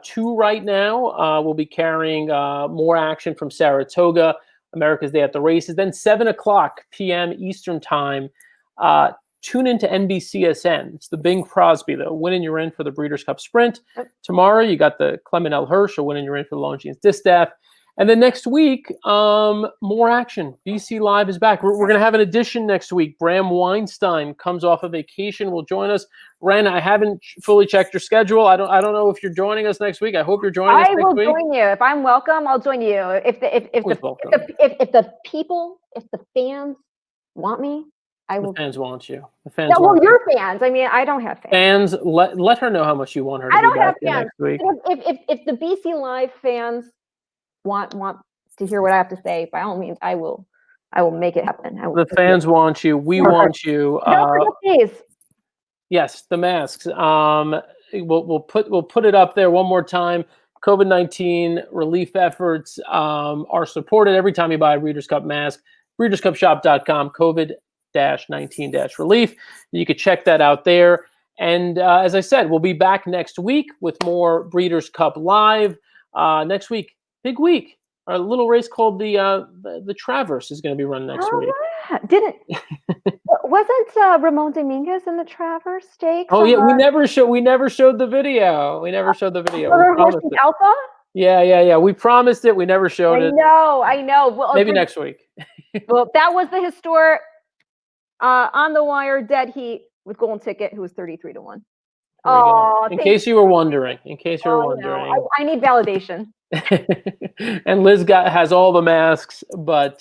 S1: 2 right now. We'll be carrying more action from Saratoga, America's Day at the Races. Then 7:00 p.m. Eastern Time. Tune into NBCSN. It's the Bing Crosby, the Win and You're In for the Breeders' Cup Sprint. Tomorrow, you got the Clement L. Hirsch, a Win and You're In for the Longines Distaff. And then next week, more action. BC Live is back. We're going to have an edition next week. Bram Weinstein comes off a vacation, will join us. Ren, I haven't fully checked your schedule. I don't know if you're joining us next week. I hope you're joining us next week.
S2: I will join you. If I'm welcome, I'll join you. If the fans want me, I will.
S1: The fans want you. The fans.
S2: No, well, your fans. I mean, I don't have fans.
S1: Fans, let her know how much you want her to be back here next week.
S2: If the BC Live fans want to hear what I have to say, by all means, I will make it happen.
S1: The fans want you. We want you.
S2: Don't forget these.
S1: Yes, the masks. We'll put it up there one more time. COVID-19 relief efforts are supported every time you buy a Breeders' Cup mask. BreedersCupShop.com. COVID-19-relief. You could check that out there. And as I said, we'll be back next week with more Breeders' Cup Live. Next week, big week. Our little race called the Traverse is going to be run next week.
S2: Wasn't Ramon Dominguez in the Traverse Stakes?
S1: Oh yeah, we never showed the video. We promised it.
S2: Alpha?
S1: Yeah. We promised it. We never showed it.
S2: I know. Well,
S1: maybe next week.
S2: Well, that was the historic on the wire dead heat with Golden Ticket, who was 33-1.
S1: There we go.
S2: Oh,
S1: In case you were wondering. In case you were wondering.
S2: No, I need validation.
S1: And Liz has all the masks, but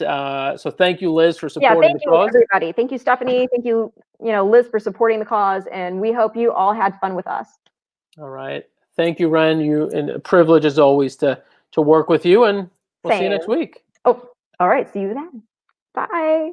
S1: so thank you, Liz, for supporting
S2: thank
S1: the
S2: you,
S1: cause.
S2: everybody. Thank you, Stephanie. Thank you, Liz, for supporting the cause, and we hope you all had fun with us.
S1: All right. Thank you, Ren. And a privilege as always to work with you, and we'll see you next week.
S2: Oh, all right. See you then. Bye.